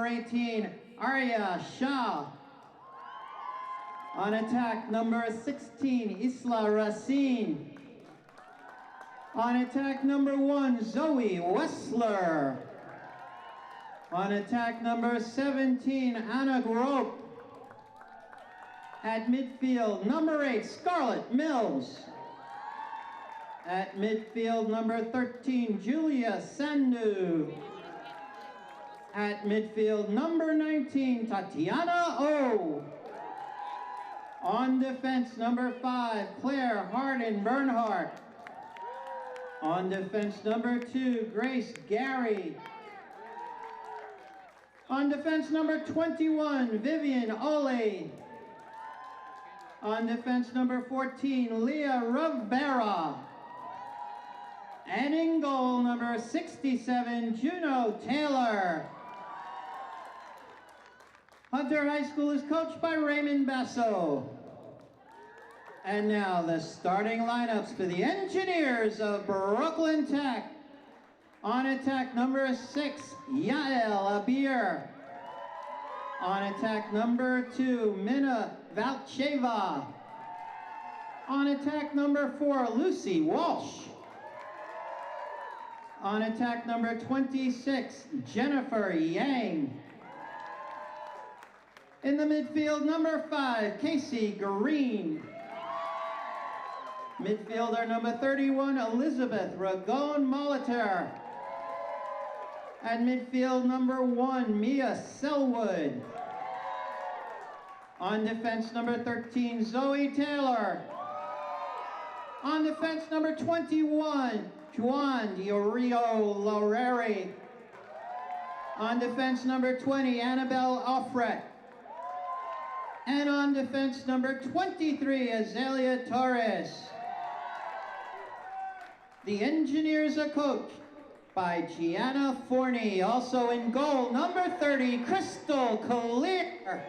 number 18, Arya Shah. On attack, number 16, Isla Racine. On attack, number 1, Zoe Wessler. On attack, number 17, Anna Grope. At midfield, number 8, Scarlett Mills. At midfield, number 13, Julia Sandu. At midfield, number 19, Tatiana O. On defense, number 5, Claire Hardin Bernhardt. On defense, number 2, Grace Gary. On defense, number 21, Vivian Ole. On defense, number 14, Leah Rivera. And in goal, number 67, Juno Taylor. Hunter High School is coached by Raymond Basso. And now the starting lineups for the Engineers of Brooklyn Tech. On attack, number 6, Yael Abir. On attack, number 2, Minna Valcheva. On attack, number 4, Lucy Walsh. On attack, number 26, Jennifer Yang. In the midfield, number 5, Casey Green. Midfielder number 31, Elizabeth Ragon Molitor. And midfield number 1, Mia Selwood. On defense number 13, Zoe Taylor. On defense number 21, Juan Diorio Loreri. On defense number 20, Annabelle Offret. And on defense number 23, Azalea Torres. The Engineers are coached by Gianna Forney. Also in goal, number 30, Crystal Collier.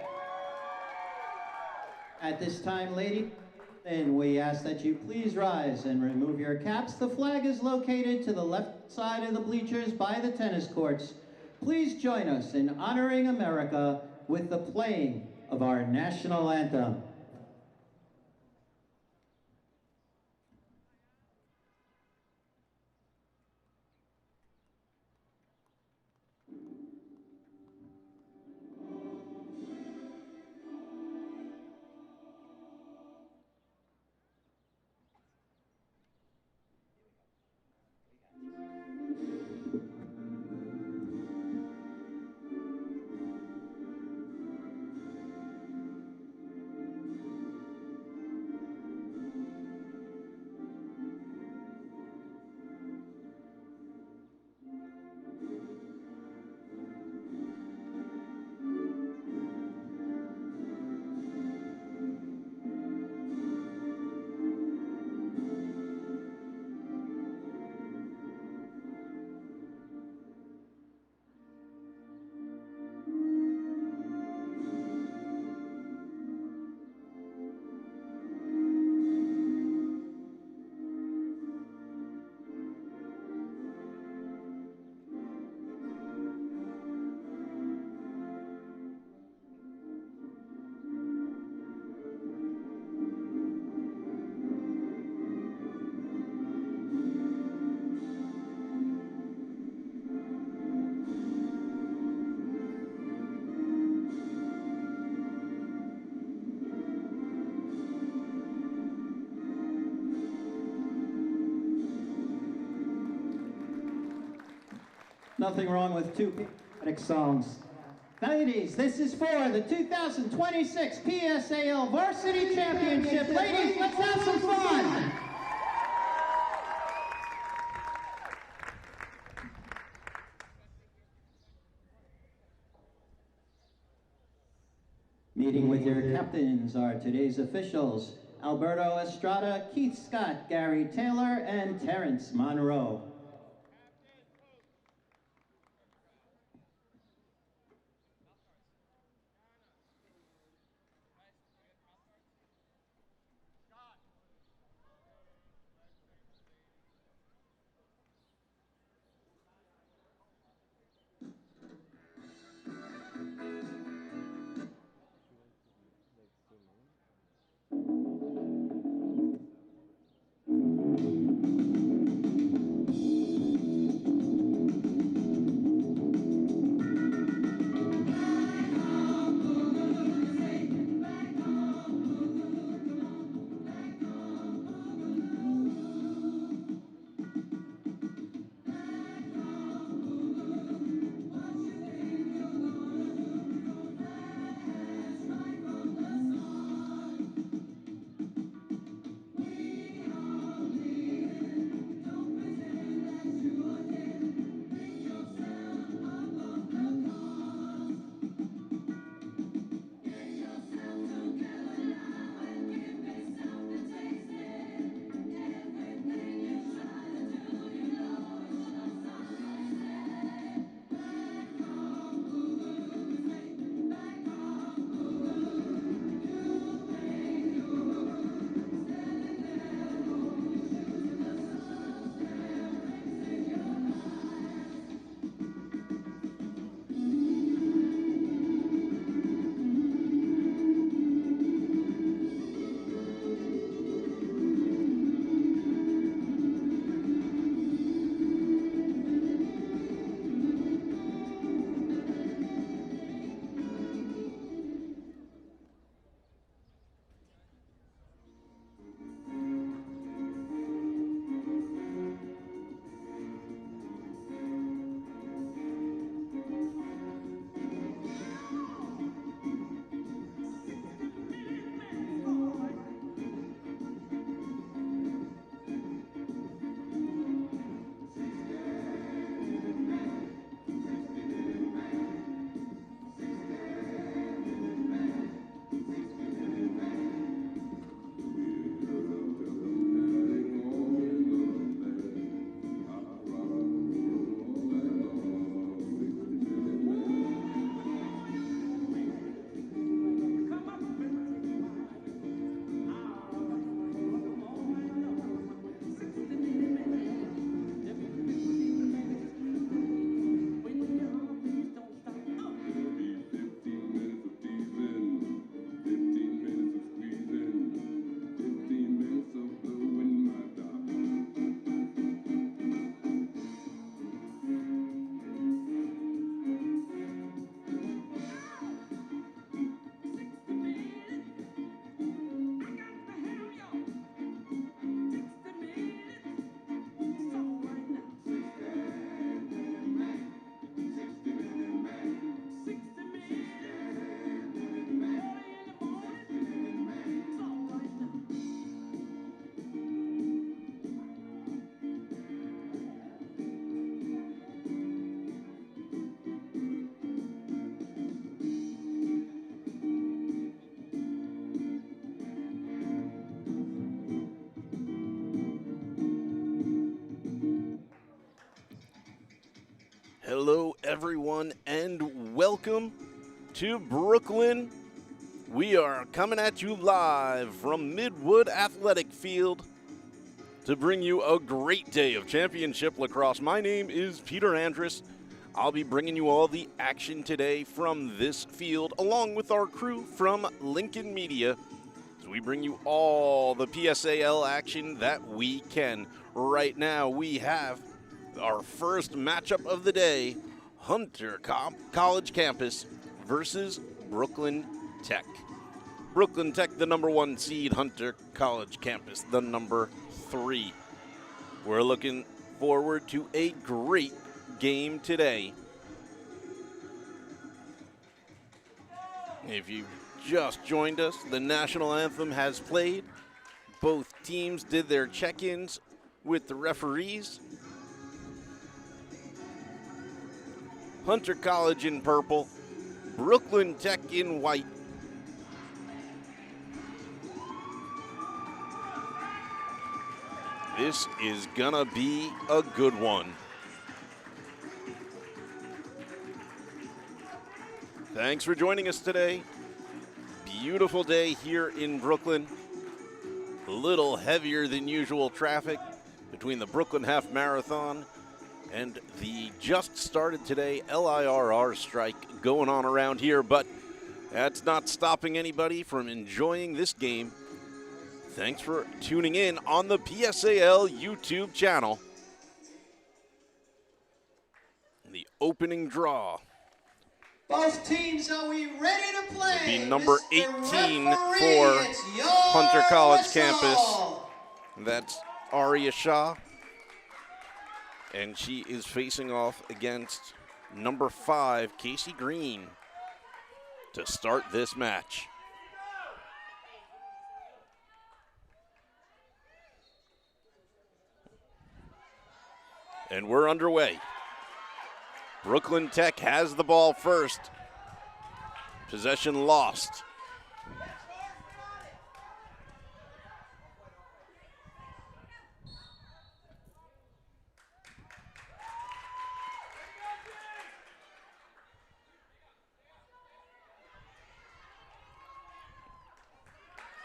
At this time, ladies, and we ask that you please rise and remove your caps. The flag is located to the left side of the bleachers by the tennis courts. Please join us in honoring America with the playing of our national anthem. Nothing wrong with two patriotic songs. Ladies, this is for the 2026 PSAL Varsity Championship. Ladies, let's have some fun! Meeting with your captains are today's officials, Alberto Estrada, Keith Scott, Gary Taylor, and Terrence Monroe. everyone, and welcome to Brooklyn. We are coming at you live from Midwood Athletic Field to bring you a great day of championship lacrosse. My name is Peter Andrus. I'll be bringing you all the action today from this field, along with our crew from Lincoln Media, as we bring you all the PSAL action that we can. Right now, we have our first matchup of the day, Hunter College Campus versus Brooklyn Tech. Brooklyn Tech, the number 1 seed, Hunter College Campus, the number 3. We're looking forward to a great game today. If you just joined us, the national anthem has played. Both teams did their check-ins with the referees. Hunter College in purple, Brooklyn Tech in white. This is gonna be a good one. Thanks for joining us today. Beautiful day here in Brooklyn. A little heavier than usual traffic between the Brooklyn Half Marathon and the just started today LIRR strike going on around here, but that's not stopping anybody from enjoying this game. Thanks for tuning in on the PSAL YouTube channel. The opening draw. Both teams, are we ready to play? Will be number 18 for Hunter College Campus. That's Aria Shah. And she is facing off against number 5, Casey Green, to start this match. And we're underway. Brooklyn Tech has the ball first. Possession lost.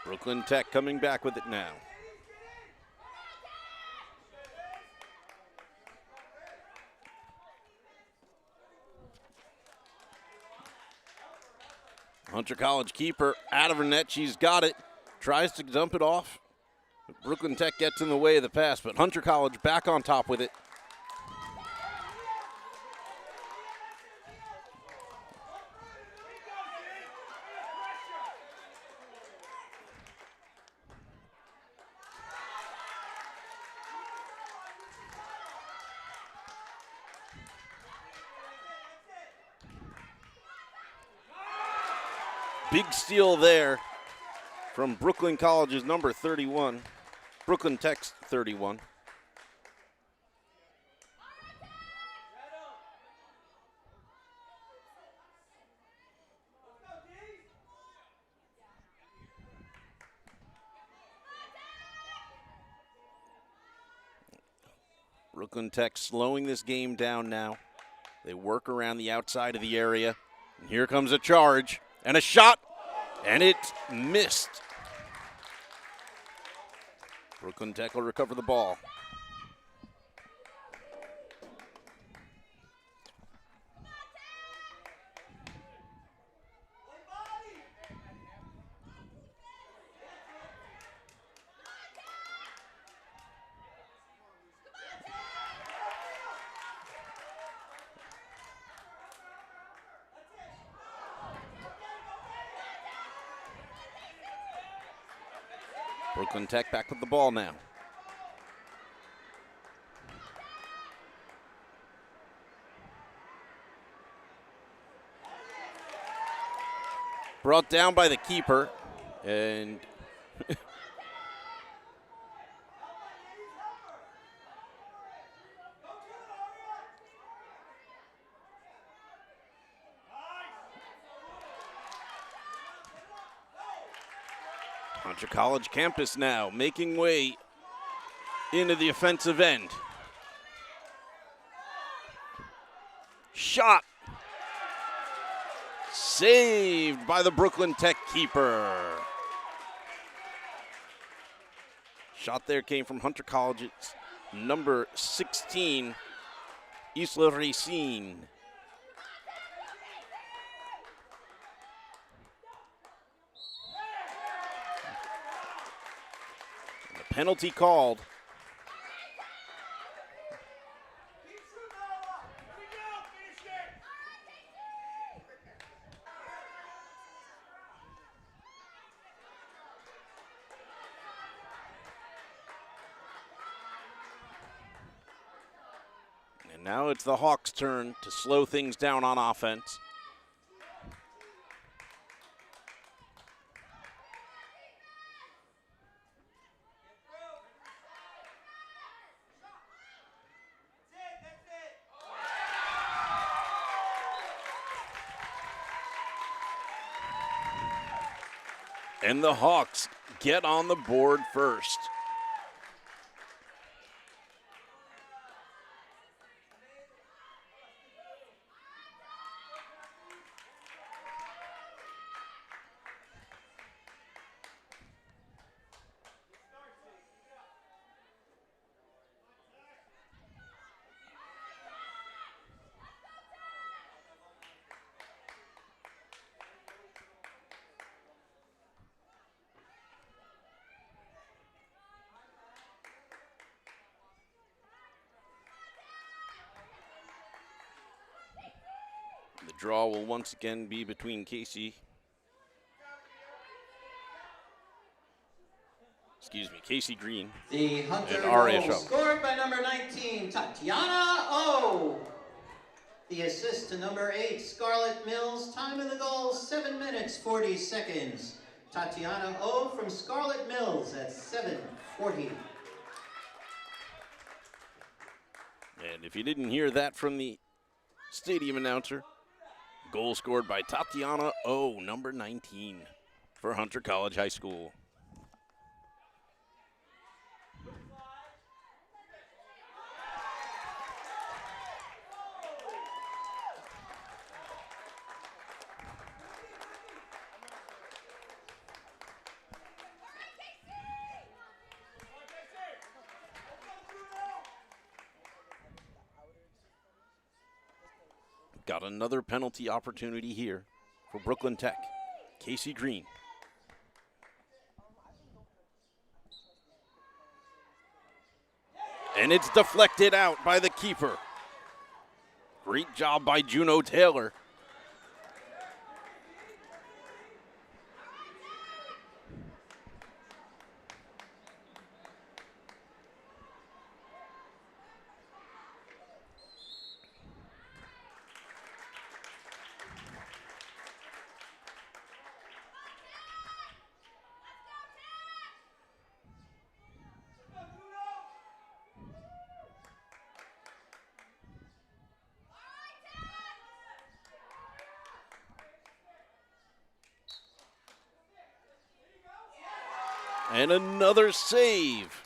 Brooklyn Tech coming back with it now. Hunter College keeper out of her net. She's got it. Tries to dump it off. Brooklyn Tech gets in the way of the pass, but Hunter College back on top with it. Big steal there from Brooklyn College's number 31. Brooklyn Tech's 31. Brooklyn Tech slowing this game down now. They work around the outside of the area. And here comes a charge. And a shot, and it missed. Brooklyn Tech will recover the ball. Brooklyn Tech back with the ball now. Brought down by the keeper, and Hunter College Campus now making way into the offensive end. shot. Saved by the Brooklyn Tech keeper. Shot there came from Hunter College's number 16, Isla Racine. And the penalty called. And now it's the Hawks' turn to slow things down on offense. And the Hawks get on the board first. The draw will once again be between Casey Green The Hunter and goal RSO. scored by number 19, Tatiana O. The assist to number 8, Scarlett Mills. Time of the goal, 7 minutes, 40 seconds. Tatiana O from Scarlett Mills at 7:40. And if you didn't hear that from the stadium announcer, goal scored by Tatiana O, number 19, for Hunter College High School. Got another penalty opportunity here for Brooklyn Tech. Casey Green. And it's deflected out by the keeper. Great job by Juno Taylor. And another save.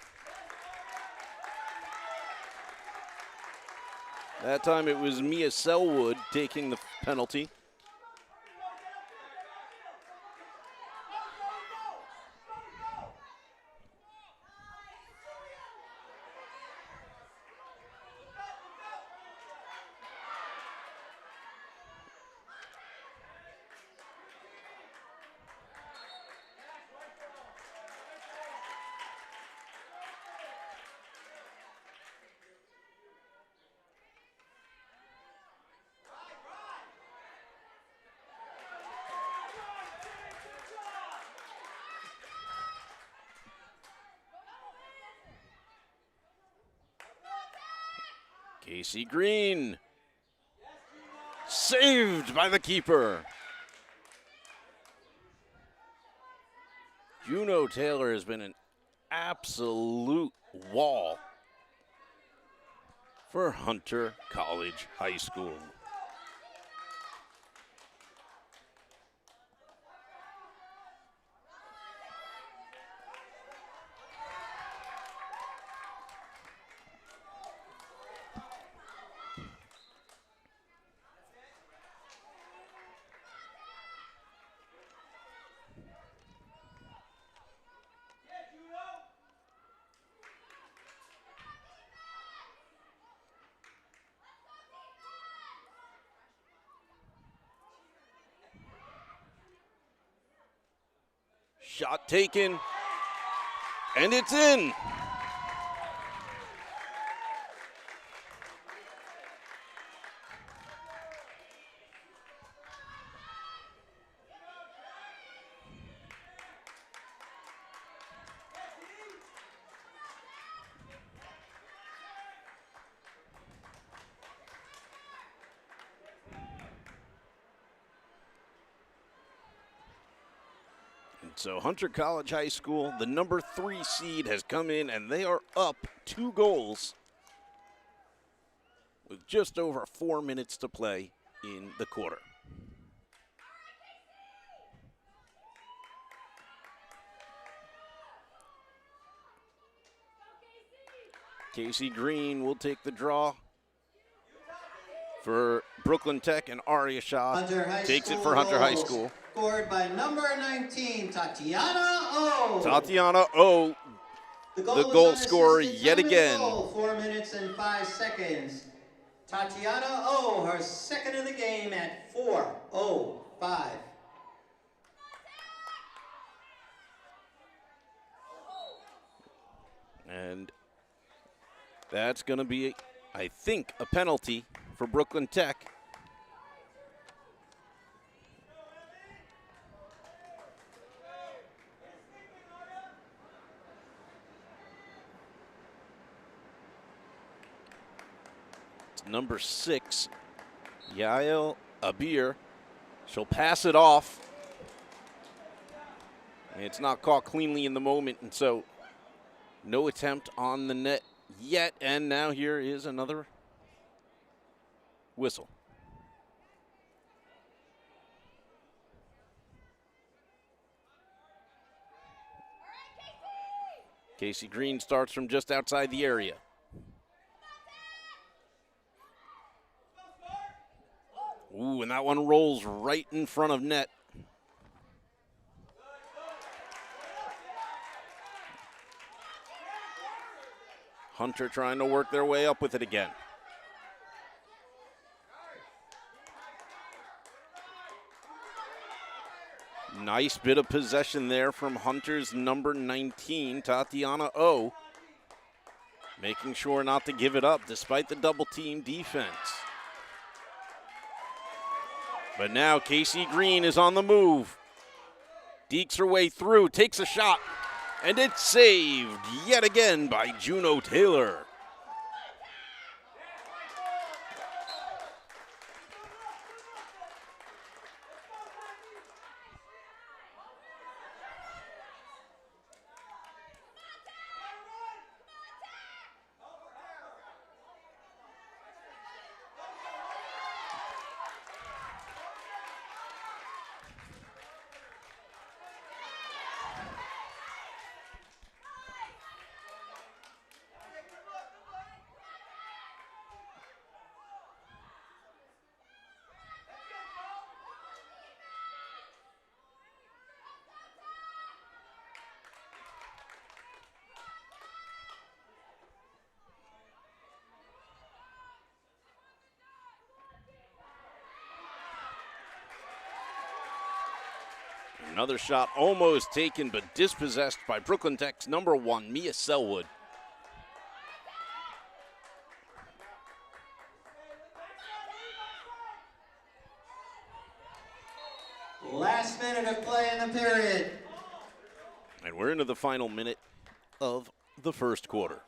That time it was Mia Selwood taking the penalty. Casey Green, saved by the keeper. Juno Taylor has been an absolute wall for Hunter College High School. Shot taken, and it's in. So Hunter College High School, the number 3 seed, has come in, and they are up 2 goals with just over 4 minutes to play in the quarter. Casey Green will take the draw for Brooklyn Tech, and Aria Shaw takes it for Hunter High School. Scored by number 19, Tatiana O. Tatiana O, the goal scorer yet again. 4 minutes and 5 seconds. Tatiana O, her second of the game at 4:05. And that's going to be, I think, a penalty for Brooklyn Tech. It's number 6, Yael Abir. She'll pass it off. And it's not caught cleanly in the moment, and so no attempt on the net yet. And now here is another whistle. Casey Green starts from just outside the area. Ooh, and that one rolls right in front of net. Hunter trying to work their way up with it again. Nice bit of possession there from Hunter's number 19, Tatiana O. Making sure not to give it up despite the double team defense. But now Casey Green is on the move. Dekes her way through, takes a shot, and it's saved yet again by Juno Taylor. Another shot almost taken but dispossessed by Brooklyn Tech's number 1, Mia Selwood. Last minute of play in the period. And we're into the final minute of the first quarter.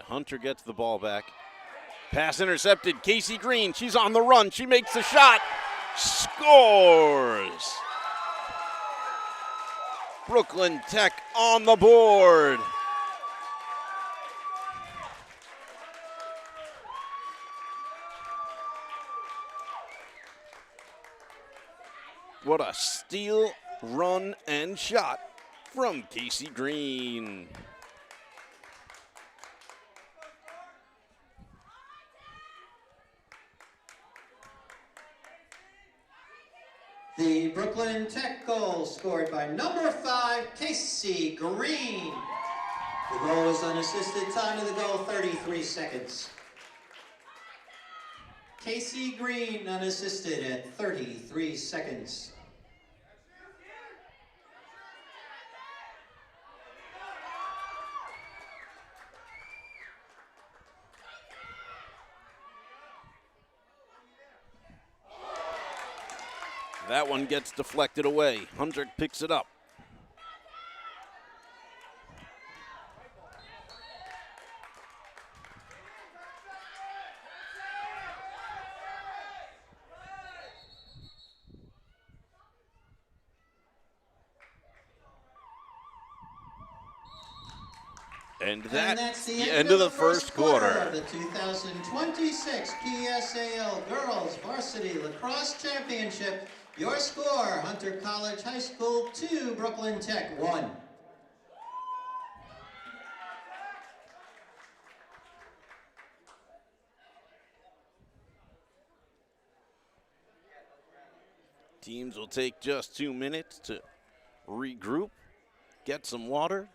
Hunter gets the ball back. Pass intercepted. Casey Green, she's on the run. She makes the shot. Scores! Brooklyn Tech on the board. What a steal, run, and shot from Casey Green. The the Brooklyn Tech goal scored by number 5, Casey Green. The goal is unassisted. Time of the goal, 33 seconds. Casey Green unassisted at 33 seconds. That one gets deflected away. Hunter picks it up. And that's the end of the first quarter of the 2026 PSAL Girls Varsity Lacrosse Championship. Your score, Hunter College High School 2, Brooklyn Tech 1. Teams will take just 2 minutes to regroup, get some water,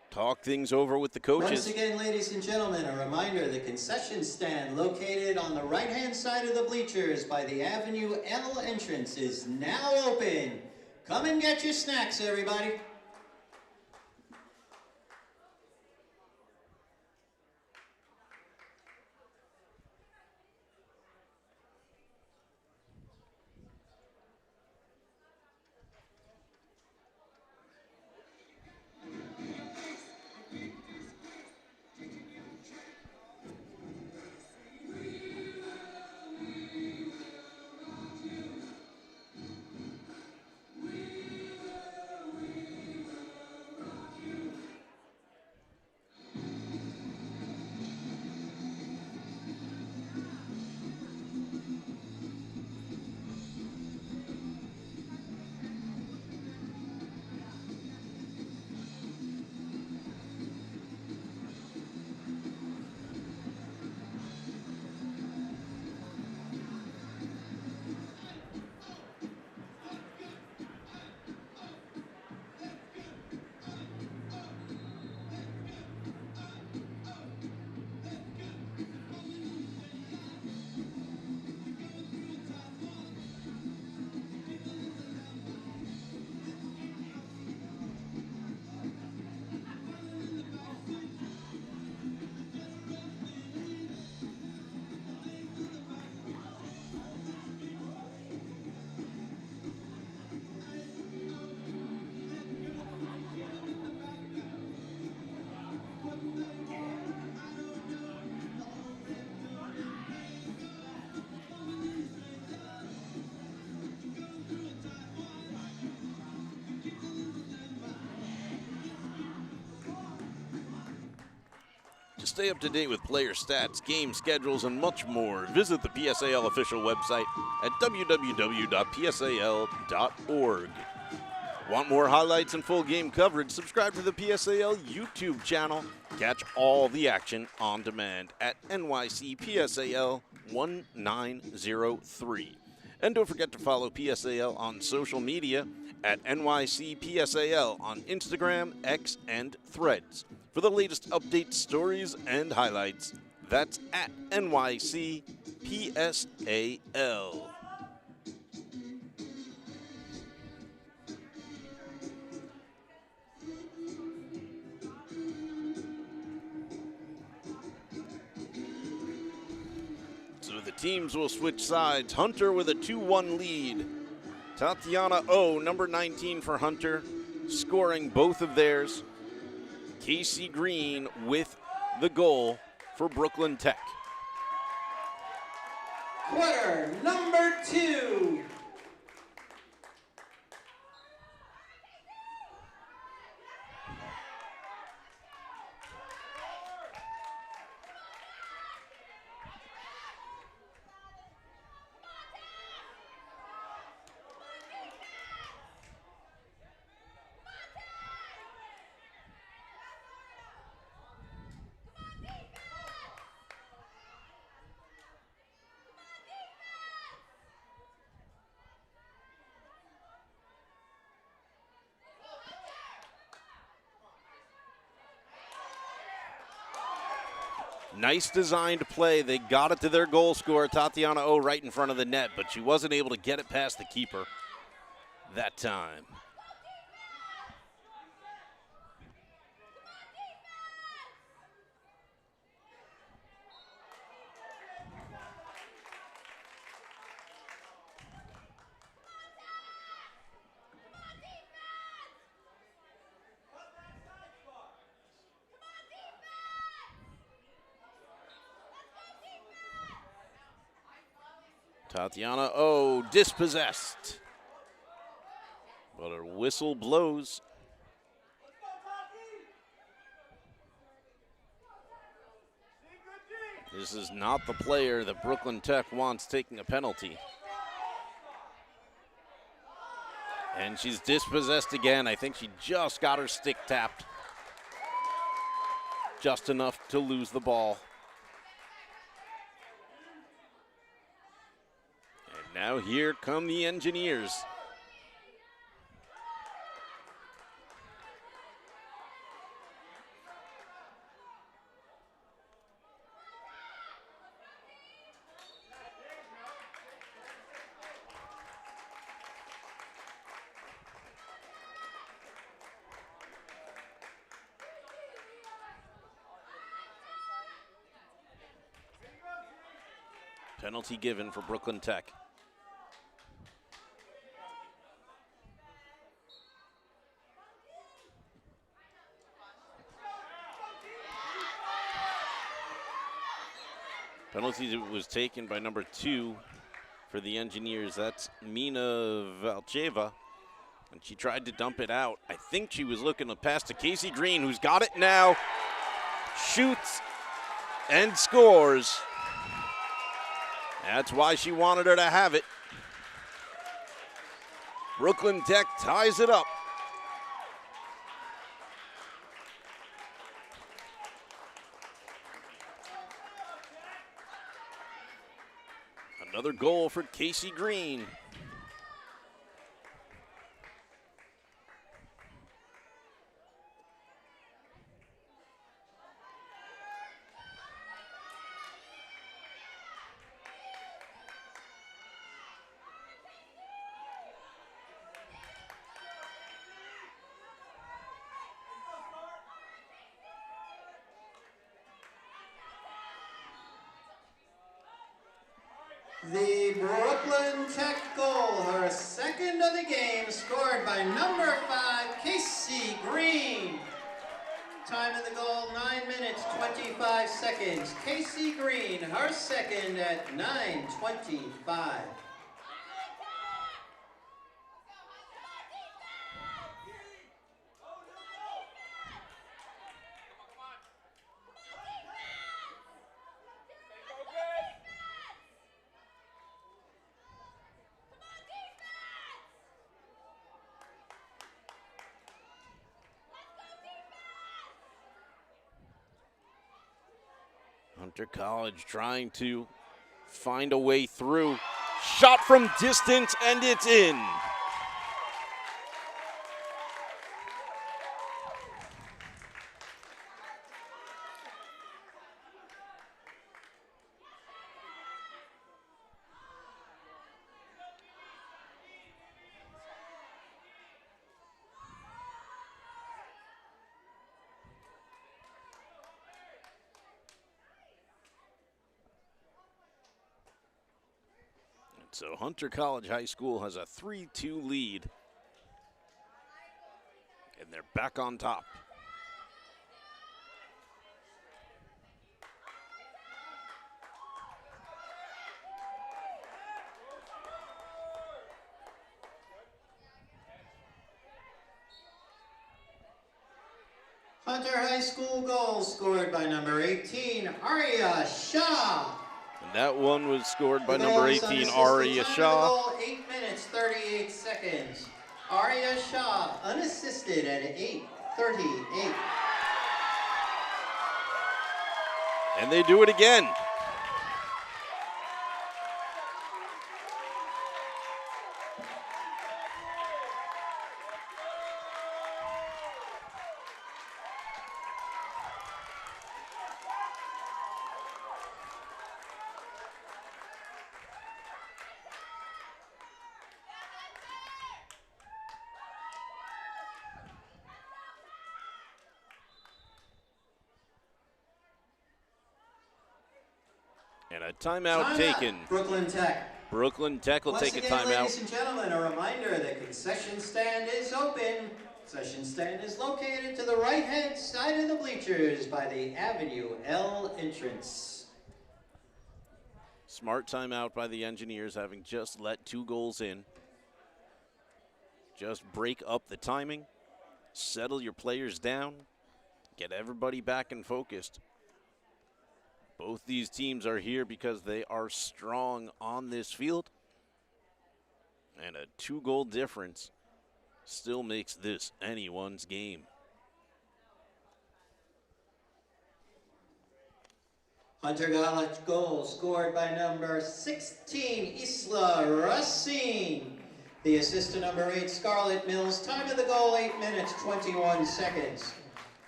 talk things over with the coaches. Once again, ladies and gentlemen, a reminder, the concession stand located on the right-hand side of the bleachers by the Avenue L entrance is now open. Come and get your snacks, everybody. To stay up to date with player stats, game schedules, and much more, visit the PSAL official website at www.psal.org. Want more highlights and full game coverage? Subscribe to the PSAL YouTube channel. Catch all the action on demand at NYCPSAL 1903. And don't forget to follow PSAL on social media at NYCPSAL on Instagram, X, and Threads. For the latest updates, stories, and highlights, that's at NYCPSAL. So the teams will switch sides. Hunter with a 2-1 lead. Tatiana O, number 19 for Hunter, scoring both of theirs. Casey Green with the goal for Brooklyn Tech. Quarter number 2. Nice designed play. They got it to their goal scorer, Tatiana O, right in front of the net, but she wasn't able to get it past the keeper that time. Tatiana O dispossessed, but her whistle blows. This is not the player that Brooklyn Tech wants taking a penalty. And she's dispossessed again. I think she just got her stick tapped. Just enough to lose the ball. And now here come the Engineers. Penalty given for Brooklyn Tech. Penalty was taken by number 2 for the Engineers. That's Mina Valcheva. And she tried to dump it out. I think she was looking to pass to Casey Green, who's got it now. Shoots and scores. That's why she wanted her to have it. Brooklyn Tech ties it up. Another goal for Casey Green. The Brooklyn Tech goal, her second of the game, scored by number 5, Casey Green. Time of the goal, 9 minutes, 25 seconds. Casey Green, her second at 9:25. Hunter College trying to find a way through. Shot from distance, and it's in. So Hunter College High School has a 3-2 lead. And they're back on top. Hunter High School goal scored by number 18, Arya Shah. And that one was scored by number 18, Arya Shah. Goal, 8 minutes, 38 seconds. Arya Shah, unassisted at 8:38. And they do it again. And a timeout taken. Brooklyn Tech. Brooklyn Tech will take a timeout. Ladies and gentlemen, a reminder, the concession stand is open. Concession stand is located to the right-hand side of the bleachers by the Avenue L entrance. Smart timeout by the Engineers, having just let 2 goals in. Just break up the timing, settle your players down, get everybody back and focused. Both these teams are here because they are strong on this field. And a 2-goal difference still makes this anyone's game. Hunter College goal scored by number 16, Isla Racine. The assist to number 8, Scarlett Mills. Time of the goal, 8 minutes, 21 seconds.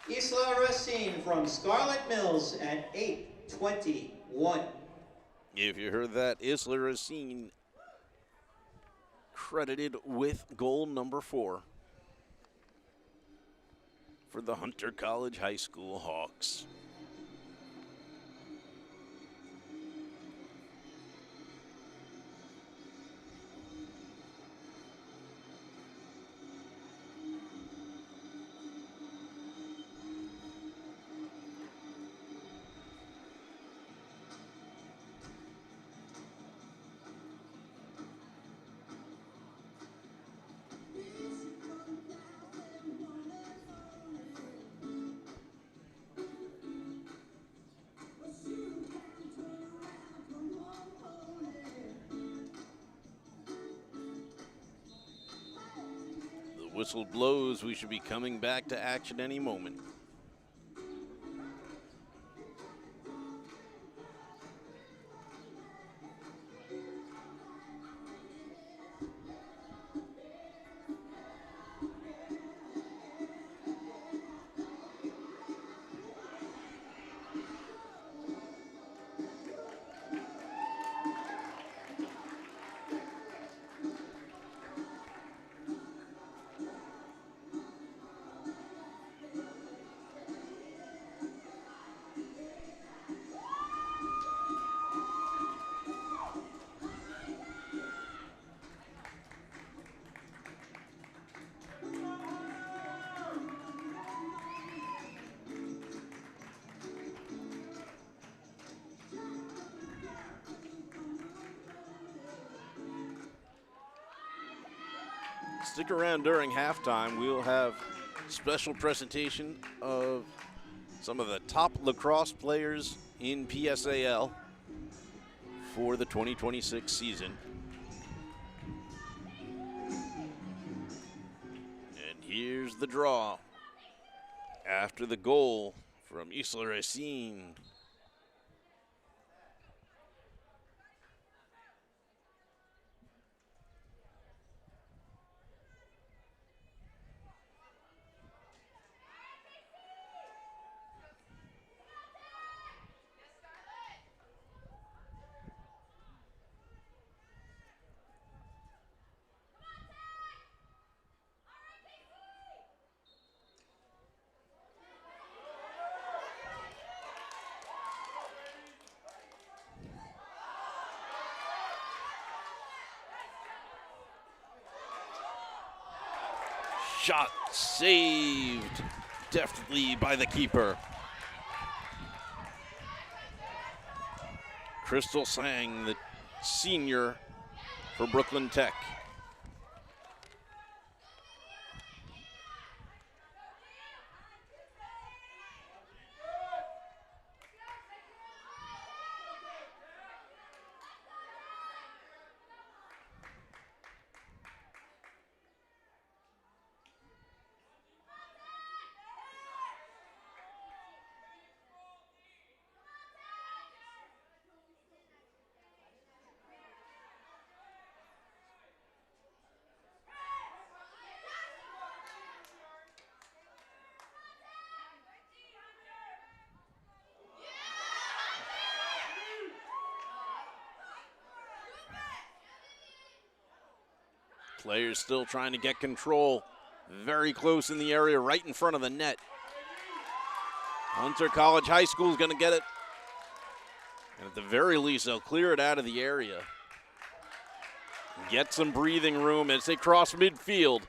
Isla Racine from Scarlett Mills at 8:21. If you heard that, Isla Racine credited with goal number 4 for the Hunter College High School Hawks. Whistle blows, we should be coming back to action any moment. Stick around during halftime. We'll have special presentation of some of the top lacrosse players in PSAL for the 2026 season. And here's the draw after the goal from Isla Racine. Shot saved deftly by the keeper. Crystal Sang, the senior for Brooklyn Tech. Players still trying to get control. Very close in the area, right in front of the net. Hunter College High School is going to get it. And at the very least, they'll clear it out of the area. Get some breathing room as they cross midfield.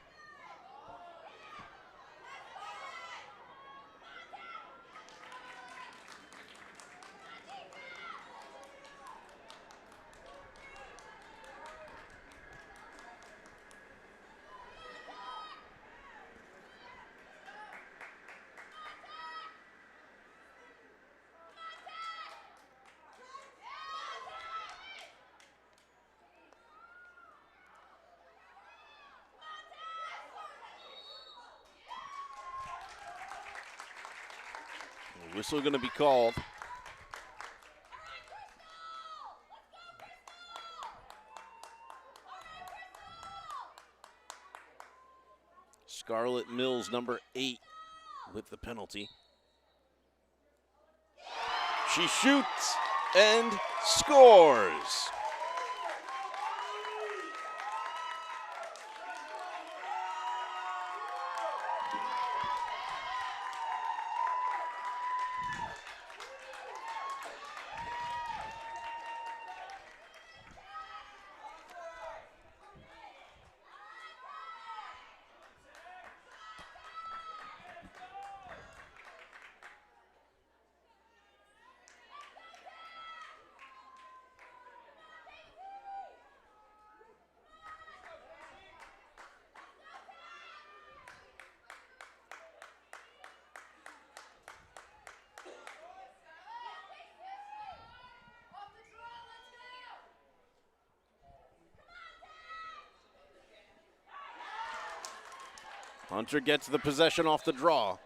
Whistle going to be called. Scarlett Mills, number 8, with the penalty. She shoots and scores. Hunter gets the possession off the draw.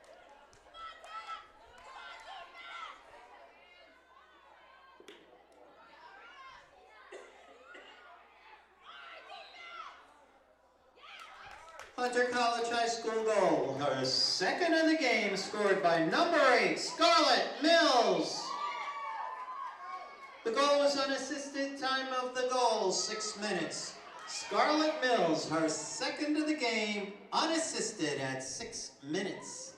Hunter College High School goal, her second of the game, scored by number 8, Scarlett Mills. The goal was unassisted, time of the goal, 6 minutes. Scarlett Mills, her second of the game, unassisted at 6 minutes.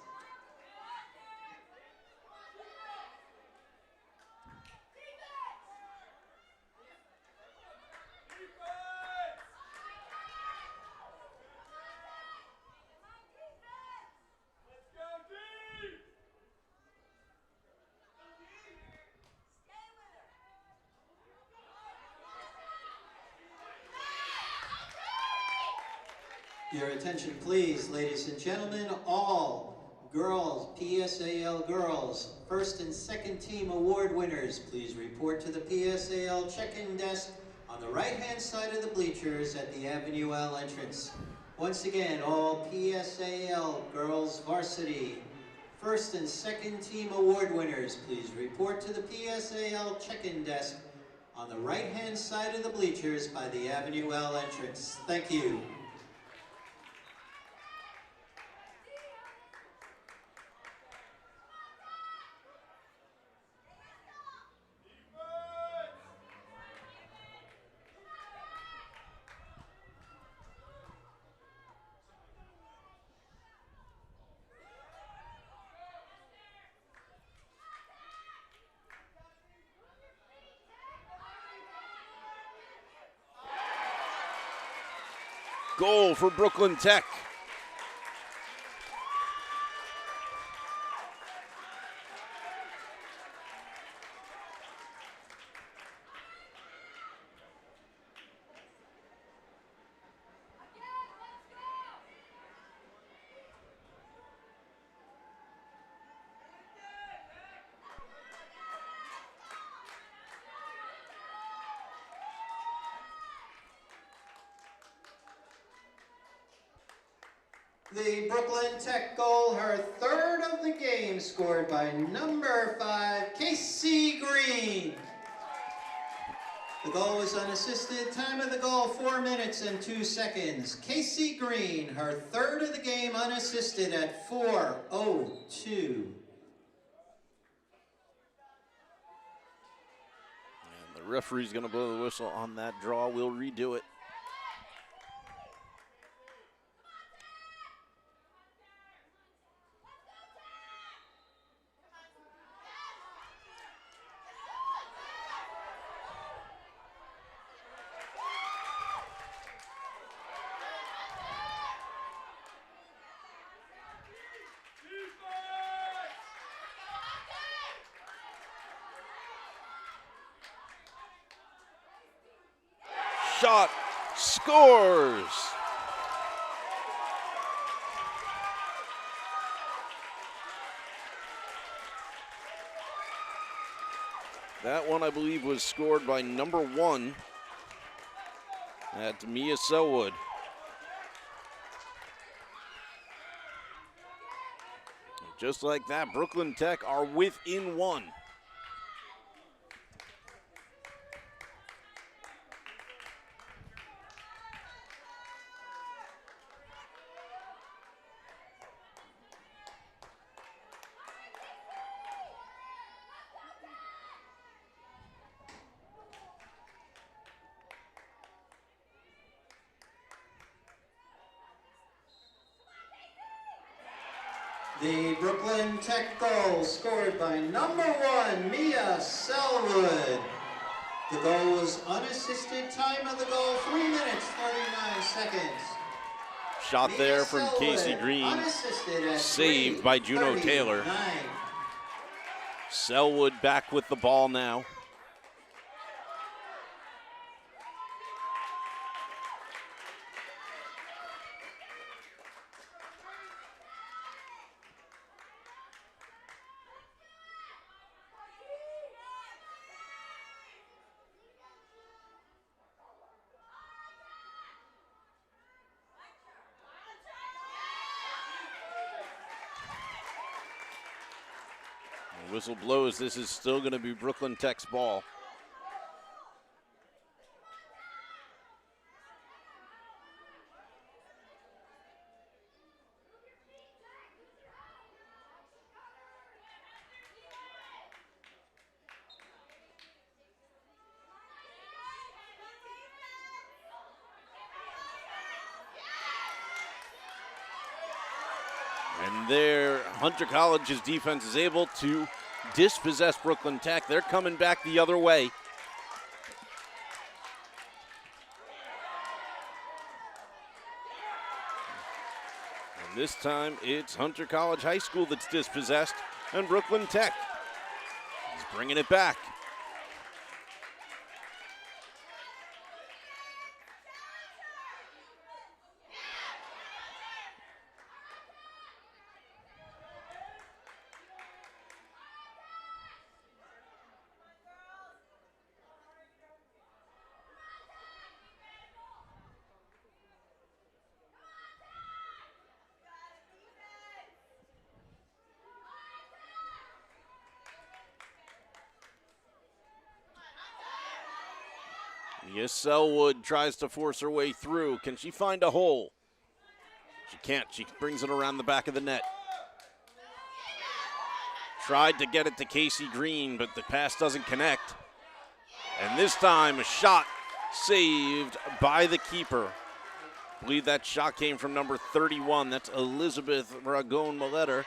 Your attention please, ladies and gentlemen, all girls, PSAL girls, first and second team award winners, please report to the PSAL check-in desk on the right-hand side of the bleachers at the Avenue L entrance. Once again, all PSAL girls varsity, first and second team award winners, please report to the PSAL check-in desk on the right-hand side of the bleachers by the Avenue L entrance. Thank you. Goal for Brooklyn Tech. The Brooklyn Tech goal, her third of the game, scored by number 5, Casey Green. The goal was unassisted. Time of the goal, 4 minutes and 2 seconds. Casey Green, her third of the game, unassisted at 4:02. And the referee's going to blow the whistle on that draw. We'll redo it. shot, scores. That one, I believe, was scored by number 1. That's Mia Selwood. Just like that, Brooklyn Tech are within 1. The Brooklyn Tech goal scored by number 1, Mia Selwood. The goal was unassisted. Time of the goal, 3 minutes, 39 seconds. Shot Mia there from Selwood, Casey Green, unassisted at saved by Juno 3:39. Taylor. Selwood back with the ball now. The whistle blows. This is still going to be Brooklyn Tech's ball. And there, Hunter College's defense is able to dispossess Brooklyn Tech. They're coming back the other way. And this time, it's Hunter College High School that's dispossessed, and Brooklyn Tech is bringing it back. Yes, Selwood tries to force her way through. Can she find a hole? She can't. She brings it around the back of the net. Tried to get it to Casey Green, but the pass doesn't connect. And this time, a shot saved by the keeper. I believe that shot came from number 31. That's Elizabeth Ragon-Maletter.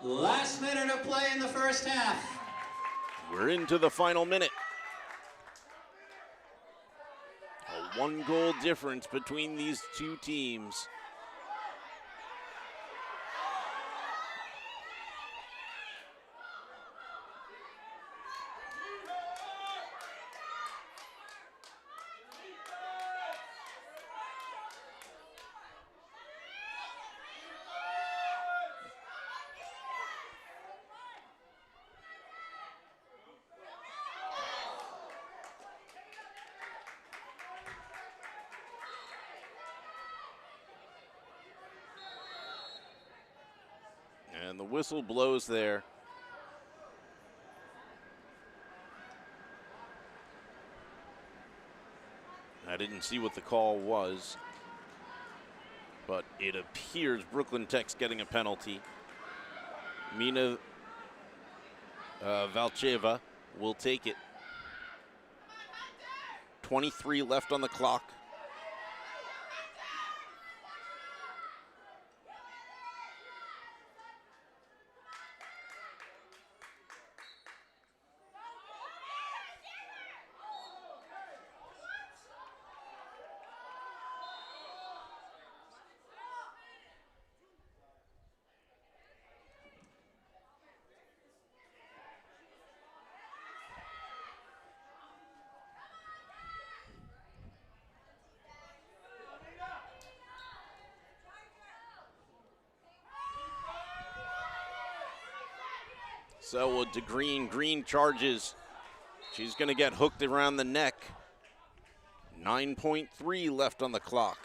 Last minute of play in the first half. We're into the final minute. A 1-goal difference between these two teams. And the whistle blows there. I didn't see what the call was, but it appears Brooklyn Tech's getting a penalty. Mina Valcheva will take it. 23 left on the clock. Selwood to Green. Green charges. She's going to get hooked around the neck. 9.3 left on the clock.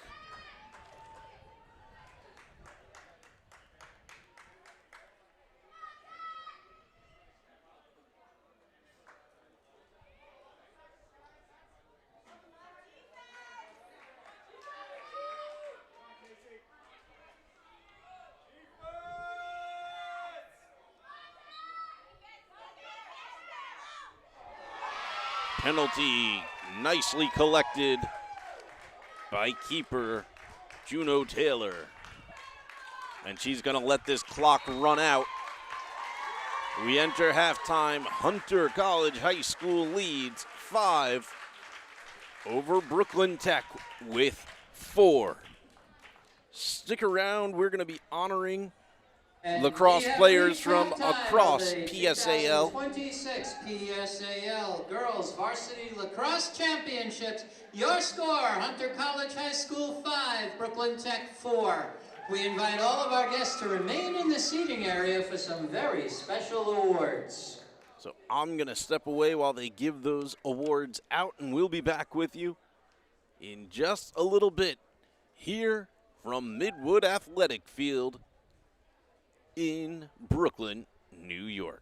Penalty nicely collected by keeper Juno Taylor. And she's going to let this clock run out. We enter halftime. Hunter College High School leads 5 over Brooklyn Tech with 4. Stick around. We're going to be honoring lacrosse players from across PSAL. 26 PSAL Girls Varsity Lacrosse Championships. Your score, Hunter College High School 5, Brooklyn Tech 4. We invite all of our guests to remain in the seating area for some very special awards. So I'm going to step away while they give those awards out, and we'll be back with you in just a little bit here from Midwood Athletic Field in Brooklyn, New York.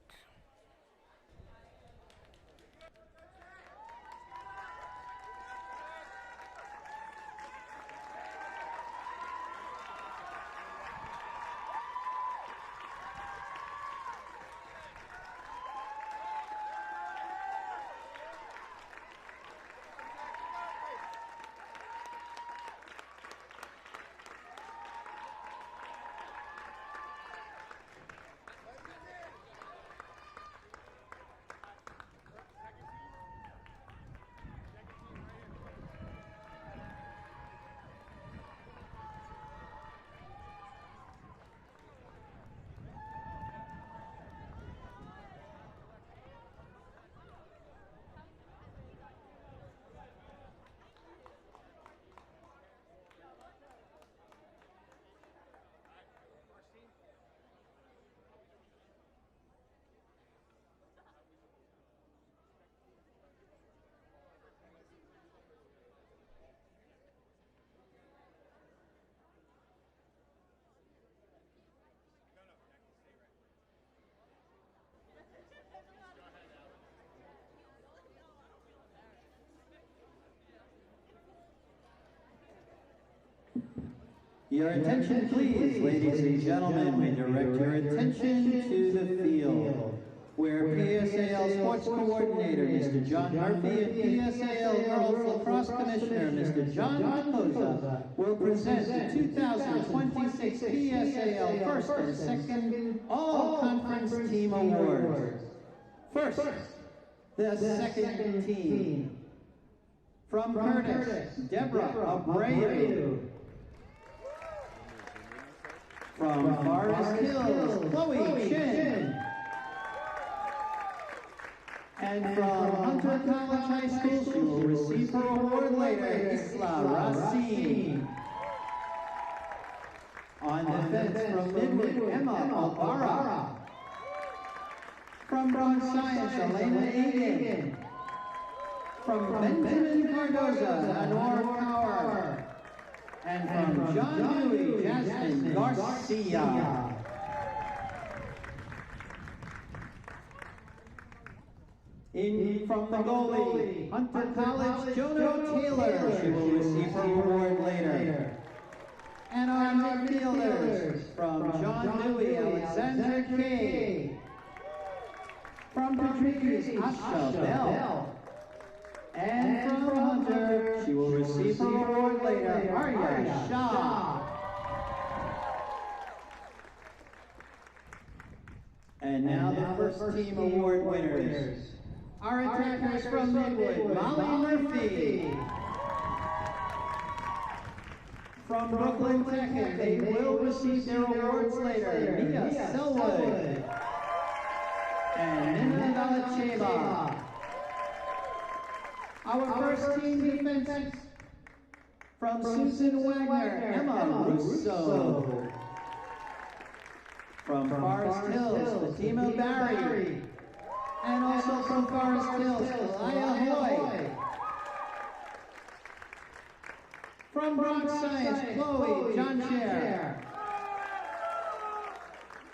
Your attention, please, ladies and gentlemen. We direct your attention to the field, where PSAL Sports Coordinator, Mr. John Murphy, and PSAL Girls Lacrosse Commissioner, Mr. John Maposa, will present the 2026 PSAL First and Second All-Conference Team Awards. First, the second team. From Curtis, Deborah Abreu. From Forest Hills, Chloe Chin. And from Hunter College High School, she will receive her award later, Isla Racine. On defense from Midwood, Emma Albara. From Bronx Science, Elena Egan. From Benjamin Cardoza, Anor Power. And from John Dewey, Jasmine Garcia. From the goalie, Hunter College, Jono Taylor. She will receive her award later. And our midfielders, from John Dewey, Alexander Kay. From Patrice, Asha Bell. And from Hunter, she will receive her award later, Arya Shah. And now the first team award winners. Our attackers from Midwood, Molly Murphy. From Brooklyn Tech, and they will receive their awards later, Mia Selwood. And Nina Galacheva. Our first team defense from Susan Wagner, Emma Russo. From Forest Hills, Fatima Barry. And also from Forest Hills, Elia Hoy. From Bronx Science, Chloe Johnshare.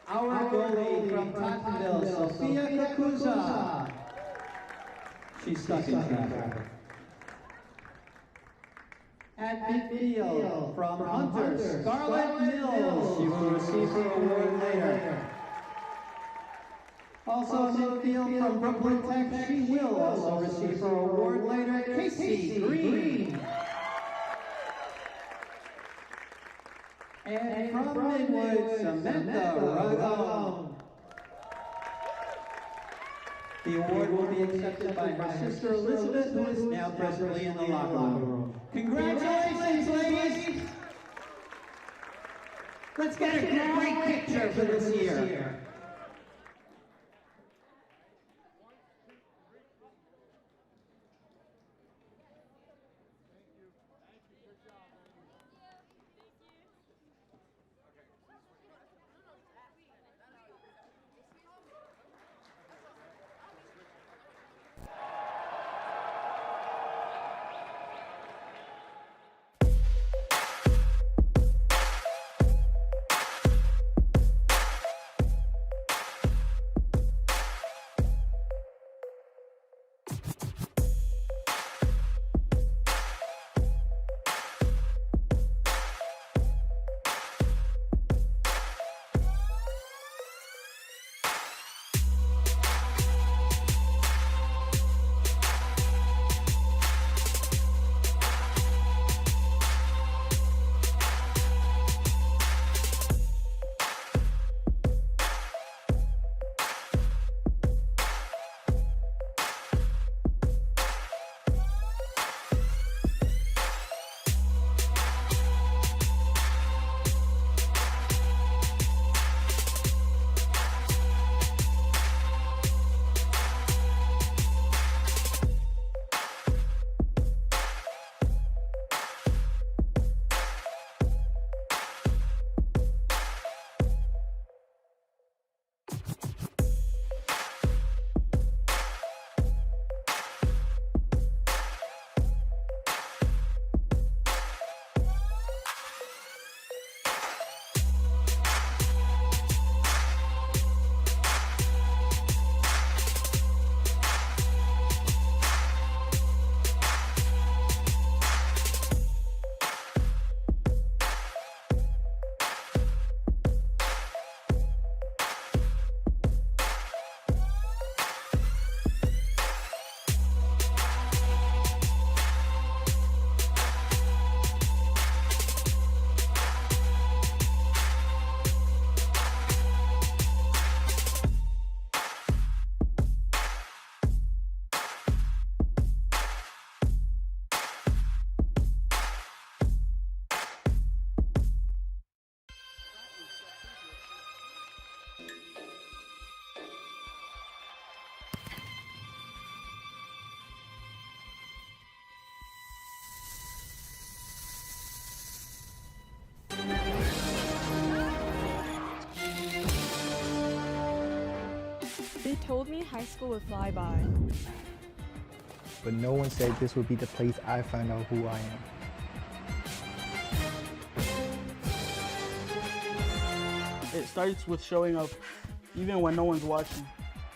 Our goalie from Tottenville, Sophia Kakuza. She's stuck in traffic. At midfield, from Hunter, Scarlett Mills. She will receive her award later. Also midfield from Brooklyn Tech, she will also receive her award later. Casey Green. And from Midwood, Samantha Ragone. The award will be accepted by her sister Elizabeth, who is now presently in the locker room. Congratulations, ladies! Let's get a great picture for this year. They told me high school would fly by. But no one said this would be the place I find out who I am. It starts with showing up, even when no one's watching.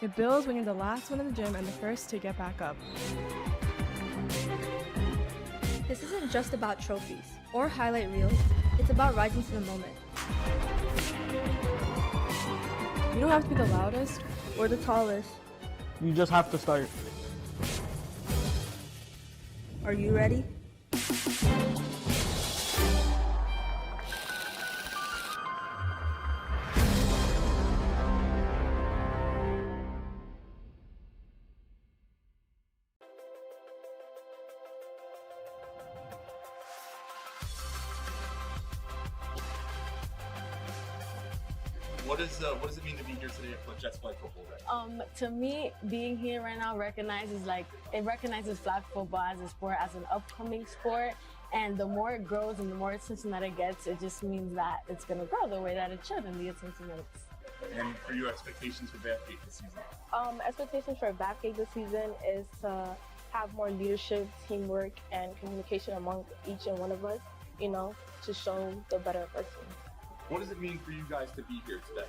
It builds when you're the last one in the gym and the first to get back up. This isn't just about trophies or highlight reels. It's about rising to the moment. You don't have to be the loudest or the tallest. You just have to start. Are you ready? What does it mean to be here today at Jets Flag Football Day? To me, being here right now recognizes flag football as a sport, as an upcoming sport, and the more it grows and the more attention that it gets, it just means that it's going to grow the way that it should and the attention that it's And for your expectations for Bathgate this season? Expectations for Bathgate this season is to have more leadership, teamwork, and communication among each and one of us, you know, to show the better of our team. What does it mean for you guys to be here today?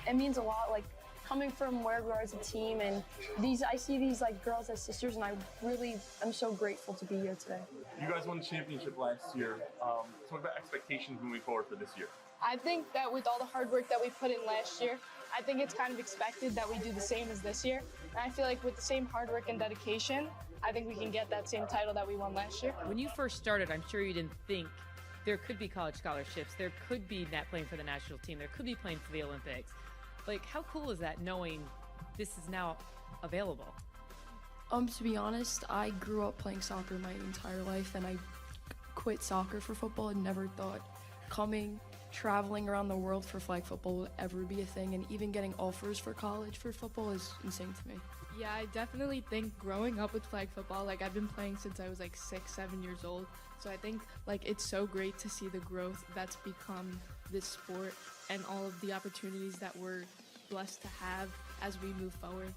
It means a lot, like coming from where we are as a team, and I see these like girls as sisters, and I'm so grateful to be here today. You guys won the championship last year. Talk about expectations moving forward for this year. I think that with all the hard work that we put in last year, I think it's kind of expected that we do the same as this year. And I feel like with the same hard work and dedication, I think we can get that same title that we won last year. When you first started, I'm sure you didn't think there could be college scholarships, there could be playing for the national team, there could be playing for the Olympics. Like, how cool is that knowing this is now available? To be honest, I grew up playing soccer my entire life, and I quit soccer for football and never thought traveling around the world for flag football would ever be a thing, and even getting offers for college for football is insane to me. Yeah, I definitely think growing up with flag football, like I've been playing since I was like 6-7 years old. So I think like it's so great to see the growth that's become this sport and all of the opportunities that we're blessed to have as we move forward.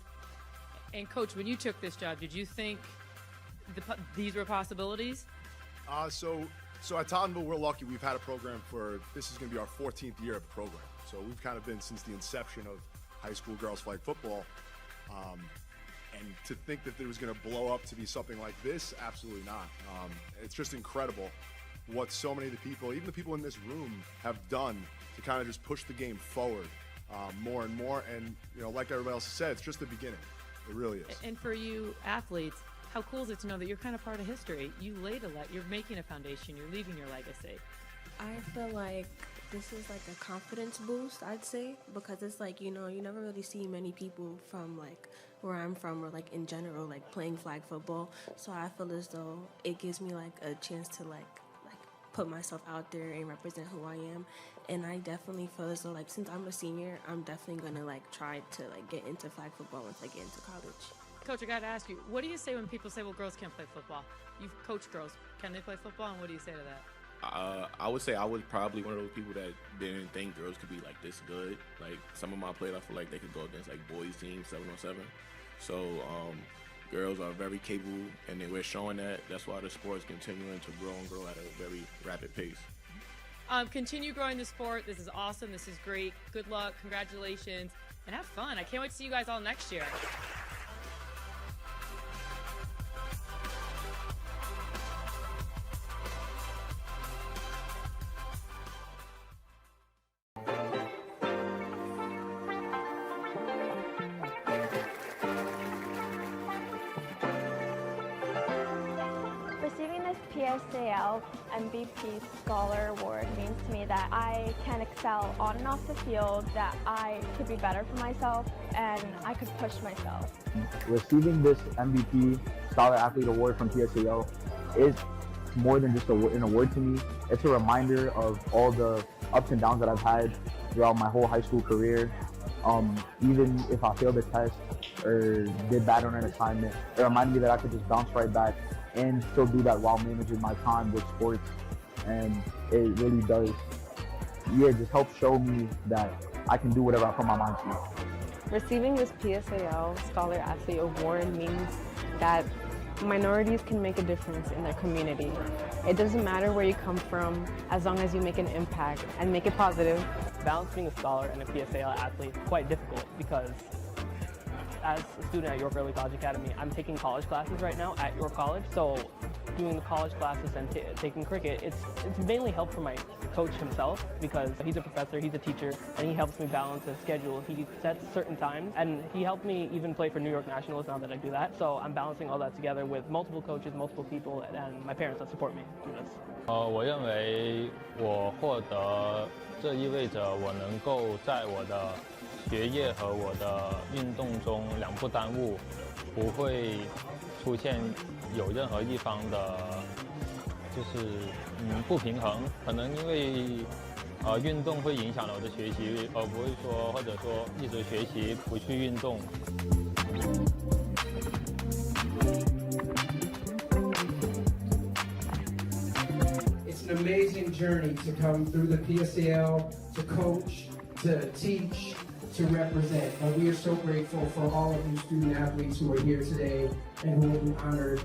And Coach, when you took this job, did you think these were possibilities? So at Tottenville, we're lucky. We've had a program this is going to be our 14th year of the program. So we've kind of been since the inception of high school girls flag football. And to think that it was going to blow up to be something like this, absolutely not. It's just incredible what so many of the people, even the people in this room, have done to kind of just push the game forward more and more. And, you know, like everybody else said, it's just the beginning. It really is. And for you athletes, how cool is it to know that you're kind of part of history? You you're making a foundation, you're leaving your legacy. I feel like this is like a confidence boost, I'd say, because it's like, you know, you never really see many people from like where I'm from or like in general, like playing flag football. So I feel as though it gives me like a chance to like put myself out there and represent who I am. And I definitely feel as though like since I'm a senior, I'm definitely gonna like try to like get into flag football once I get into college. Coach, I gotta ask you, what do you say when people say, well, girls can't play football? You've coached girls. Can they play football? And what do you say to that? I would say I was probably one of those people that didn't think girls could be like this good. Like some of my players, I feel like they could go against like boys teams 7-on-7. So girls are very capable, and we're showing that. That's why the sport is continuing to grow and grow at a very rapid pace. Continue growing the sport. This is awesome. This is great. Good luck. Congratulations. And have fun. I can't wait to see you guys all next year. Receiving this PSAL MVP Scholar Award means to me that I can excel on and off the field, that I could be better for myself, and I could push myself. Receiving this MVP Scholar Athlete Award from PSAL is more than just an award to me. It's a reminder of all the ups and downs that I've had throughout my whole high school career. Even if I failed a test or did bad on an assignment, it reminded me that I could just bounce right back and still do that while managing my time with sports. And it really does, just help show me that I can do whatever I put my mind to. Receiving this PSAL Scholar Athlete Award means that minorities can make a difference in their community. It doesn't matter where you come from, as long as you make an impact and make it positive. Balancing a scholar and a PSAL athlete is quite difficult because as a student at York Early College Academy, I'm taking college classes right now at York College. So doing the college classes and taking cricket, it's mainly help for my coach himself because he's a professor, he's a teacher, and he helps me balance his schedule. He sets certain times, and he helped me even play for New York Nationals now that I do that. So I'm balancing all that together with multiple coaches, multiple people, and my parents that support me through this. 我认为我获得，这意味着我能够在我的学业和我的运动中两不耽误，不会出现有任何一方的，就是不平衡。可能因为运动会影响了我的学习，而不会说或者说一直学习不去运动。It's an amazing journey to come through the PSAL, to coach, to teach, to represent. But we are so grateful for all of you student athletes who are here today and who will be honored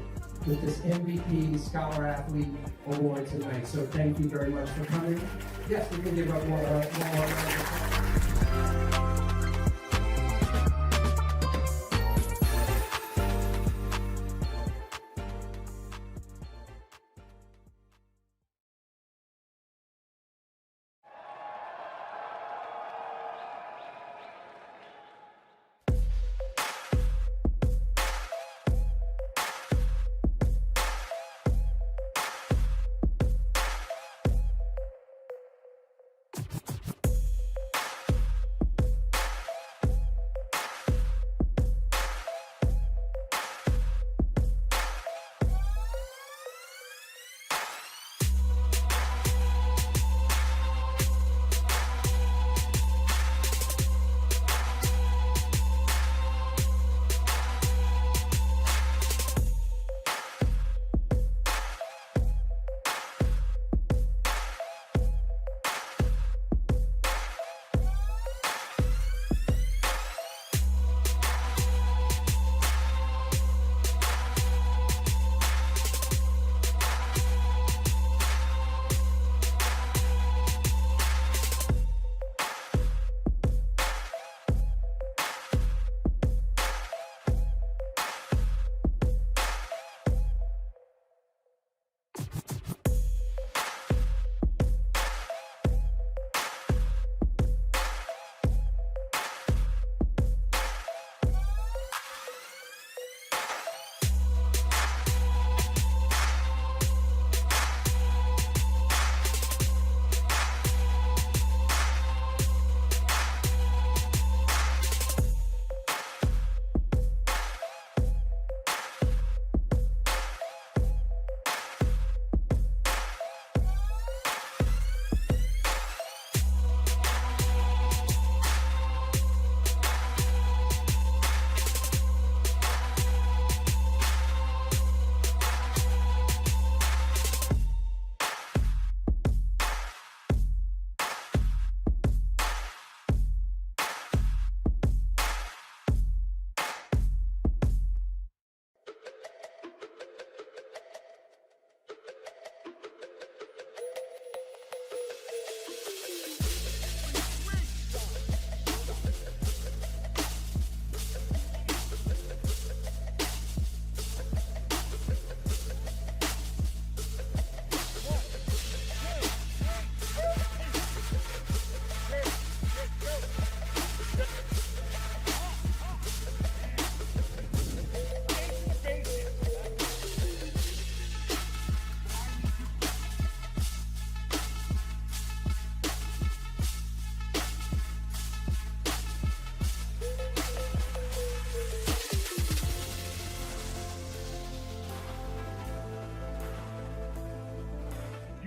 with this MVP Scholar Athlete Award tonight. So thank you very much for coming. Yes, we can give up more.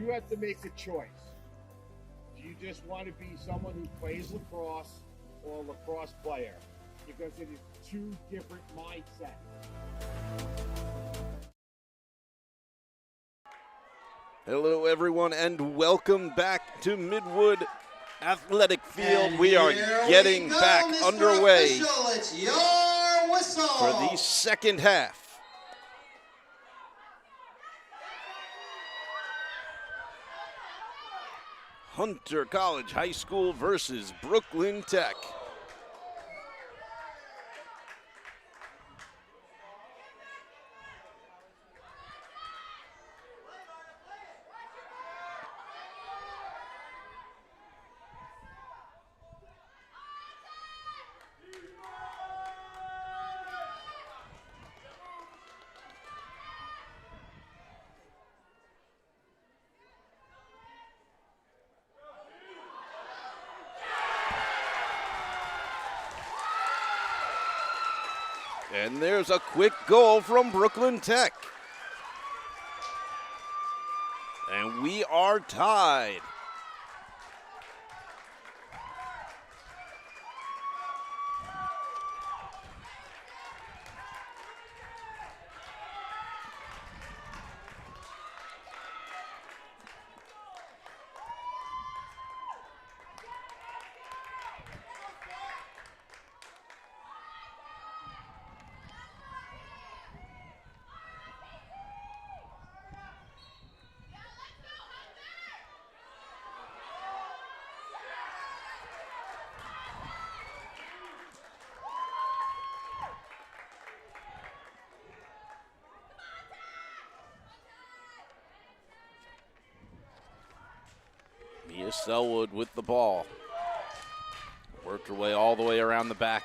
You have to make a choice. Do you just want to be someone who plays lacrosse or a lacrosse player? Because it is two different mindsets. Hello, everyone, and welcome back to Midwood Athletic Field. And we are getting back Mr. underway Official, it's your whistle. for the second half. Hunter College High School versus Brooklyn Tech. And there's a quick goal from Brooklyn Tech. And we are tied. Mia Selwood with the ball. Worked her way all the way around the back.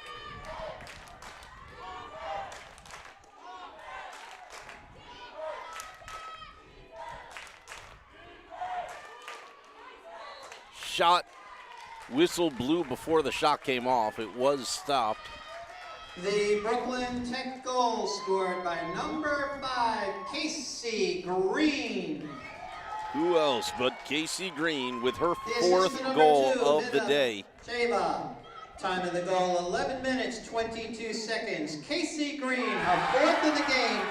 Shot, whistle blew before the shot came off. It was stopped. The Brooklyn Tech goal scored by number 5, Casey Green. Who else but Casey Green with her The 4th assistant goal number 2, of the Vida day. Sheva. Time of the goal, 11 minutes, 22 seconds. Casey Green, her 4th of the game.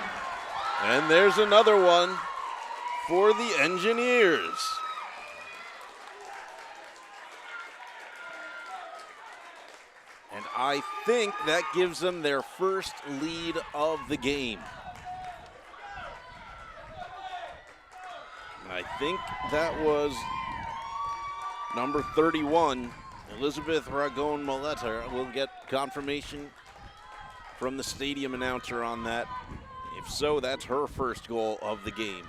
And there's another one for the Engineers. And I think that gives them their first lead of the game. And I think that was number 31, Elizabeth Ragon-Moleta. We'll get confirmation from the stadium announcer on that. If so, that's her first goal of the game.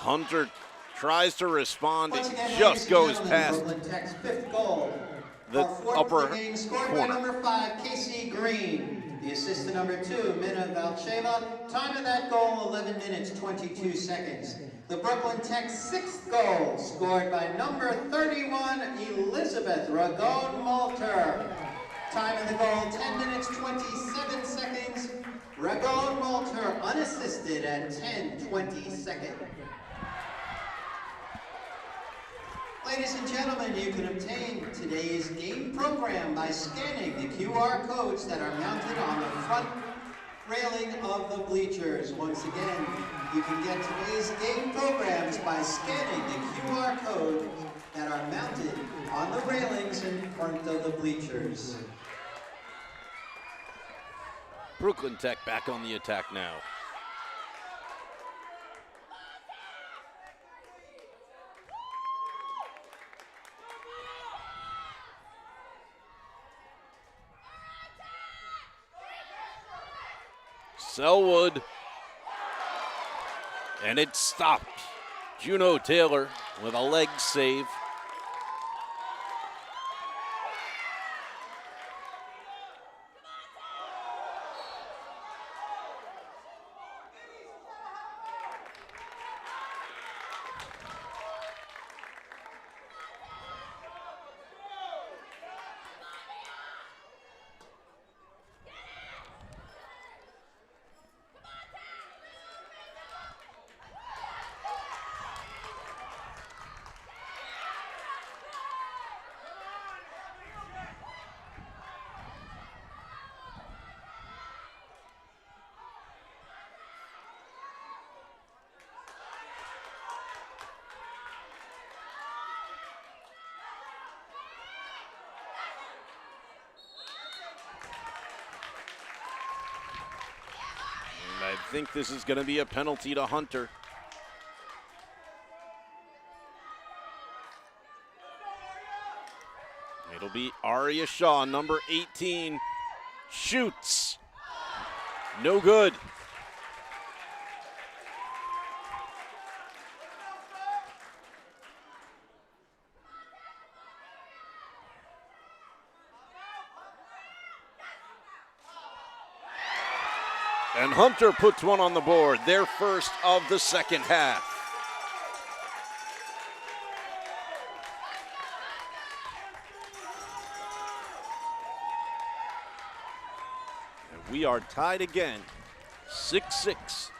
Hunter tries to respond. It just goes past the upper Scored by number 5, Casey Green. The assist to number 2, Mina Valcheva. Time of that goal, 11 minutes, 22 seconds. The Brooklyn Tech 6th goal, scored by number 31, Elizabeth Ragon-Malter. Time of the goal, 10 minutes, 27 seconds. Ragon-Malter unassisted at 10:20 seconds. Ladies and gentlemen, you can obtain today's game program by scanning the QR codes that are mounted on the front railing of the bleachers. Once again, you can get today's game programs by scanning the QR codes that are mounted on the railings in front of the bleachers. Brooklyn Tech back on the attack now. Selwood, and it stopped. Juno Taylor with a leg save. I think this is going to be a penalty to Hunter. It'll be Aria Shaw, number 18, shoots. No good. And Hunter puts one on the board, their first of the second half. And we are tied again, 6-6.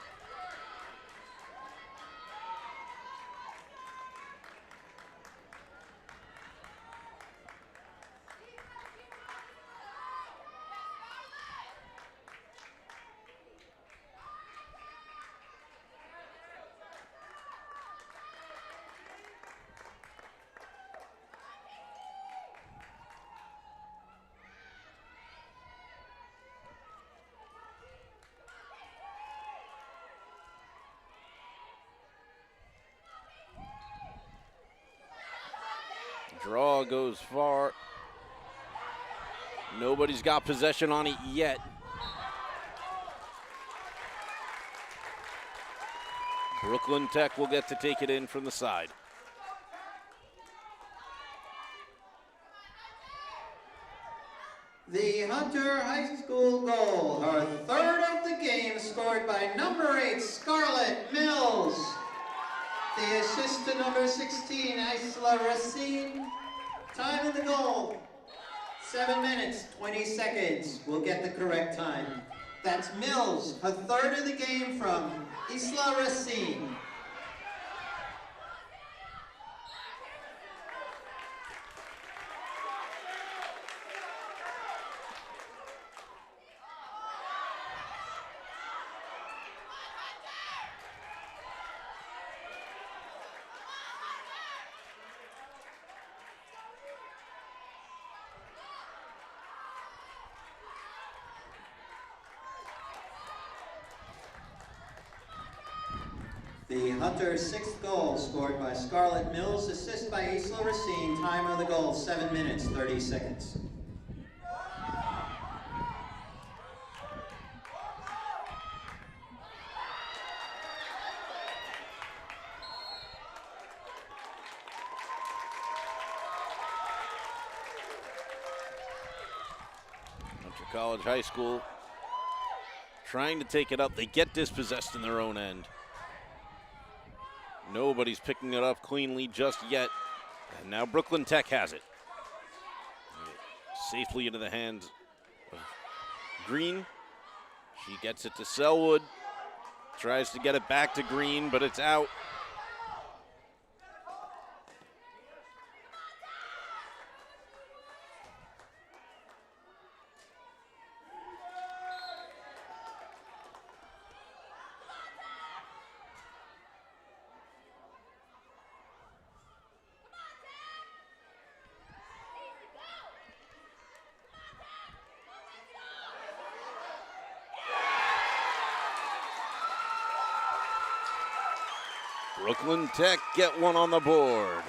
Draw goes far. Nobody's got possession on it yet. Brooklyn Tech will get to take it in from the side. The Hunter High School goal, her third of the game, scored by number 8, Scarlett Mills. The assist to number 16, Isla Racine. Time of the goal, 7 minutes, 20 seconds. We'll get the correct time. That's Mills, her third of the game from Isla Racine. The Hunter sixth goal, scored by Scarlett Mills, assist by Isla Racine. Time of the goal, 7 minutes, 30 seconds. Hunter College High School trying to take it up. They get dispossessed in their own end. Nobody's picking it up cleanly just yet. And now Brooklyn Tech has it. Safely into the hands of Green. She gets it to Selwood. Tries to get it back to Green, but it's out. Brooklyn Tech get one on the board.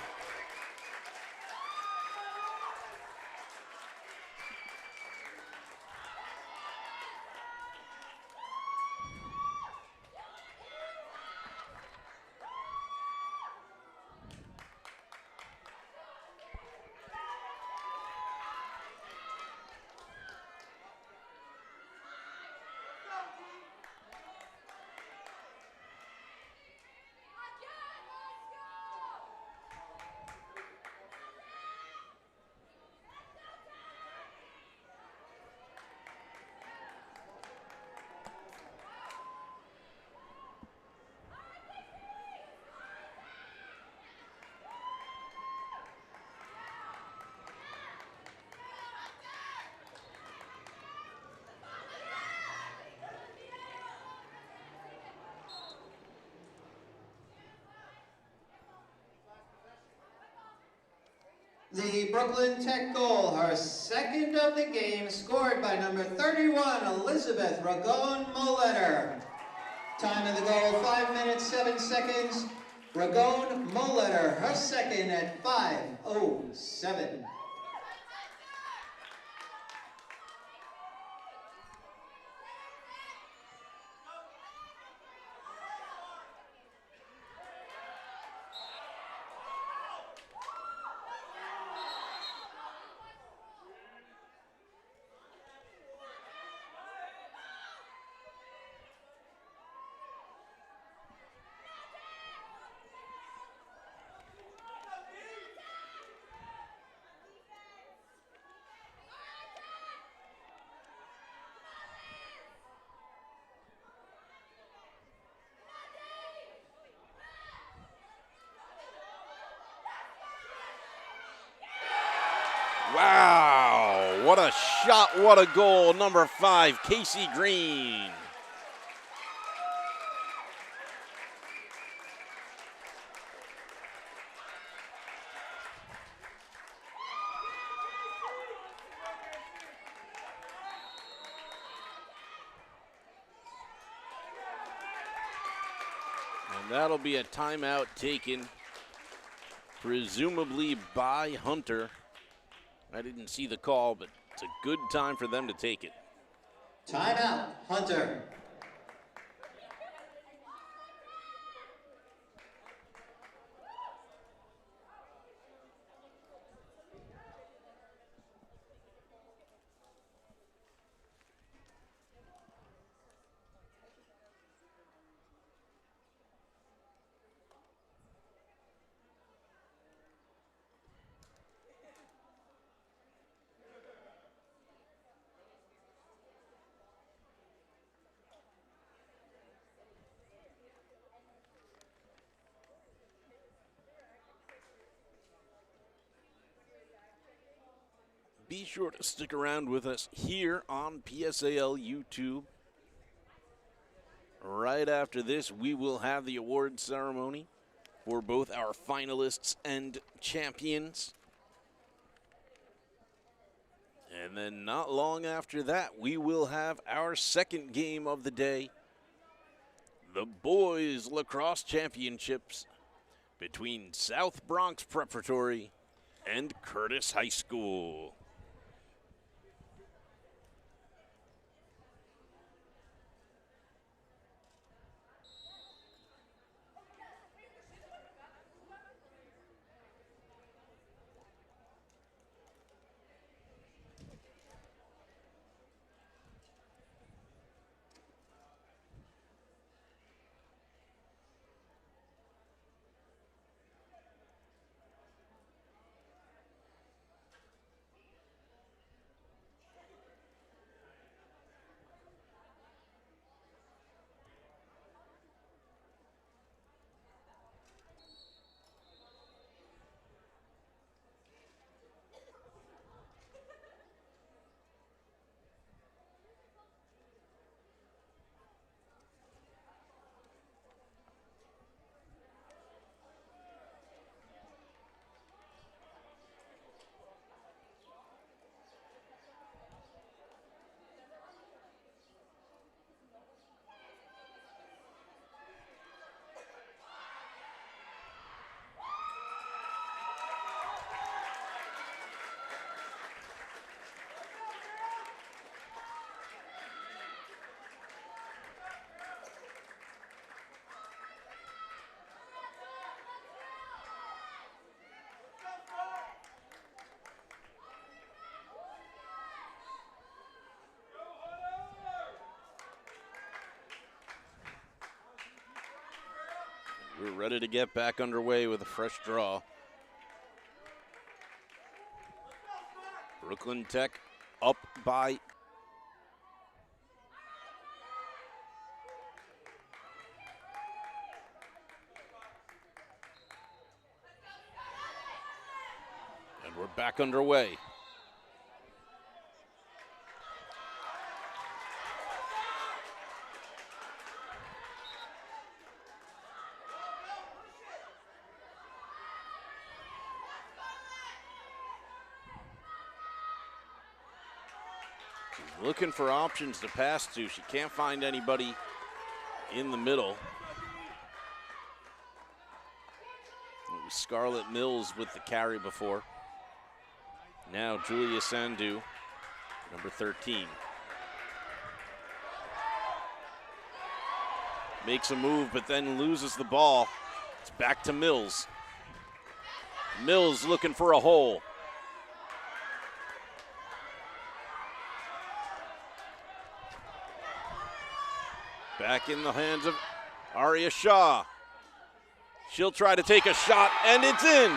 The Brooklyn Tech goal, her second of the game, scored by number 31, Elizabeth Ragon-Moletter. Time of the goal, 5 minutes, 7 seconds. Ragon-Moletter, her second at 5:07. Wow, what a shot, what a goal. Number 5, Casey Green. And that'll be a timeout taken presumably by Hunter. I didn't see the call, but it's a good time for them to take it. Timeout, Hunter. Be sure to stick around with us here on PSAL YouTube. Right after this, we will have the award ceremony for both our finalists and champions. And then not long after that, we will have our second game of the day, the Boys Lacrosse Championships between South Bronx Preparatory and Curtis High School. We're ready to get back underway with a fresh draw. Brooklyn Tech up by and we're back underway. Looking for options to pass to. She can't find anybody in the middle. It was Scarlett Mills with the carry before. Now Julia Sandu, number 13. Makes a move, but then loses the ball. It's back to Mills. Mills looking for a hole. Back in the hands of Aria Shaw. She'll try to take a shot, and it's in.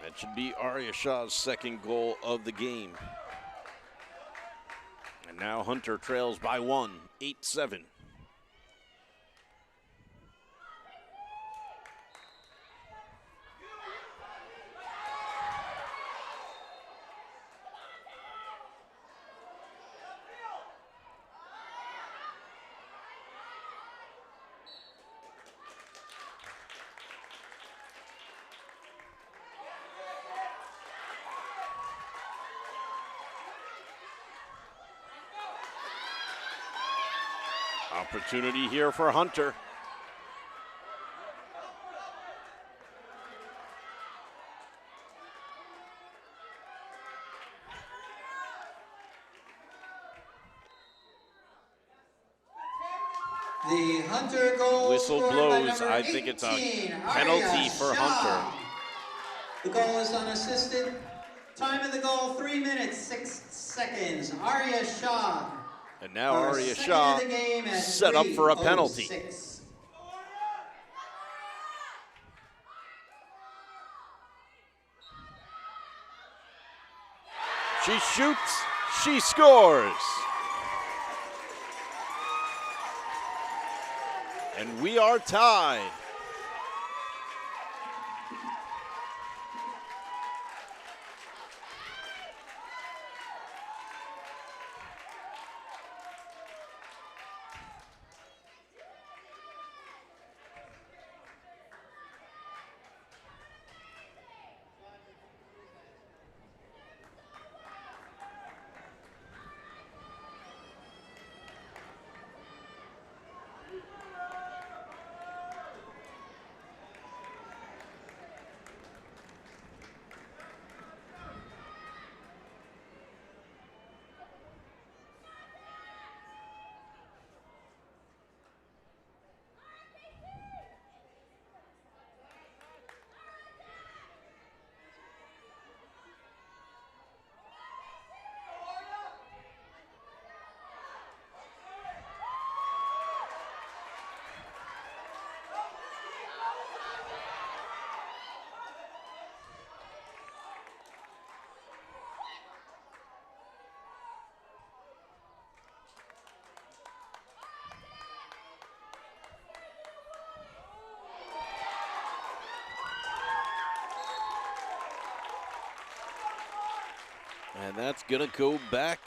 That should be Aria Shaw's second goal of the game. And Now Hunter trails by 1, 8-7. Opportunity here for Hunter. The Hunter goal Whistle scored by blows. number I think it's a 18, penalty Arya for Shah. Hunter. The goal is unassisted. Time of the goal, 3 minutes, 6 seconds. Arya Shah. And now Our Arya second Shah of the game at set up for a penalty. 3:06. She shoots, she scores. And we are tied. And that's going to go back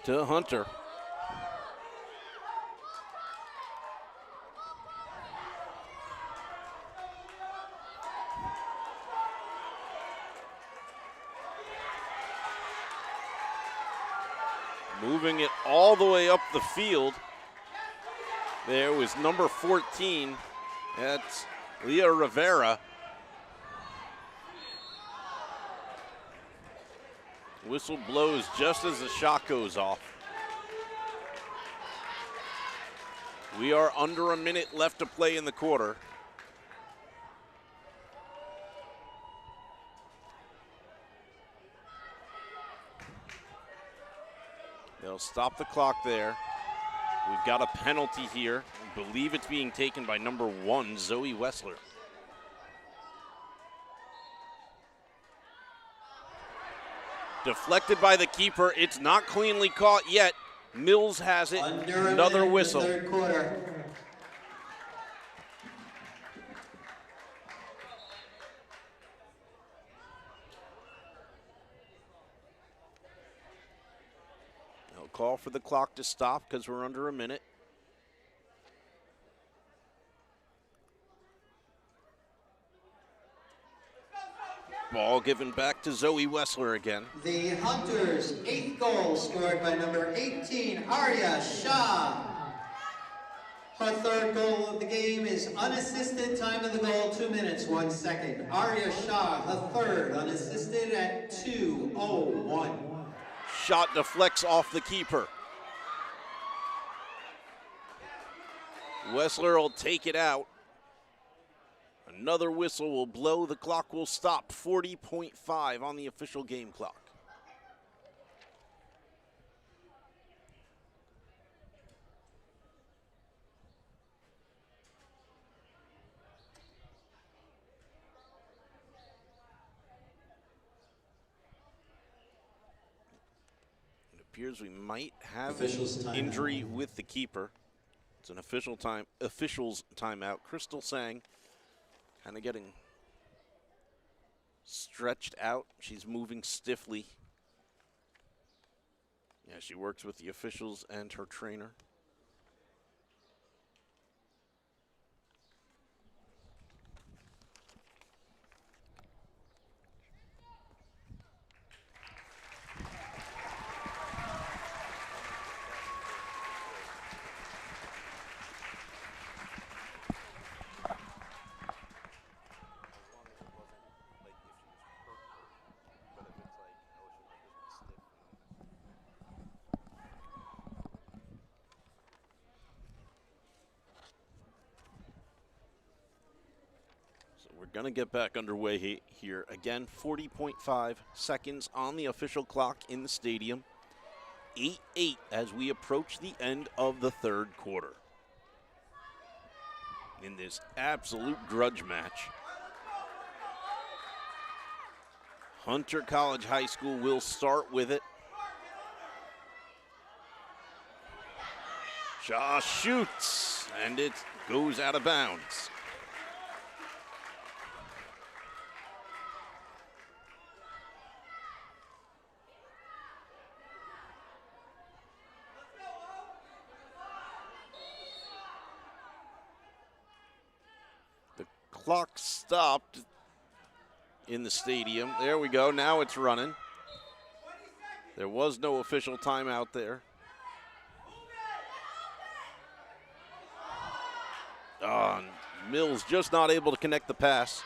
to Hunter. Moving it all the way up the field. There was number 14. That's Leah Rivera. Whistle blows just as the shot goes off. We are under a minute left to play in the quarter. They'll stop the clock there. We've got a penalty here. I believe it's being taken by number 1, Zoe Wessler. Deflected by the keeper. It's not cleanly caught yet. Mills has it. Another whistle. Third quarter. They'll call for the clock to stop because we're under a minute. Ball given back to Zoe Wessler again. The Hunters' 8th goal scored by number 18, Arya Shah. Her 3rd goal of the game is unassisted. Time of the goal, 2 minutes, 1 second. Arya Shah, her 3rd, unassisted at 2:01. Shot deflects off the keeper. Wessler will take it out. Another whistle will blow. The clock will stop. 40.5 on the official game clock. It appears we might have Officials an timeout. injury with the keeper. It's an officials timeout. Crystal Sang kind of getting stretched out. She's moving stiffly. Yeah, she works with the officials and her trainer. We're going to get back underway here. Again, 40.5 seconds on the official clock in the stadium. 8-8 as we approach the end of the third quarter. In this absolute grudge match, Hunter College High School will start with it. Shaw shoots, and it goes out of bounds. Clock stopped in the stadium. There we go. Now it's running. There was no official timeout there. Oh, Mills just not able to connect the pass.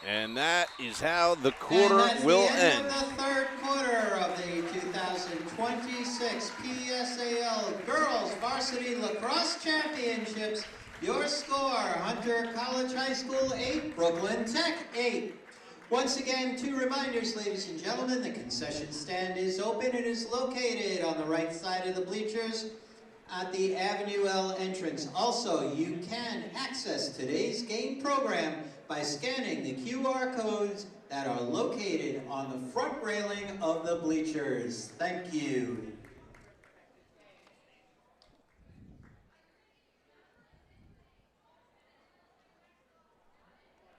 And that is how the quarter will end. The third quarter of the 2026 PSAL Girls Varsity Lacrosse Championships. Your score, Hunter College High School 8, Brooklyn Tech 8. Once again, 2 reminders, ladies and gentlemen. The concession stand is open. It is located on the right side of the bleachers at the Avenue L entrance. Also, you can access today's game program by scanning the QR codes that are located on the front railing of the bleachers. Thank you.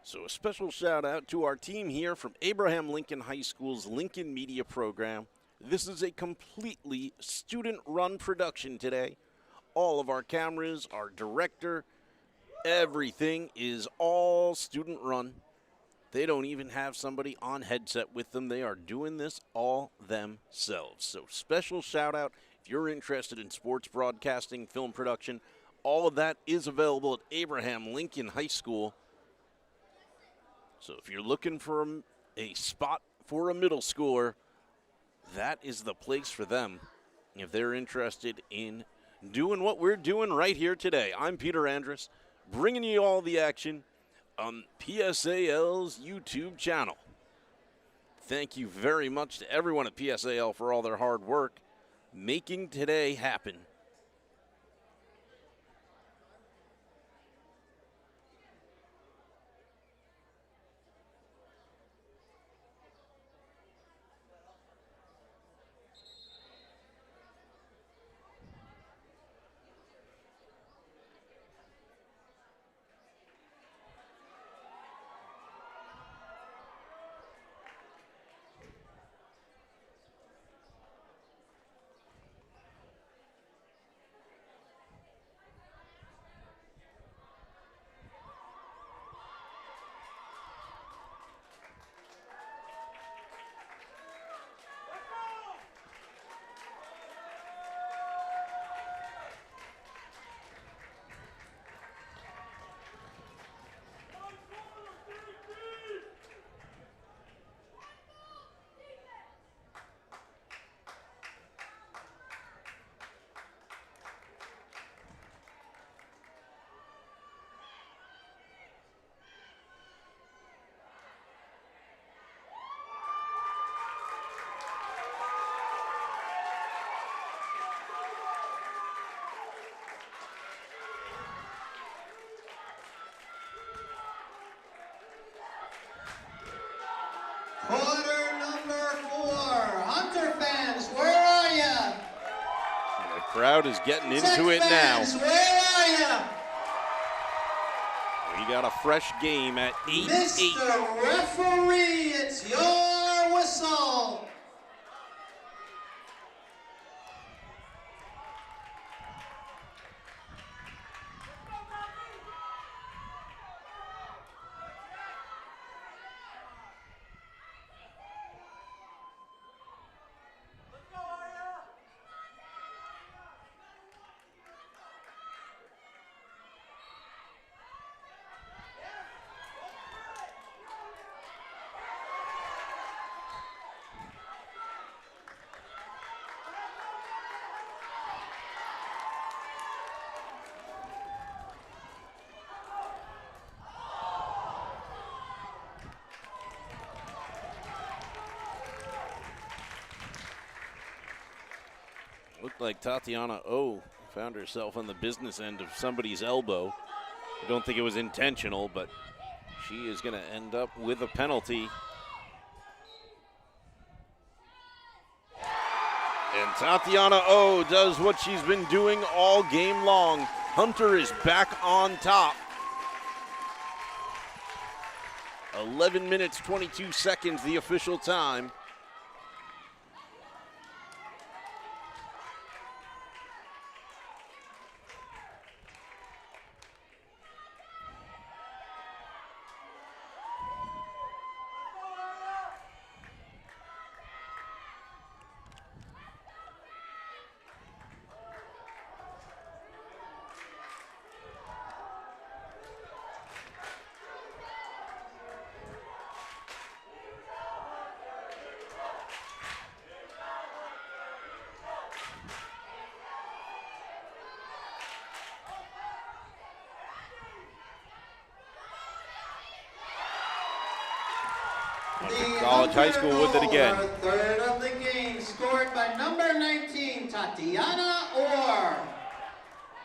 So a special shout out to our team here from Abraham Lincoln High School's Lincoln Media Program. This is a completely student-run production today. All of our cameras, our director, everything is all student-run. They don't even have somebody on headset with them. They are doing this all themselves. So special shout out if you're interested in sports broadcasting, film production, all of that is available at Abraham Lincoln High School. So if you're looking for a spot for a middle schooler, that is the place for them if they're interested in doing what we're doing right here today. I'm Peter Andrus, bringing you all the action on PSAL's YouTube channel. Thank you very much to everyone at PSAL for all their hard work making today happen. Quarter number 4. Hunter fans, where are ya? The crowd is getting into it now. Fans, where are ya? We got a fresh game at 8-8. Mr. Referee, it's your whistle. Looked like Tatiana O found herself on the business end of somebody's elbow. I don't think it was intentional, but she is going to end up with a penalty. And Tatiana O does what she's been doing all game long. Hunter is back on top. 11 minutes, 22 seconds, the official time. College High School with it again. Third of the game, scored by number 19, Tatiana Orr.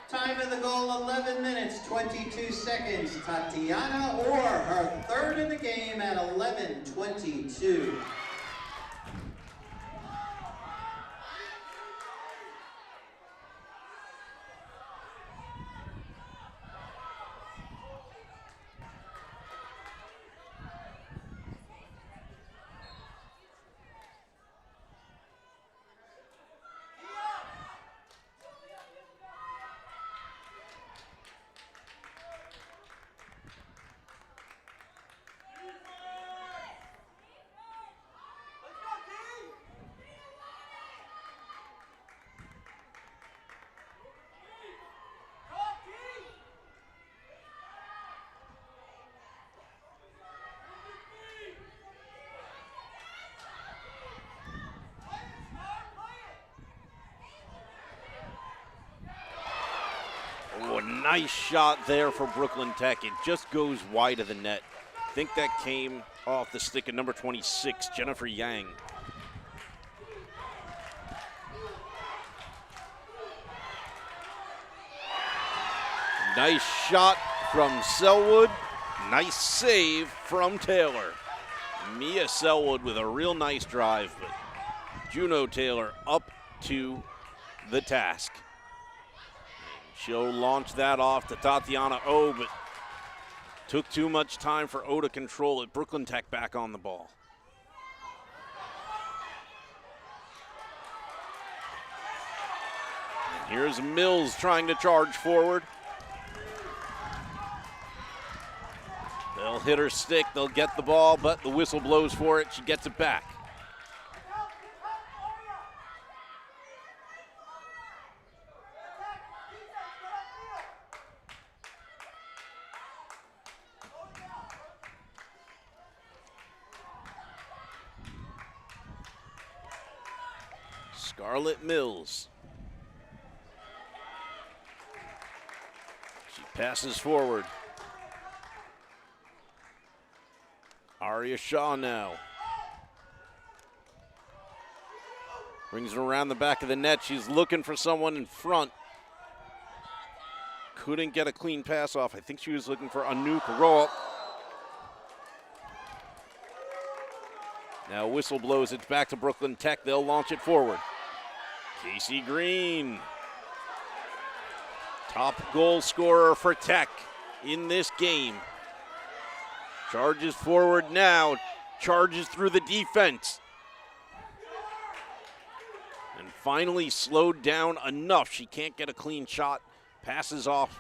Time of the goal, 11 minutes, 22 seconds. Tatiana Orr, her third of the game at 11:22. Oh, a nice shot there for Brooklyn Tech. It just goes wide of the net. I think that came off the stick of number 26, Jennifer Yang. Nice shot from Selwood. Nice save from Taylor. Mia Selwood with a real nice drive, but Juno Taylor up to the task. She'll launch that off to Tatiana O, but took too much time for O to control it. Brooklyn Tech back on the ball. And here's Mills trying to charge forward. They'll hit her stick, they'll get the ball, but the whistle blows for it. She gets it back. Scarlett Mills. She passes forward. Aria Shaw now. Brings it around the back of the net. She's looking for someone in front. Couldn't get a clean pass off. I think she was looking for Anouk Roa. Now whistle blows, it's back to Brooklyn Tech. They'll launch it forward. Casey Green, top goal scorer for Tech in this game. Charges forward now, charges through the defense. And finally slowed down enough. She can't get a clean shot, passes off.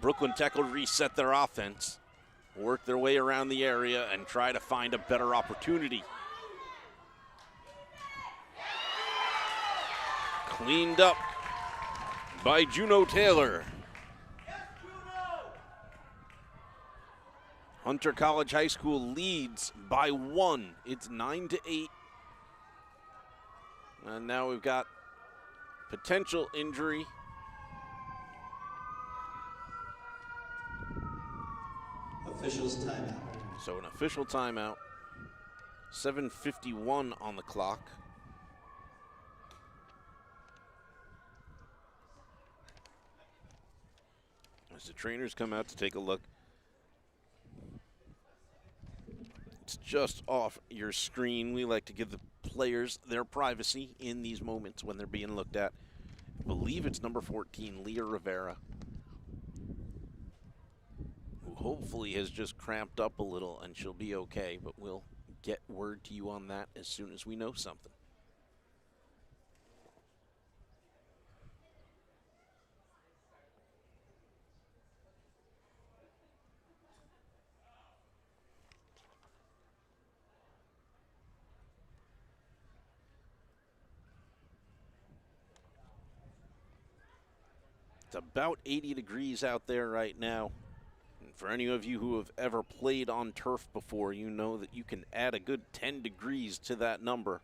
Brooklyn Tech will reset their offense, work their way around the area, and try to find a better opportunity. Cleaned up by Juno Taylor. Hunter College High School leads by 1. It's 9-8. And now we've got potential injury. Officials timeout. So an official timeout. 7:51 on the clock. As the trainers come out to take a look. It's just off your screen. We like to give the players their privacy in these moments when they're being looked at. I believe it's number 14, Leah Rivera, who hopefully has just cramped up a little and she'll be okay, but we'll get word to you on that as soon as we know something. It's about 80 degrees out there right now. And for any of you who have ever played on turf before, you know that you can add a good 10 degrees to that number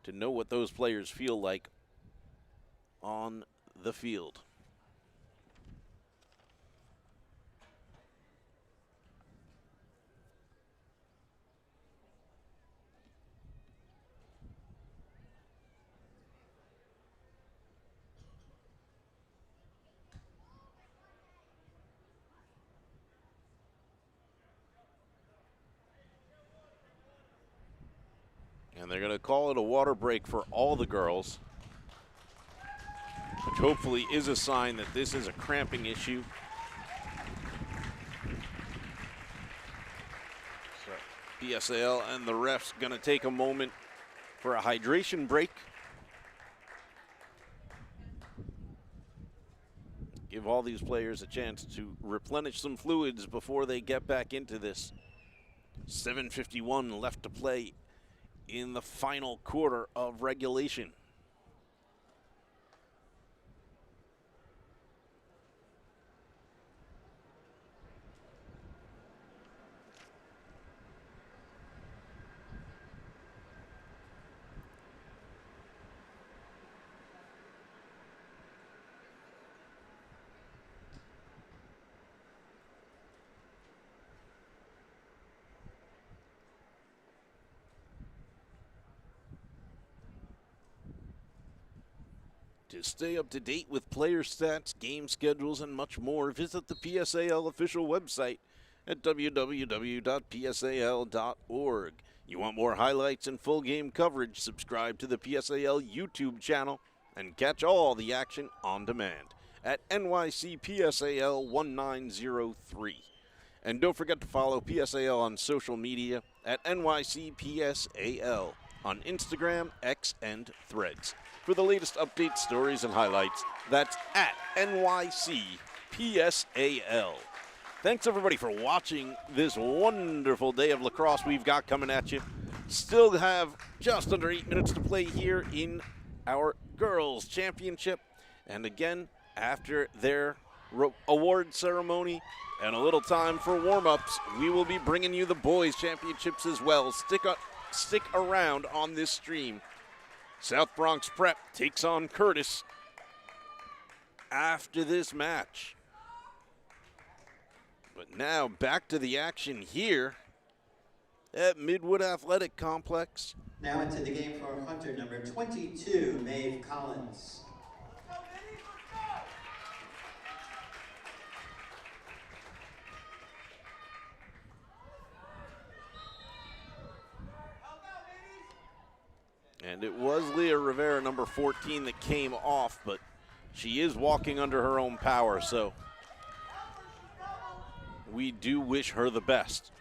to know what those players feel like on the field. And they're going to call it a water break for all the girls, which hopefully is a sign that this is a cramping issue. So PSAL and the refs going to take a moment for a hydration break. Give all these players a chance to replenish some fluids before they get back into this. 7:51 left to play in the final quarter of regulation. To stay up to date with player stats, game schedules, and much more, visit the PSAL official website at www.psal.org. You want more highlights and full game coverage? Subscribe to the PSAL YouTube channel and catch all the action on demand at NYCPSAL 1903. And don't forget to follow PSAL on social media at NYCPSAL on Instagram, X, and Threads. For the latest updates, stories, and highlights, that's at NYCPSAL. Thanks, everybody, for watching this wonderful day of lacrosse we've got coming at you. Still have just under 8 minutes to play here in our girls' championship. And again, after their award ceremony and a little time for warm-ups, we will be bringing you the boys' championships as well. Stick around on this stream. South Bronx Prep takes on Curtis after this match. But now back to the action here at Midwood Athletic Complex. Now into the game for Hunter, number 22, Maeve Collins. And it was Leah Rivera, number 14, that came off, but she is walking under her own power, so we do wish her the best.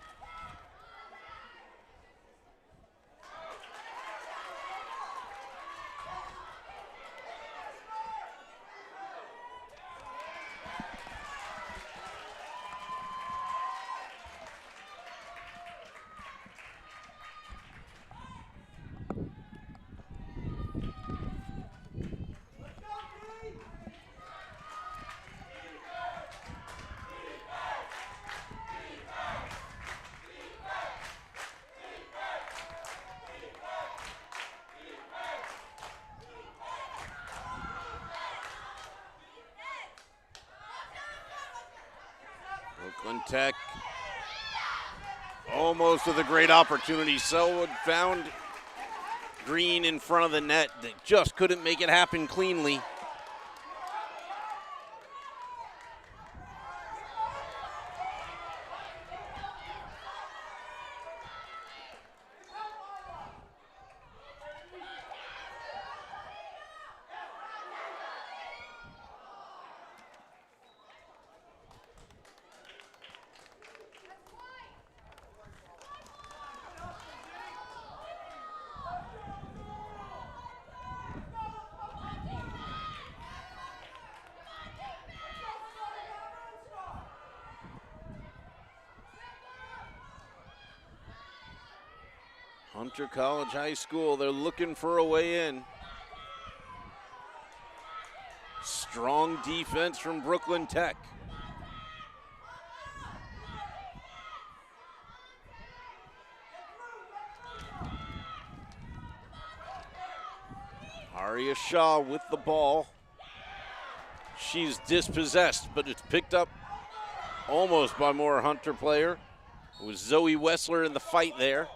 Brooklyn Tech almost with a great opportunity. Selwood found Green in front of the net. They just couldn't make it happen cleanly. Hunter College High School, they're looking for a way in. Strong defense from Brooklyn Tech. Aria Shaw with the ball. She's dispossessed, but it's picked up almost by more Hunter player. It was Zoe Wessler in the fight there.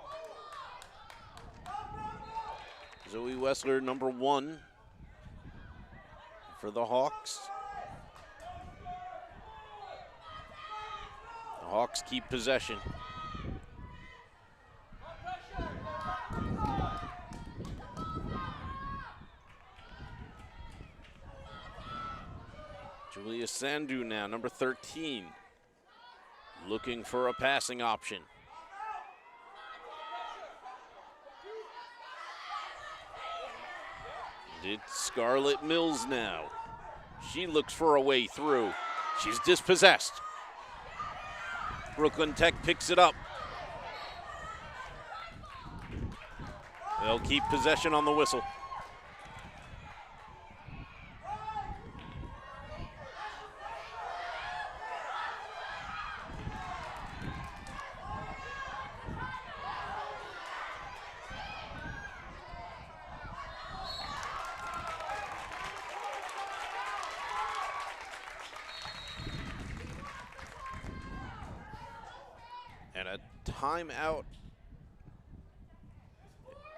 Zoe Wessler, number 1 for the Hawks. The Hawks keep possession. Julia Sandu now, number 13, looking for a passing option. It's Scarlett Mills now. She looks for a way through. She's dispossessed. Brooklyn Tech picks it up. They'll keep possession on the whistle. Timeout.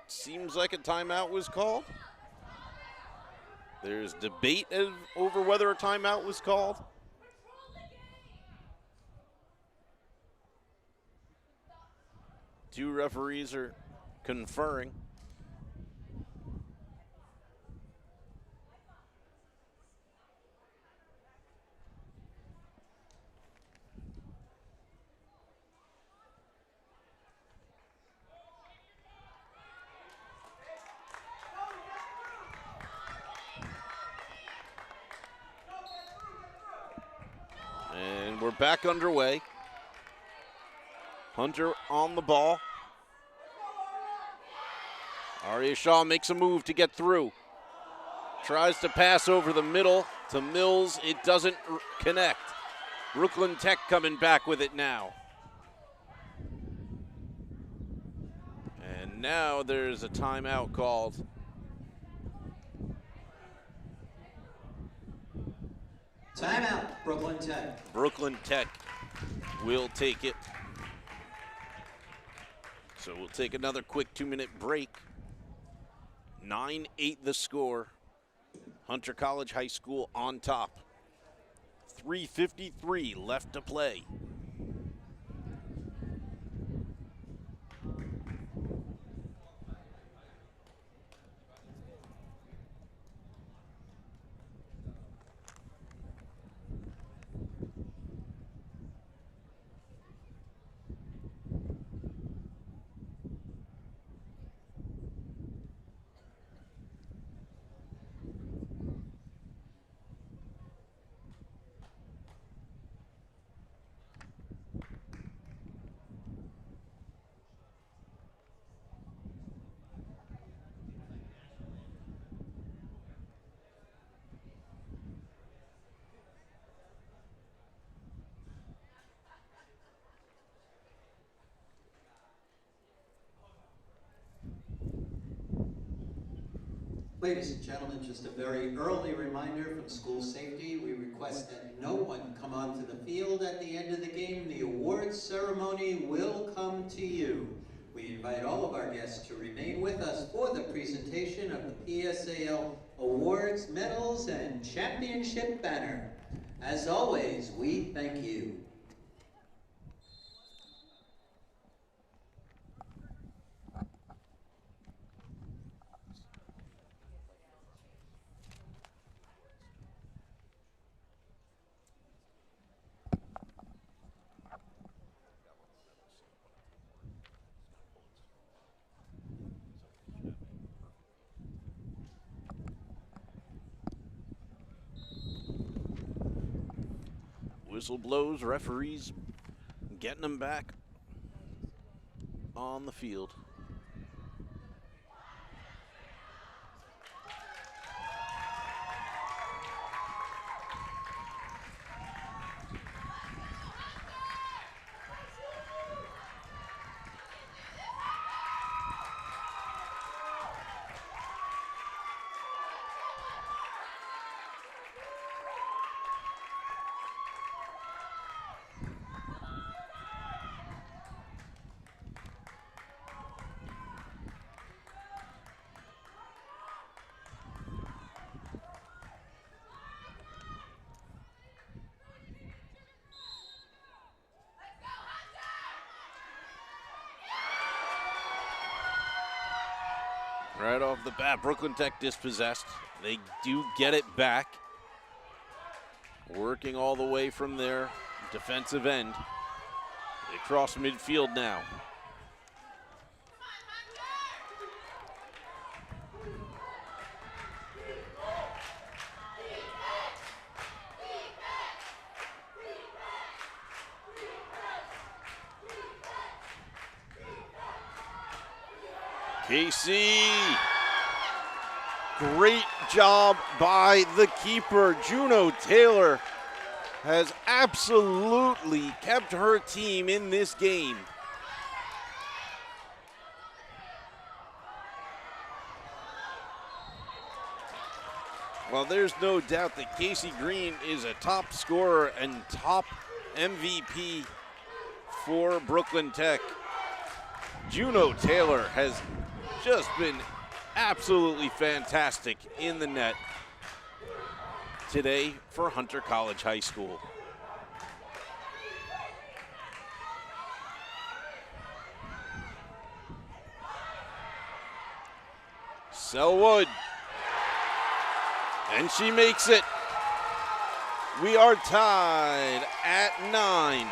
Seems like a timeout was called. There's debate over whether a timeout was called. Two referees are conferring. We're back underway. Hunter on the ball. Aria Shaw makes a move to get through. Tries to pass over the middle to Mills. It doesn't connect. Brooklyn Tech coming back with it now. And now there's a timeout called. Timeout, Brooklyn Tech. Brooklyn Tech will take it. So we'll take another quick 2-minute break. 9-8 the score. Hunter College High School on top. 3:53 left to play. Ladies and gentlemen, just a very early reminder from school safety. We request that no one come onto the field at the end of the game. The awards ceremony will come to you. We invite all of our guests to remain with us for the presentation of the PSAL awards, medals, and championship banner. As always, we thank you. Whistle blows, referees getting them back on the field. Right off the bat, Brooklyn Tech dispossessed. They do get it back. Working all the way from their defensive end. They cross midfield now. Casey, great job by the keeper. Juno Taylor has absolutely kept her team in this game. Well, there's no doubt that Casey Green is a top scorer and top MVP for Brooklyn Tech. Juno Taylor has just been absolutely fantastic in the net today for Hunter College High School. Selwood, and she makes it. We are tied at 9.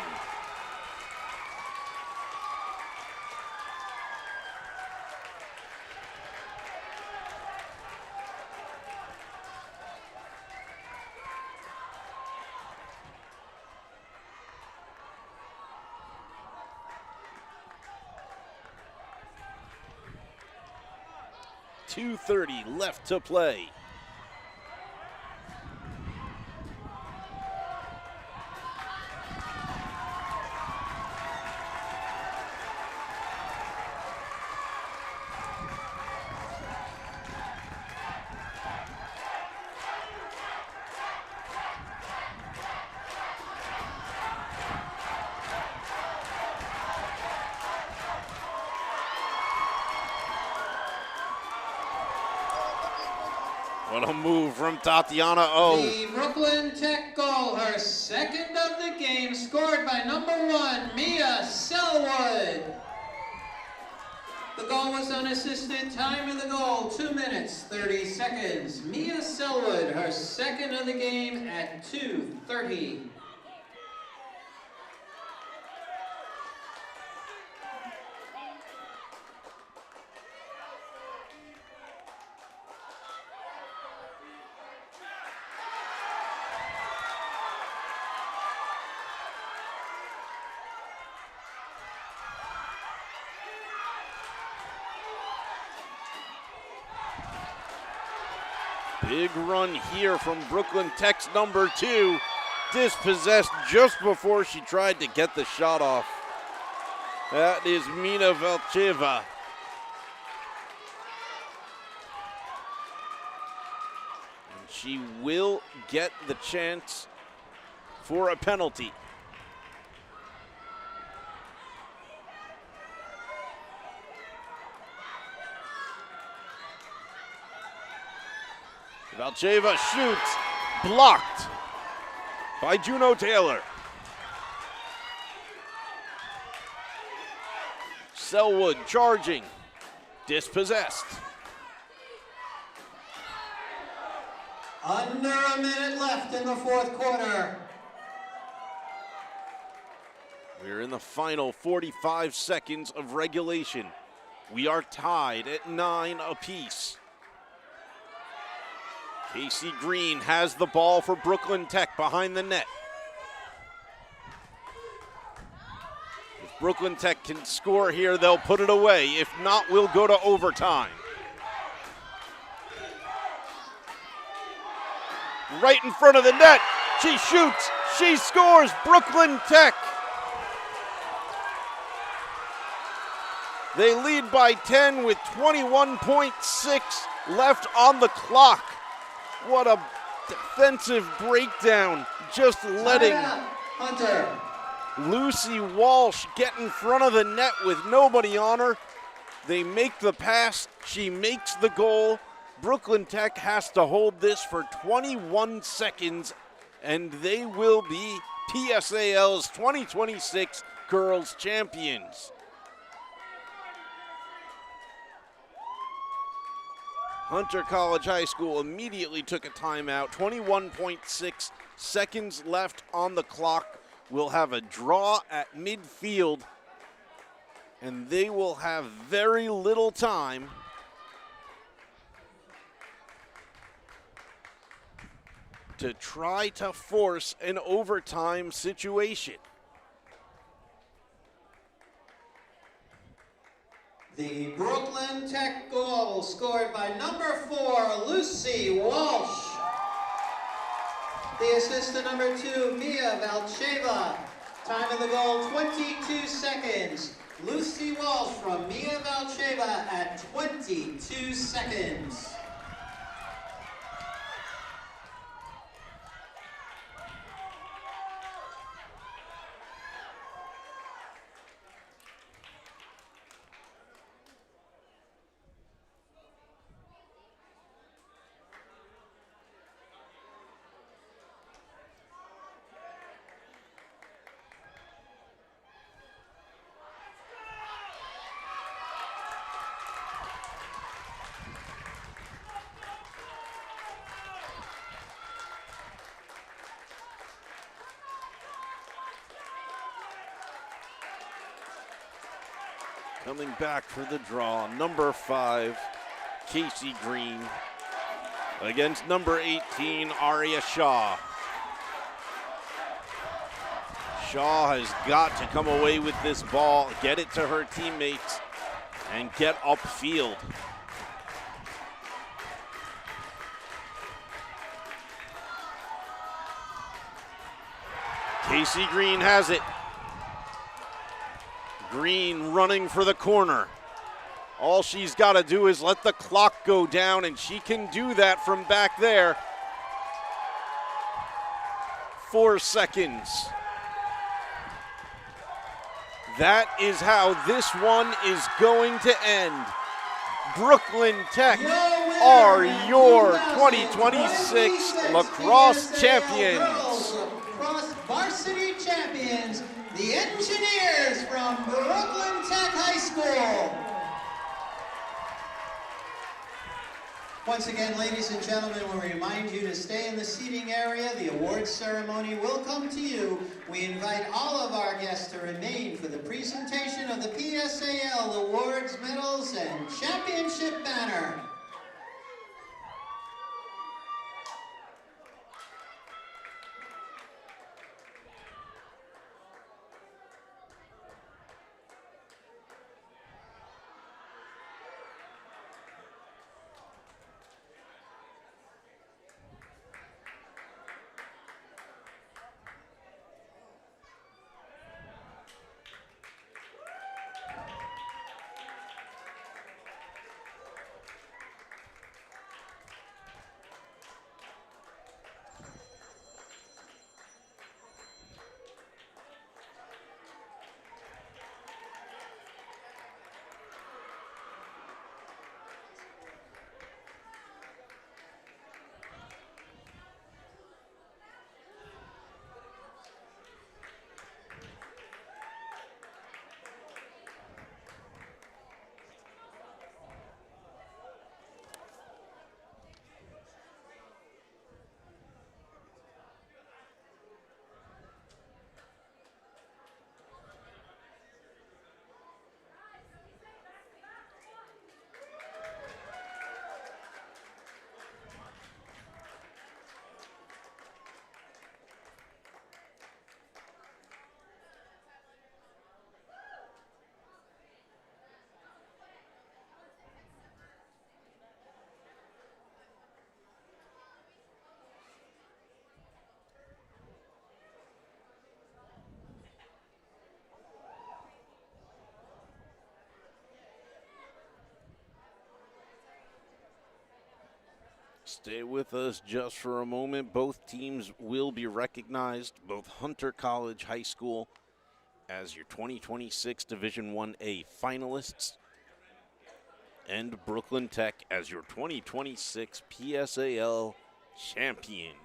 .230 left to play. What a move from Tatiana O. The Brooklyn Tech goal, her second of the game, scored by number 1, Mia Selwood. The goal was unassisted. Time of the goal, 2 minutes, 30 seconds. Mia Selwood, her second of the game at 2:30. Big run here from Brooklyn Tech's number 2. Dispossessed just before she tried to get the shot off. That is Mina Velcheva. she will get the chance for a penalty. Valcheva shoots, blocked by Juno Taylor. Selwood charging, dispossessed. Under a minute left in the fourth quarter. We're in the final 45 seconds of regulation. We are tied at 9 apiece. Casey Green has the ball for Brooklyn Tech behind the net. If Brooklyn Tech can score here, they'll put it away. If not, we'll go to overtime. Right in front of the net. She shoots. She scores. Brooklyn Tech. They lead by 10 with 21.6 left on the clock. What a defensive breakdown. Just letting Hunter. Lucy Walsh get in front of the net with nobody on her. They make the pass. She makes the goal. Brooklyn Tech has to hold this for 21 seconds, and they will be PSAL's 2026 Girls Champions. Hunter College High School immediately took a timeout. 21.6 seconds left on the clock. We'll have a draw at midfield, and they will have very little time to try to force an overtime situation. The Brooklyn Tech goal scored by number 4, Lucy Walsh. The assist to number 2, Mia Valcheva. Time of the goal, 22 seconds. Lucy Walsh from Mia Valcheva at 22 seconds. Coming back for the draw, number 5, Casey Green, against number 18, Aria Shaw. Shaw has got to come away with this ball, get it to her teammates, and get upfield. Casey Green has it. Green running for the corner. All she's got to do is let the clock go down, and she can do that from back there. 4 seconds. That is how this one is going to end. Brooklyn Tech are your 2026 lacrosse champions. Lacrosse varsity champions, the Engineers from Brooklyn Tech High School. Once again, ladies and gentlemen, we remind you to stay in the seating area. The awards ceremony will come to you. We invite all of our guests to remain for the presentation of the PSAL awards, medals, and championship banner. Stay with us just for a moment. Both teams will be recognized, both Hunter College High School as your 2026 Division 1A finalists and Brooklyn Tech as your 2026 PSAL champions.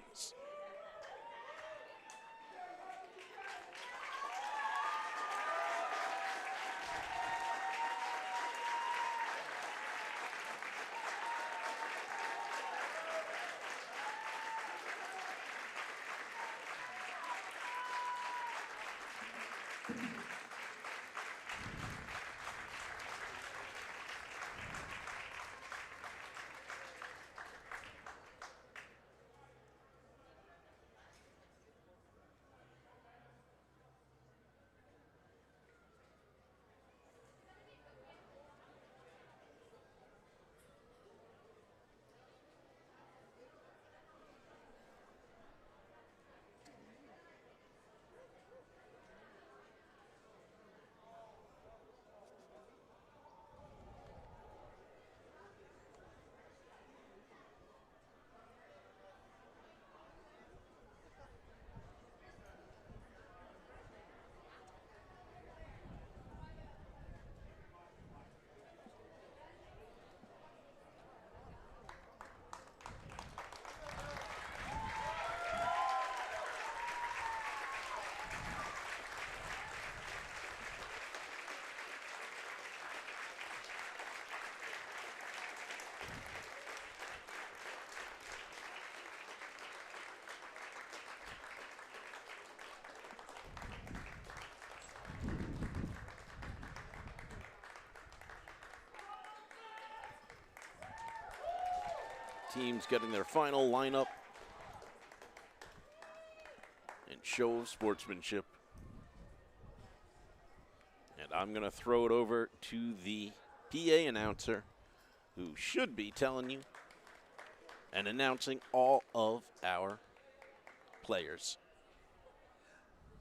Teams getting their final lineup and show of sportsmanship. And I'm going to throw it over to the PA announcer who should be telling you and announcing all of our players.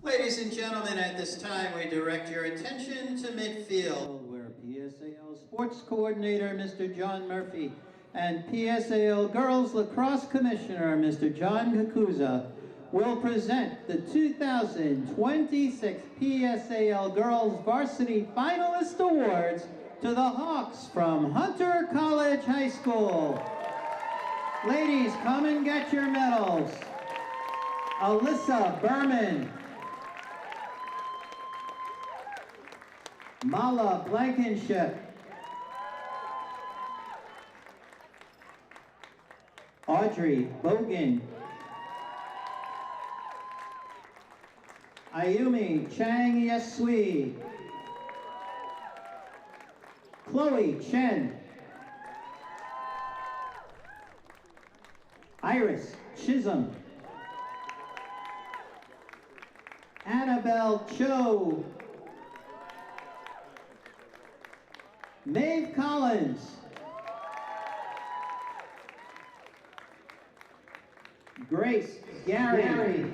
Ladies and gentlemen, at this time we direct your attention to midfield, where PSAL Sports Coordinator Mr. John Murphy and PSAL Girls Lacrosse Commissioner Mr. John Kakuza will present the 2026 PSAL Girls Varsity Finalist Awards to the Hawks from Hunter College High School. Ladies, come and get your medals. Alyssa Berman, Mala Blankenship, Audrey Bogan, Ayumi Chang Yesui, Chloe Chen, Iris Chisholm, Annabelle Cho, Maeve Collins, Grace Gary,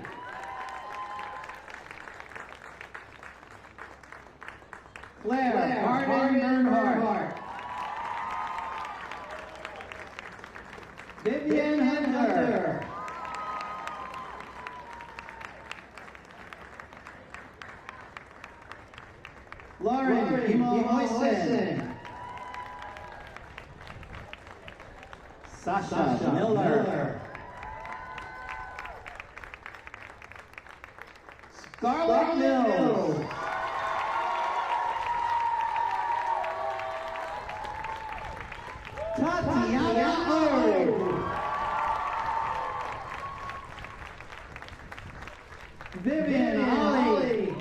Claire Hardin Bernhardt, Vivian Hunter, Lauren Imo-Hoysen, Sasha Miller, Scarlett Mills, Tatiana O, Vivian Ollie,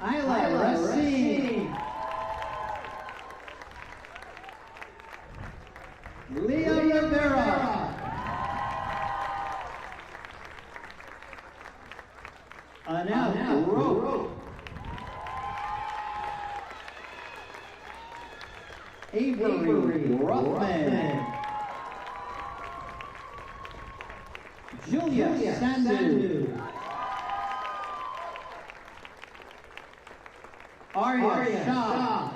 Isla Racine, Leah Rivera, Annette Rowe, Avery Rothman, Julia Sandu, Arya Shah,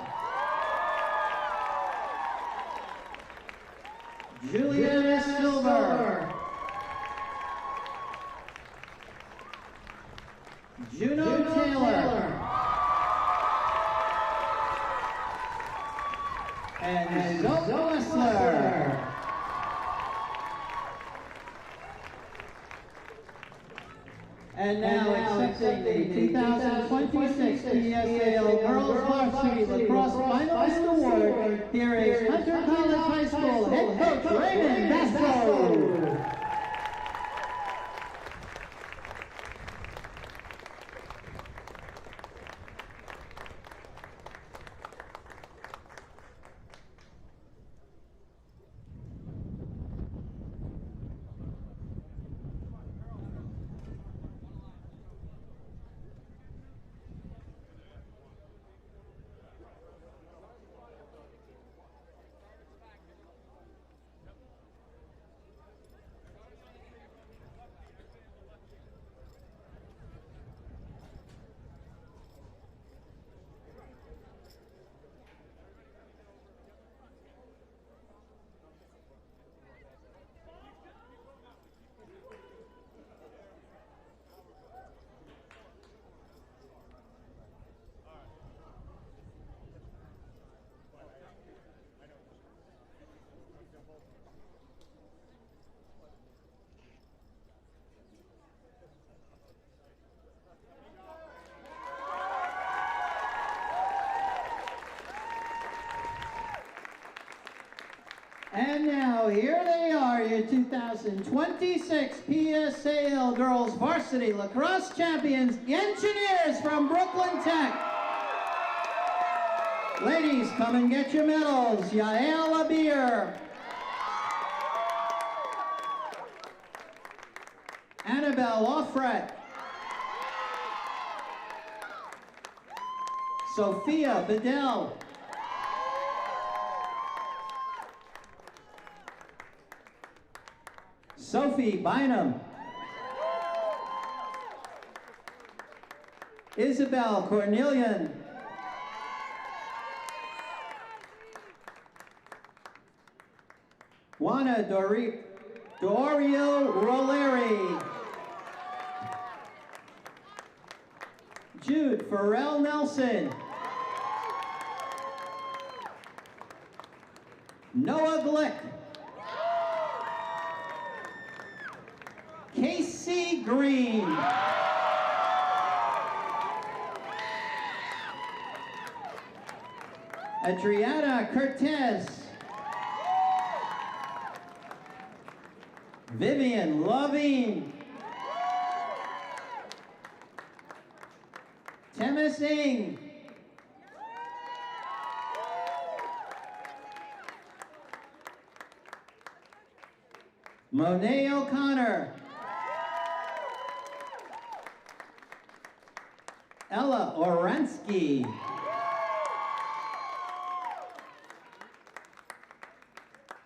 Juliana Silver. Juno Taylor. And Zoe Wessler. And now accepting the 2026 PSAL Girls Varsity Lacrosse Finalist Award, here is Hunter College High School head coach Raymond Basso. And now, here they are, your 2026 PSAL Girls Varsity Lacrosse Champions, the Engineers from Brooklyn Tech. Ladies, come and get your medals. Yael Abir. Annabelle Offret. Sophia Bedell. Sophie Bynum. Isabel Cornelian. Juana Dorio Roleri. Jude Farrell Nelson. Noah Glick. Casey Green. Adriana Cortez. Vivian Loving. Temis Ng. Monet O'Connor. Ella Oransky.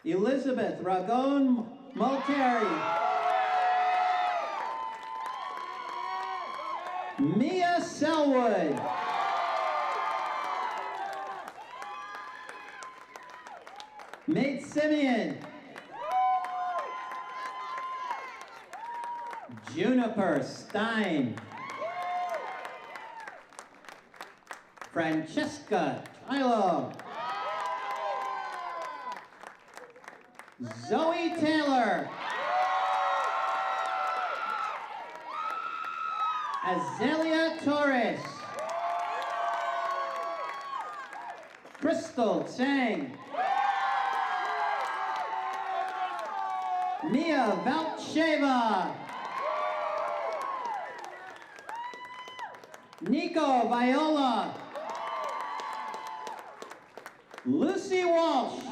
Elizabeth Ragon Mulcahy. Mia Selwood. Nate Simeon. Juniper Stein. Francesca Tylo. Zoe Taylor. Azalea Torres. Crystal Tsang. Mia Valtsheva. Nico Viola. Lucy Walsh.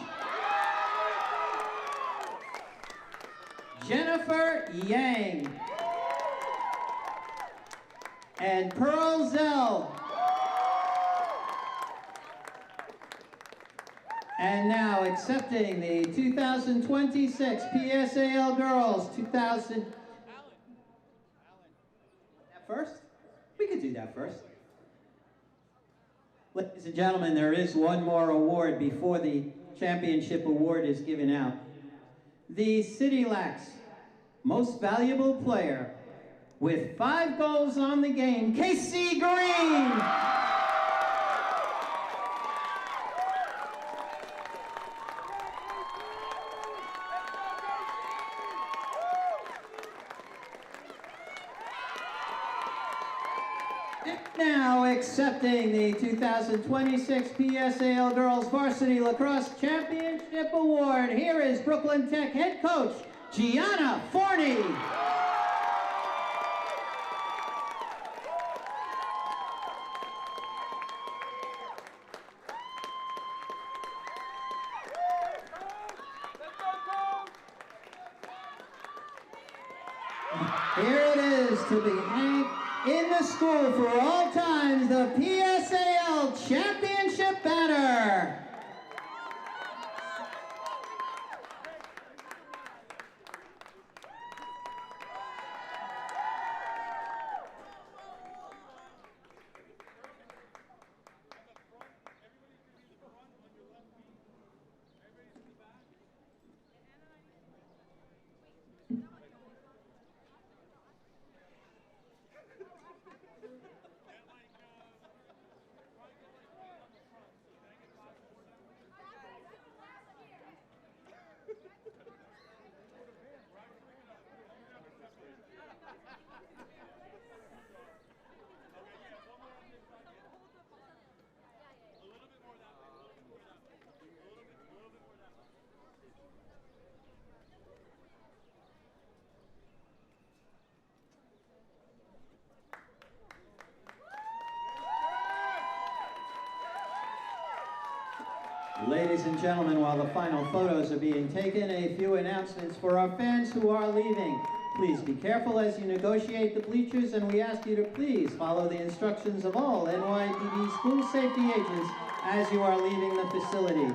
Jennifer Yang. And Pearl Zell. And now accepting the 2026 PSAL Girls 2000. That first? We could do that first. Ladies and gentlemen, there is one more award before the championship award is given out. the City Lacs Most Valuable Player with 5 goals on the game, Casey Green. Now accepting the 2026 PSAL Girls Varsity Lacrosse Championship Award, here is Brooklyn Tech head coach Gianna Forney. Here it is to be hanged in the school for all times, the PSAL Championship banner. Ladies and gentlemen, while the final photos are being taken, a few announcements for our fans who are leaving. Please be careful as you negotiate the bleachers, and we ask you to please follow the instructions of all NYPD school safety agents as you are leaving the facility.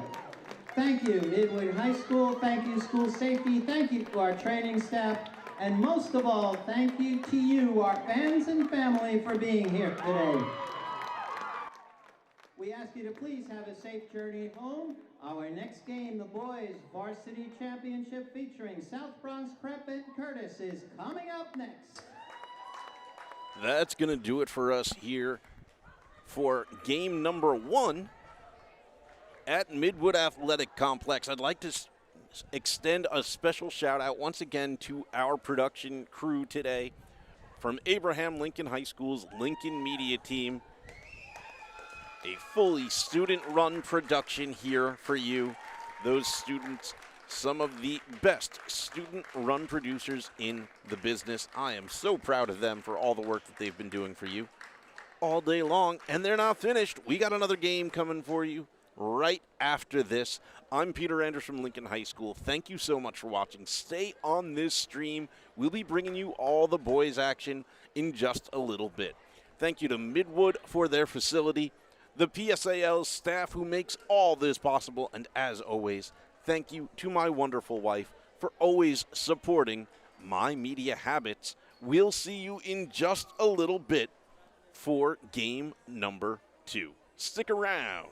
Thank you, Midwood High School. Thank you, school safety. Thank you to our training staff. And most of all, thank you to you, our fans and family, for being here today. We ask you to please have a safe journey home. Our next game, the Boys Varsity Championship featuring South Bronx Prep and Curtis, is coming up next. That's going to do it for us here for game number 1 at Midwood Athletic Complex. I'd like to extend a special shout out once again to our production crew today from Abraham Lincoln High School's Lincoln Media Team. A fully student-run production here for you. Those students, some of the best student-run producers in the business. I am so proud of them for all the work that they've been doing for you all day long. And they're not finished. We got another game coming for you right after this. I'm Peter Anders from Lincoln High School. Thank you so much for watching. Stay on this stream. We'll be bringing you all the boys action in just a little bit. Thank you to Midwood for their facility, the PSAL staff who makes all this possible, and as always, thank you to my wonderful wife for always supporting my media habits. We'll see you in just a little bit for game number 2. Stick around.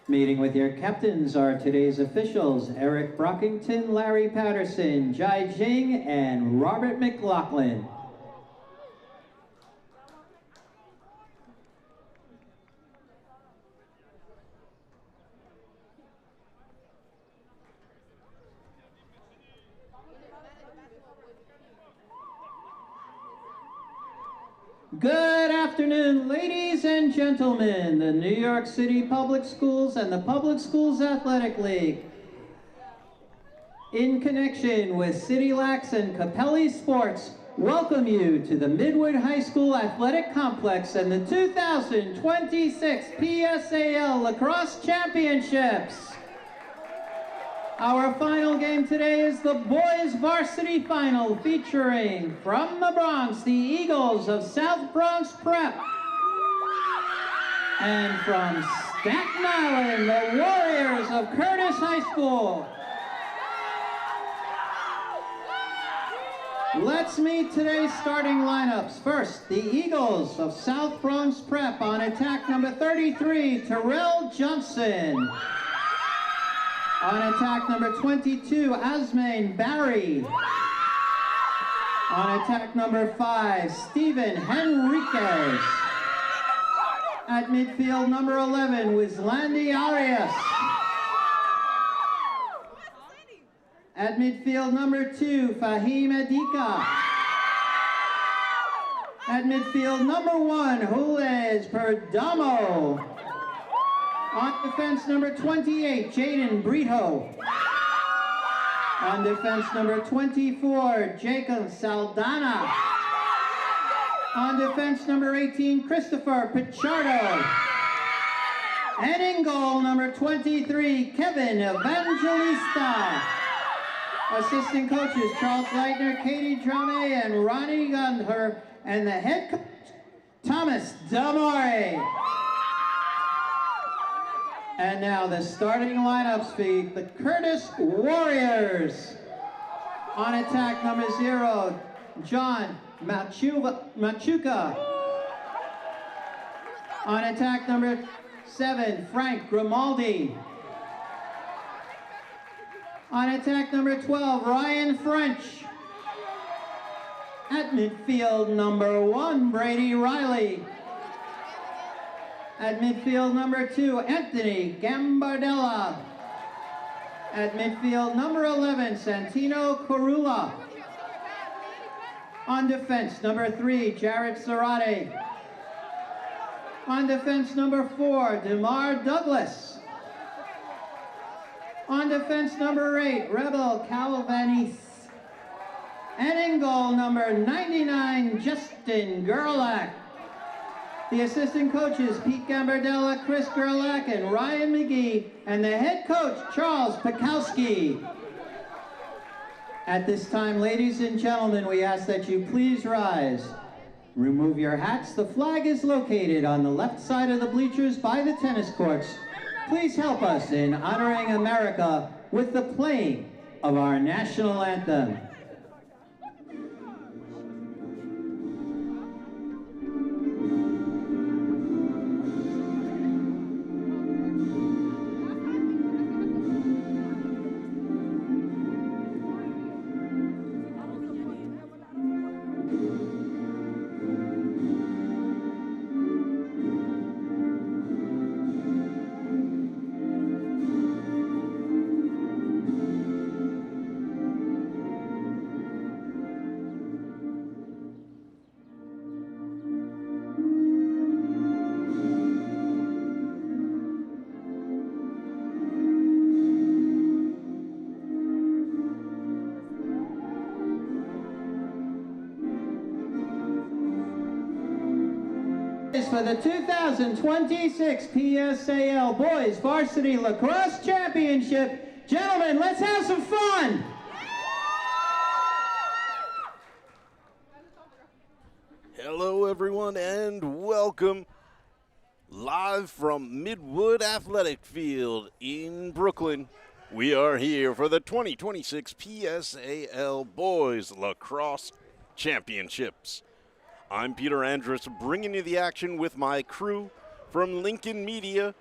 Meeting with your captains are today's officials, Eric Brockington, Larry Patterson, Jai Jing, and Robert McLaughlin. Good afternoon, ladies and gentlemen. The New York City Public Schools and the Public Schools Athletic League, in connection with City Lax and Capelli Sports, welcome you to the Midwood High School Athletic Complex and the 2026 PSAL Lacrosse Championships. Our final game today is the boys varsity final, featuring from the Bronx, the Eagles of South Bronx Prep, and from Staten Island, the Warriors of Curtis High School. Let's meet today's starting lineups. First, the Eagles of South Bronx Prep on attack number 33, Terrell Johnson. On attack number 22, Asmain Barry. On attack number 5, Steven Henriquez. At midfield number 11, Wizlandi Arias. At midfield number 2, Fahim Adika. At midfield number 1, Jules Perdomo. On defense number 28, Jaden Brito. On defense number 24, Jacob Saldana. On defense number 18, Christopher Pichardo. And in goal number 23, Kevin Evangelista. Assistant coaches, Charles Leitner, Katie Drame, and Ronnie Gundher, and the head coach, Thomas Damore. And now the starting lineups for the Curtis Warriors. On attack number 0, John Machuca. On attack number 7, Frank Grimaldi. On attack number 12, Ryan French. At midfield number 1, Brady Riley. At midfield number 2, Anthony Gambardella. At midfield number 11, Santino Corula. On defense number 3, Jared Zarate. On defense number 4, DeMar Douglas. On defense number 8, Rebel Calvanis. And in goal number 99, Justin Gerlach. The assistant coaches, Pete Gambardella, Chris Gerlach, and Ryan McGee, and the head coach, Charles Pikowski. At this time, ladies and gentlemen, we ask that you please rise. Remove your hats. The flag is located on the left side of the bleachers by the tennis courts. Please help us in honoring America with the playing of our national anthem. For the 2026 PSAL Boys Varsity Lacrosse Championship. Gentlemen, let's have some fun! Hello everyone and welcome live from Midwood Athletic Field in Brooklyn. We are here for the 2026 PSAL Boys Lacrosse Championships. I'm Peter Andrus, bringing you the action with my crew from Lincoln Media.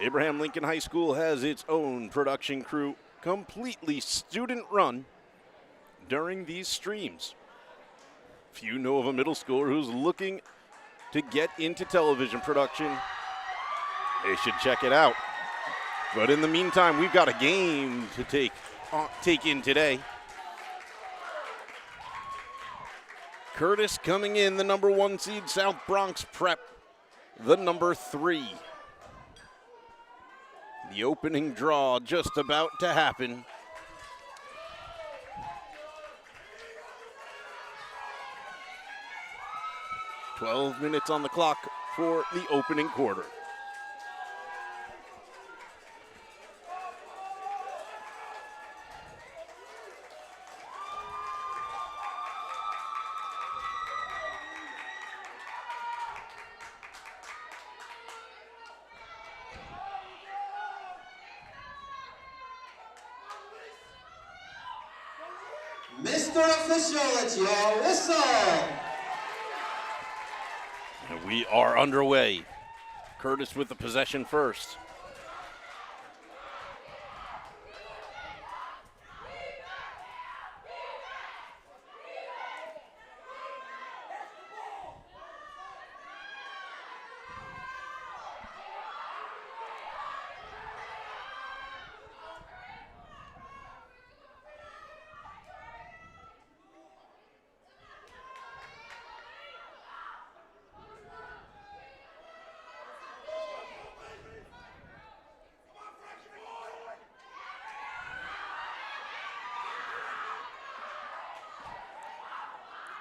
Abraham Lincoln High School has its own production crew, completely student run during these streams. Few know of a middle schooler who's looking to get into television production. They should check it out. But in the meantime, we've got a game to take in today. Curtis coming in, the number 1 seed, South Bronx Prep, the number 3. The opening draw just about to happen. "12 minutes on the clock for the opening quarter. Mr. Official, it's your whistle. And we are underway. Curtis with the possession first.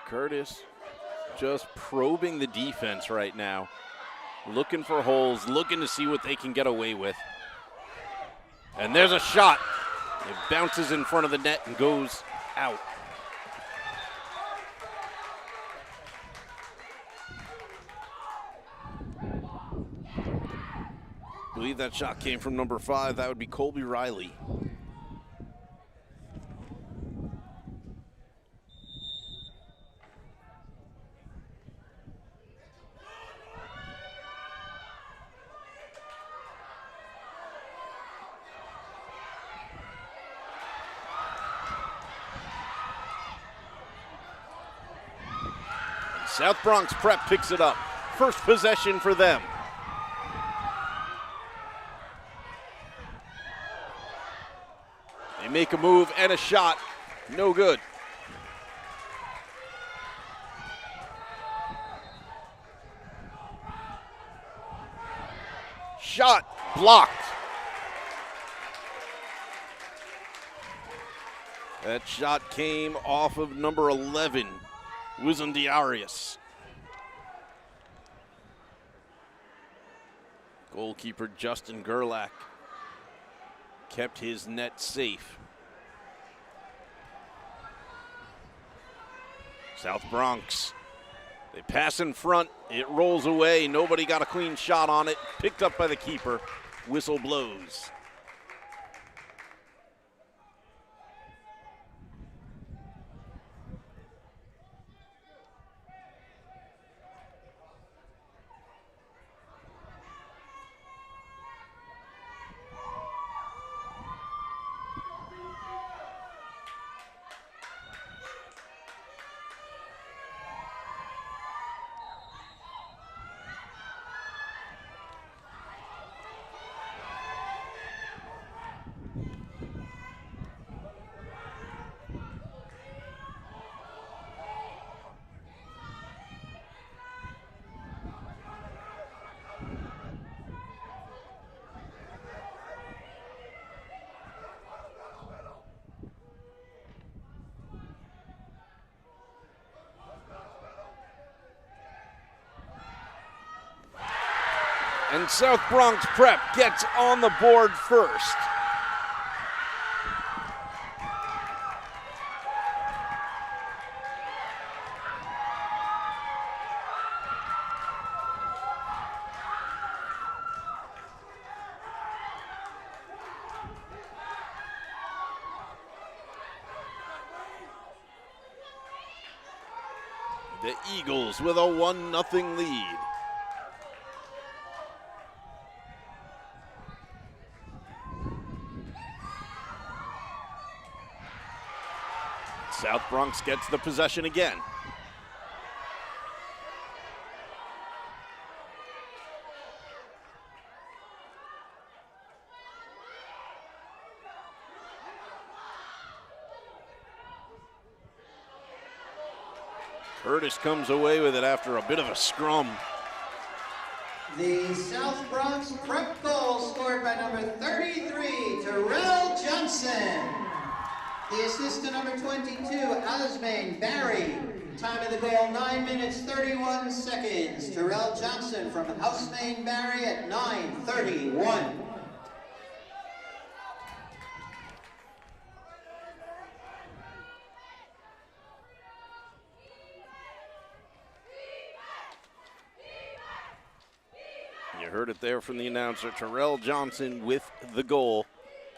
Curtis just probing the defense right now, looking for holes, looking to see what they can get away with. And there's a shot. It bounces in front of the net and goes out. I believe that shot came from number 5. That would be Colby Riley. South Bronx Prep picks it up. First possession for them. They make a move and a shot. No good. Shot blocked. That shot came off of number 11. Wizandiarius. Goalkeeper Justin Gerlach kept his net safe. South Bronx, they pass in front, it rolls away, nobody got a clean shot on it, picked up by the keeper, whistle blows. And South Bronx Prep gets on the board first. The Eagles with a 1-0 lead. Bronx gets the possession again. Curtis comes away with it after a bit of a scrum. The South Bronx prep goal scored by number 33, Terrell Johnson. The assist to number 22, Asmain Barry. Time of the goal, 9 minutes, 31 seconds. Terrell Johnson from Asmain Barry at 9:31. You heard it there from the announcer, Terrell Johnson with the goal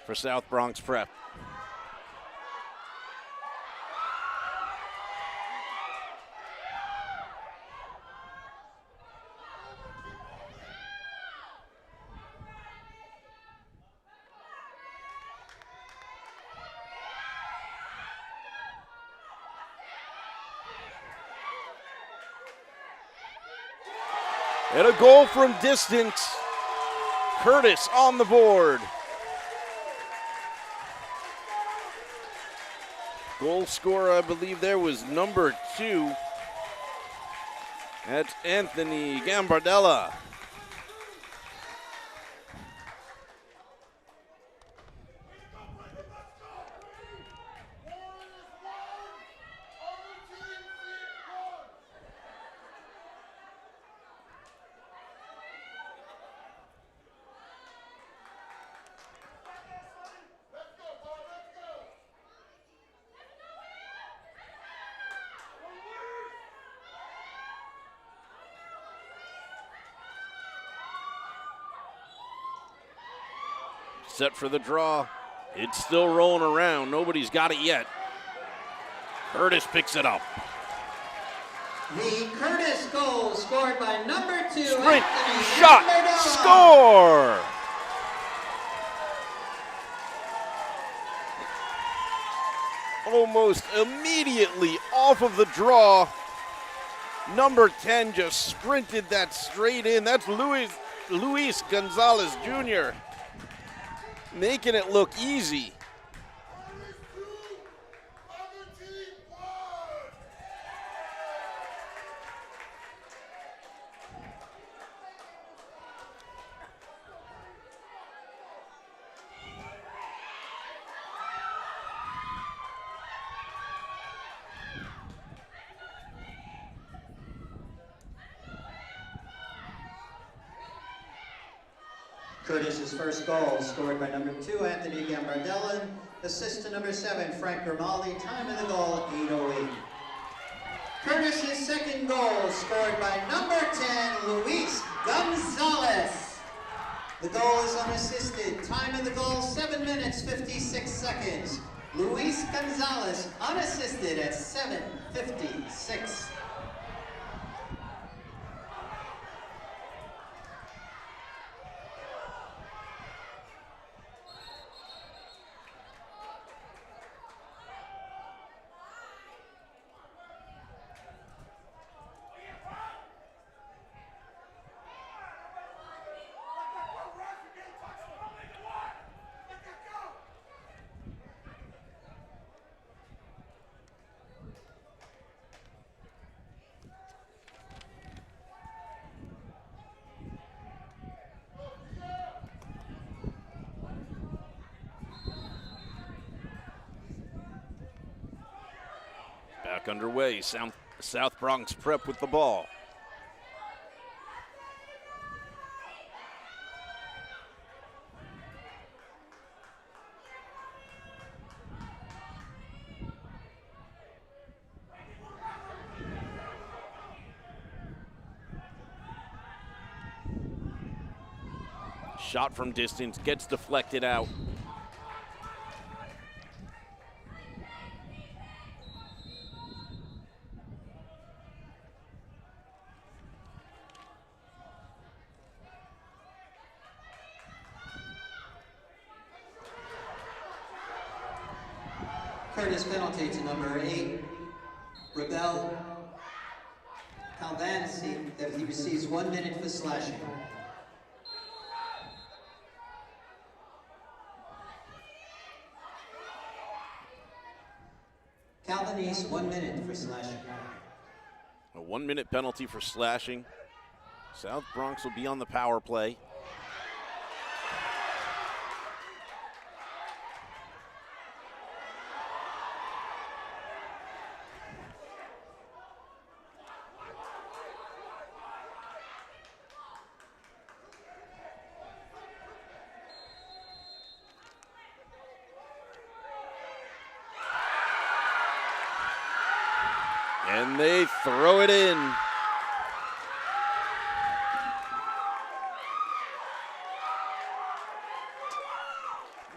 for South Bronx Prep. And a goal from distance. Curtis on the board. Goal scorer, I believe there was number 2. That's Anthony Gambardella. Set for the draw. It's still rolling around. Nobody's got it yet. Curtis picks it up. The Curtis goal scored by number 2. Sprint, Anthony shot, Gambardella. score! Almost immediately off of the draw. Number 10 just sprinted that straight in. That's Luis Gonzalez Jr. making it look easy. Curtis's first goal scored by number 2, Anthony Gambardella. Assist to number 7, Frank Grimaldi. Time of the goal, 8:08. Curtis's second goal scored by number 10, Luis Gonzalez. The goal is unassisted. Time of the goal, 7 minutes, 56 seconds. Luis Gonzalez unassisted at 7:56. Back underway, South Bronx Prep with the ball. Shot from distance, gets deflected out. Curtis penalty to number 8, Rebel Calvancy, that he receives 1 minute for slashing. Calvanese, 1 minute for slashing. A 1 minute penalty for slashing. South Bronx will be on the power play. And they throw it in.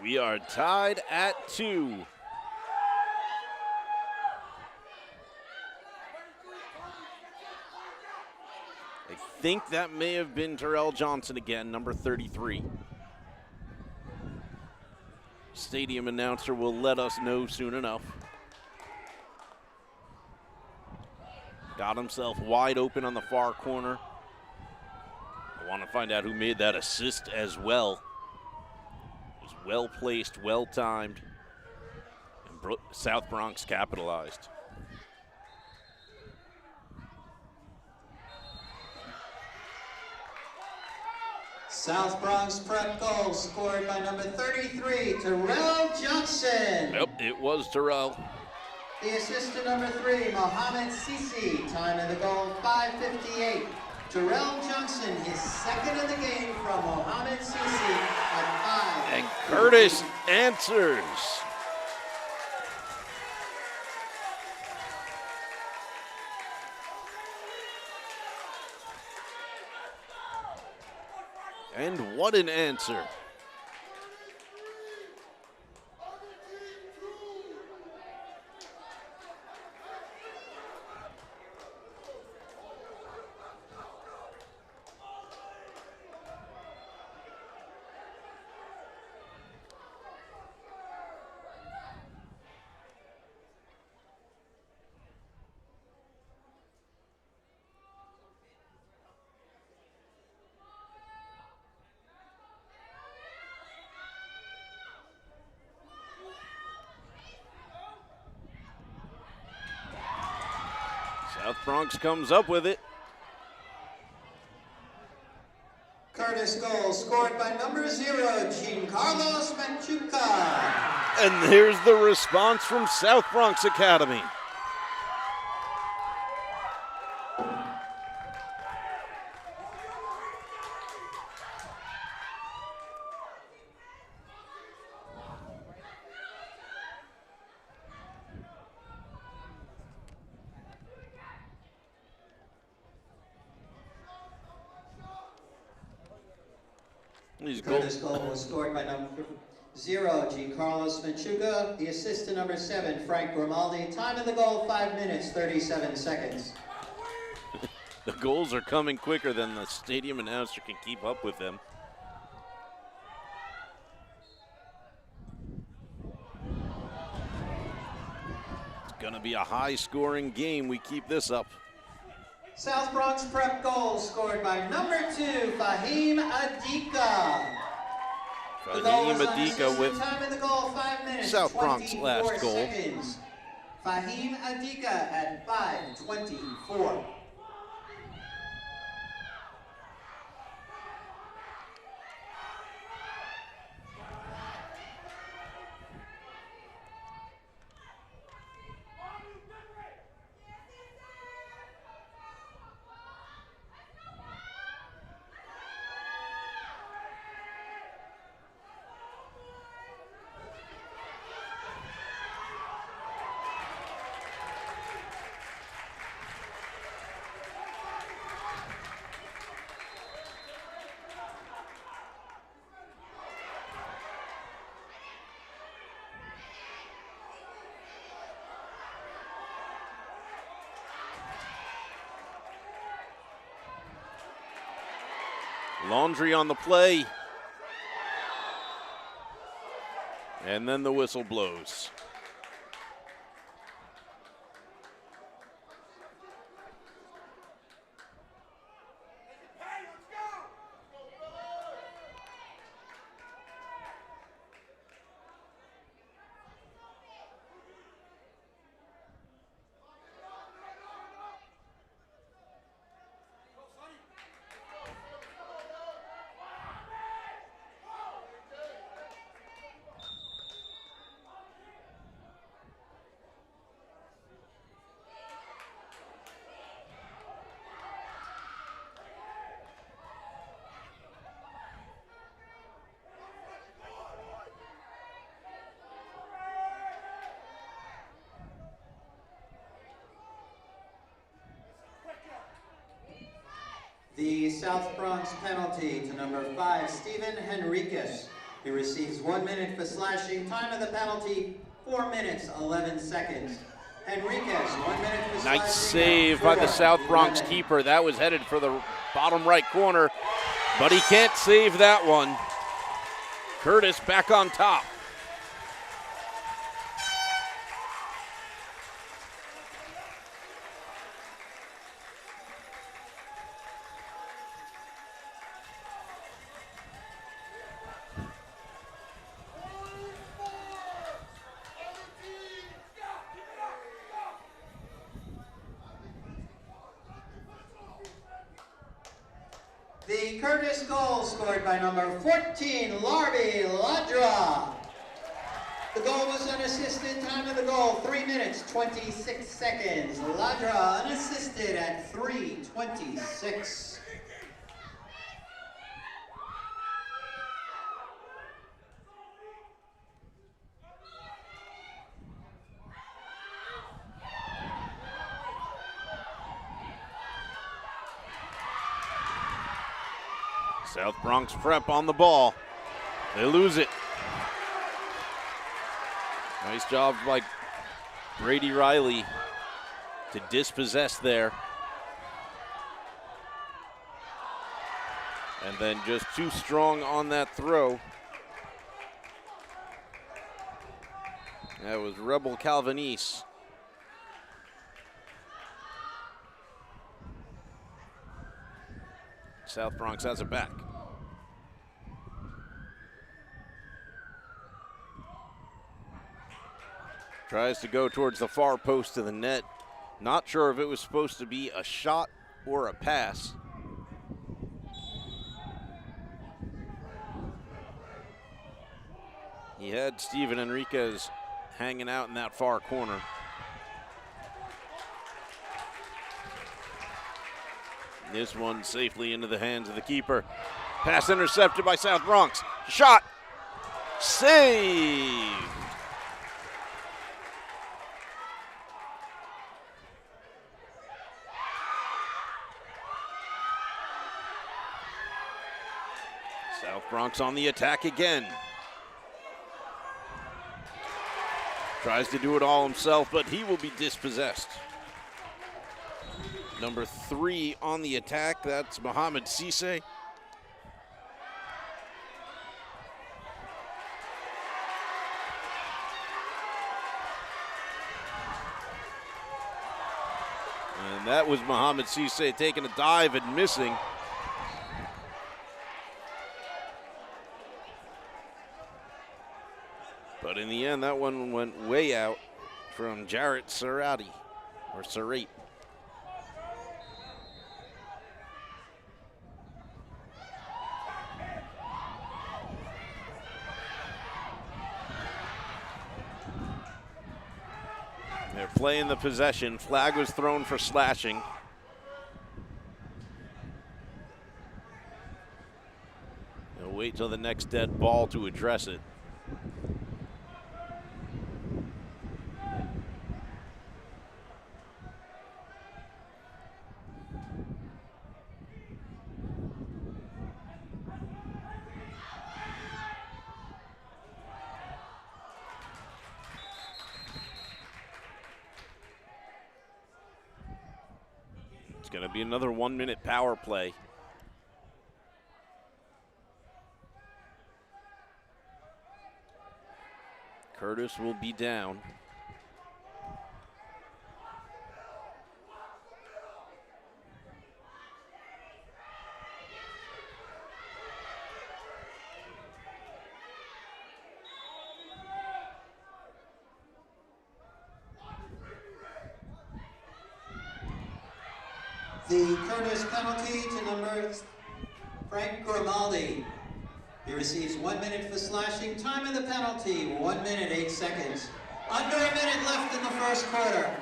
We are tied at 2. I think that may have been Terrell Johnson again, number 33. Stadium announcer will let us know soon enough. Got himself wide open on the far corner. I want to find out who made that assist as well. It was well placed, well timed, and South Bronx capitalized. South Bronx prep goal scored by number 33, Terrell Johnson. Yep, it was Terrell. The assist to number 3, Mohamed Sisi. Time of the goal, 5:58. Terrell Johnson, his second of the game from Mohamed Sisi at 5. And Curtis answers. And what an answer. South Bronx comes up with it. Curtis goal scored by number 0, Giancarlos Machuca. And here's the response from South Bronx Academy. Curtis goal was scored by number 0, Giancarlos Machuca. The assist to number 7, Frank Grimaldi. Time of the goal, 5 minutes, 37 seconds. The goals are coming quicker than the stadium announcer can keep up with them. It's gonna be a high-scoring game. We keep this up. South Bronx prep goal scored by number 2, Fahim Adika. Fahim Adika with time of the goal, 5 minutes, South Bronx 24 last goal. Seconds. Fahim Adika at 5:24. Laundry on the play. And then the whistle blows. The South Bronx penalty to number 5, Steven Henriquez. He receives 1 minute for slashing. Time of the penalty, 4 minutes, 11 seconds. Henriquez, 1 minute for slashing. Nice save by the South Bronx keeper. That was headed for the bottom right corner, but he can't save that one. Curtis back on top. The Curtis goal scored by number 14, Larby Ladra. The goal was unassisted. Time of the goal, 3 minutes, 26 seconds. Ladra unassisted at 3:26. South Bronx prep on the ball. They lose it. Nice job by Brady Riley to dispossess there. And then just too strong on that throw. That was Rebel Calvanese. South Bronx has it back. Tries to go towards the far post of the net. Not sure if it was supposed to be a shot or a pass. He had Steven Enriquez hanging out in that far corner. This one safely into the hands of the keeper. Pass intercepted by South Bronx. Shot. Save. South Bronx on the attack again. Tries to do it all himself, but he will be dispossessed. Number 3 on the attack, that's Mohamed Cisse. And that was Mohamed Cisse taking a dive and missing. But in the end, that one went way out from Jarrett Serrati, or Serrate. They're playing the possession. Flag was thrown for slashing. They'll wait till the next dead ball to address it. It's going to be another 1 minute power play. Curtis will be down. The Curtis penalty to number Frank Grimaldi. He receives 1 minute for slashing. Time of the penalty, 1 minute, 8 seconds. Under a minute left in the first quarter.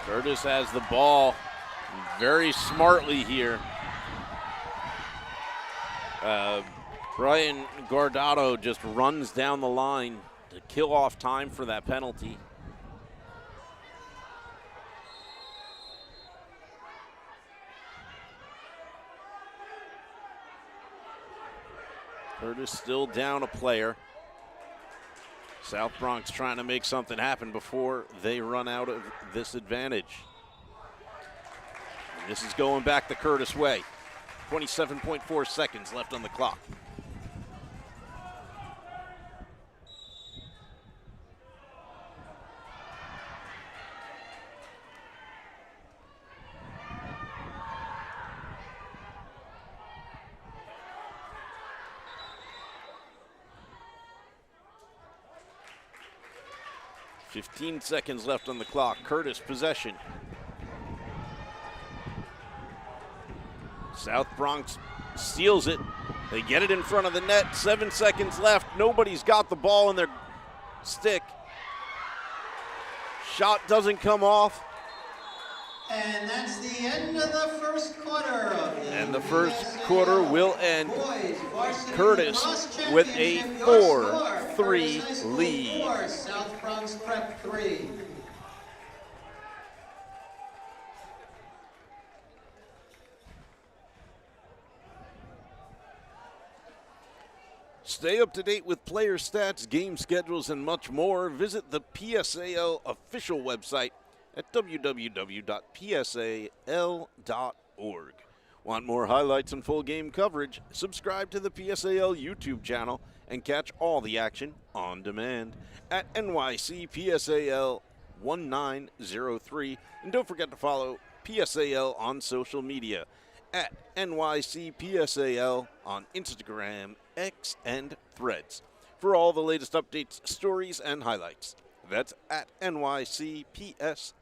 Curtis has the ball very smartly here. Brian Guardado just runs down the line to kill off time for that penalty. Curtis still down a player. South Bronx trying to make something happen before they run out of this advantage. And this is going back the Curtis way. 27.4 seconds left on the clock. .15 seconds left on the clock. Curtis possession. South Bronx steals it. They get it in front of the net. 7 seconds left. Nobody's got the ball in their stick. Shot doesn't come off. And that's the end of the first quarter. And the first quarter will end. Curtis with a 4-3 lead. South Bronx Prep 3. Stay up to date with player stats, game schedules, and much more. Visit the PSAL official website at www.psal.org. Want more highlights and full game coverage? Subscribe to the PSAL YouTube channel and catch all the action on demand at NYCPSAL 1903. And don't forget to follow PSAL on social media at NYCPSAL on Instagram, X, and Threads for all the latest updates, stories, and highlights. That's at NYCPSAL.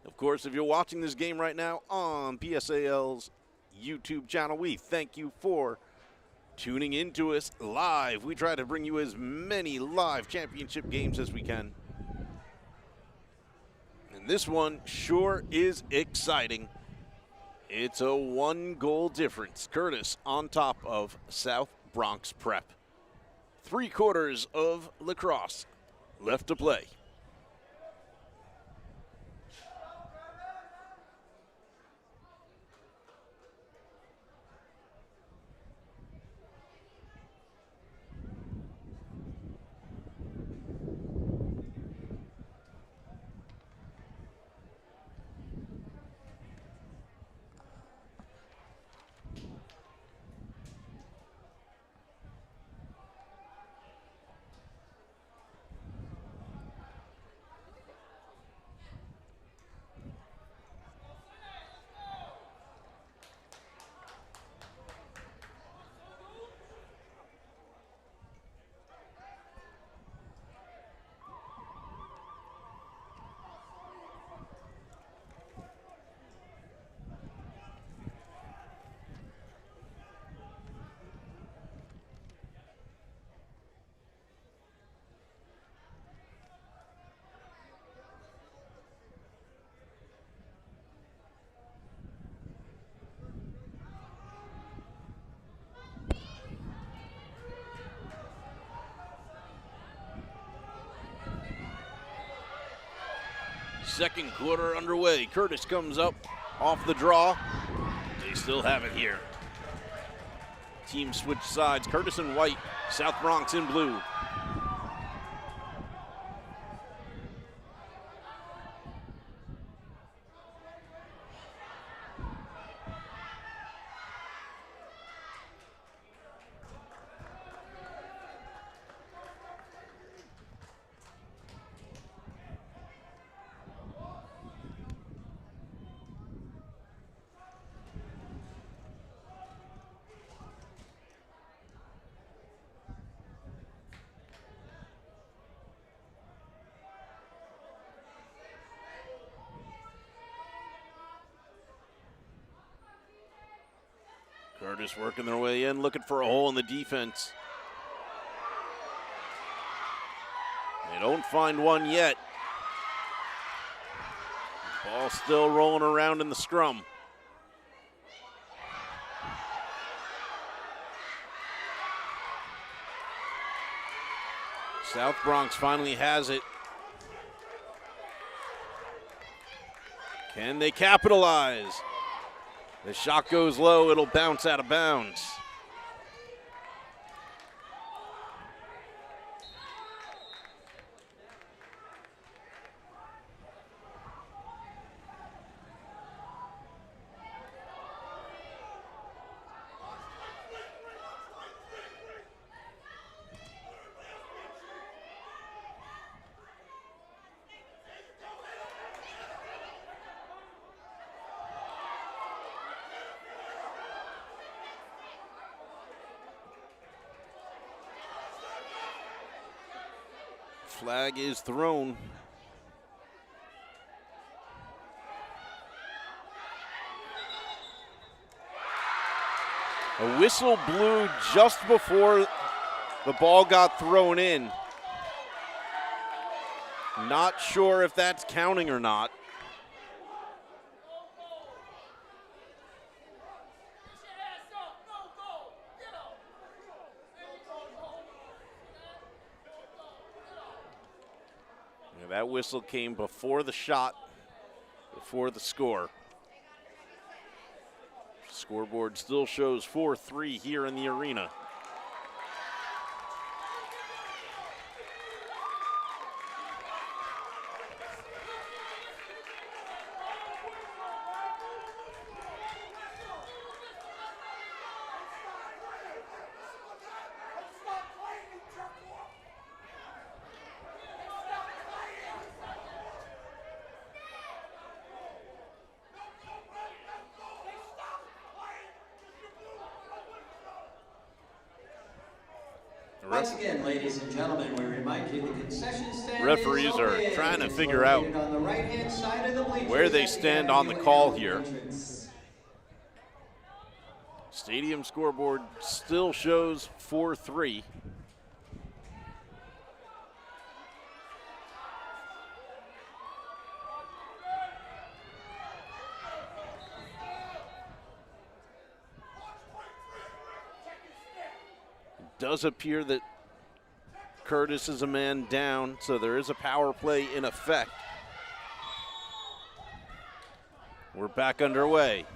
Of course, if you're watching this game right now on PSAL's YouTube channel, we thank you for tuning in to us live. We try to bring you as many live championship games as we can. And this one sure is exciting. It's a 1-goal difference. Curtis on top of South Bronx Prep. 3 quarters of lacrosse left to play. Second quarter underway. Curtis comes up off the draw. They still have it here. Team switch sides. Curtis in white, South Bronx in blue. Curtis working their way in, looking for a hole in the defense. They don't find one yet. Ball still rolling around in the scrum. South Bronx finally has it. Can they capitalize? The shot goes low, it'll bounce out of bounds. Flag is thrown. A whistle blew just before the ball got thrown in. Not sure if that's counting or not. Yeah, that whistle came before the shot, before the score. Scoreboard still shows 4-3 here in the arena. Once again, ladies and gentlemen, we remind you the concession stand Referees are trying to figure out on the right-hand side of the bleachers where they at the stand on the call here. entrance. Stadium scoreboard still shows 4-3. It does appear that Curtis is a man down, so there is a power play in effect. We're back underway.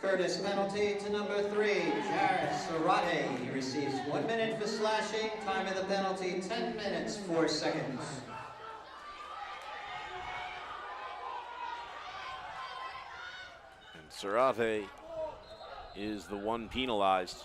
Curtis penalty to number 3, Jared Sarate. He receives 1 minute for slashing. Time of the penalty, 10 minutes, 4 seconds. And Sarate is the one penalized.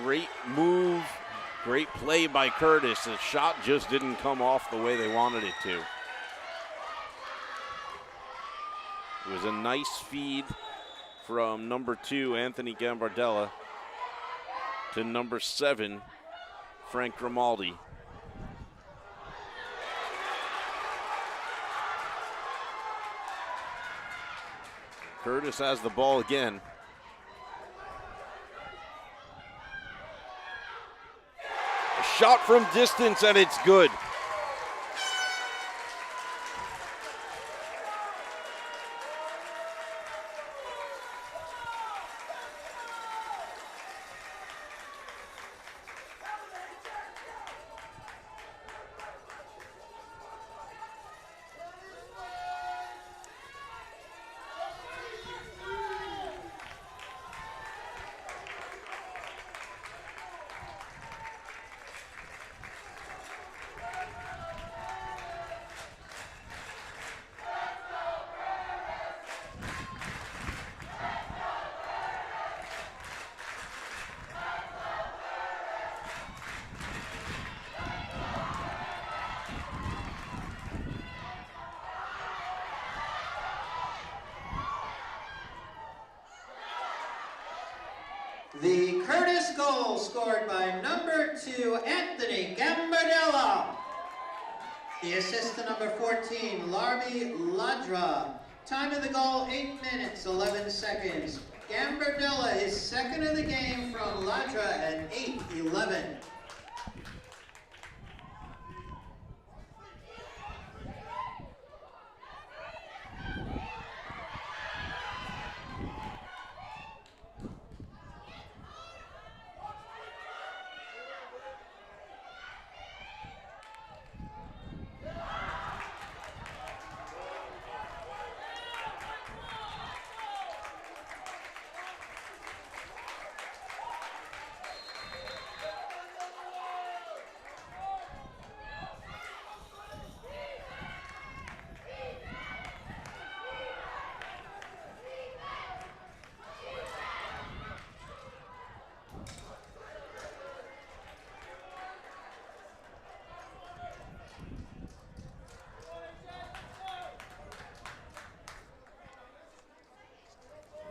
Great move, great play by Curtis. The shot just didn't come off the way they wanted it to. It was a nice feed from number 2, Anthony Gambardella, to number 7, Frank Grimaldi. Curtis has the ball again. Shot from distance, and it's good. The Curtis goal scored by number 2, Anthony Gambardella. The assist to number 14, Larbi Ladra. Time of the goal, 8 minutes, 11 seconds. Gambardella is second of the game from Ladra at 8:11.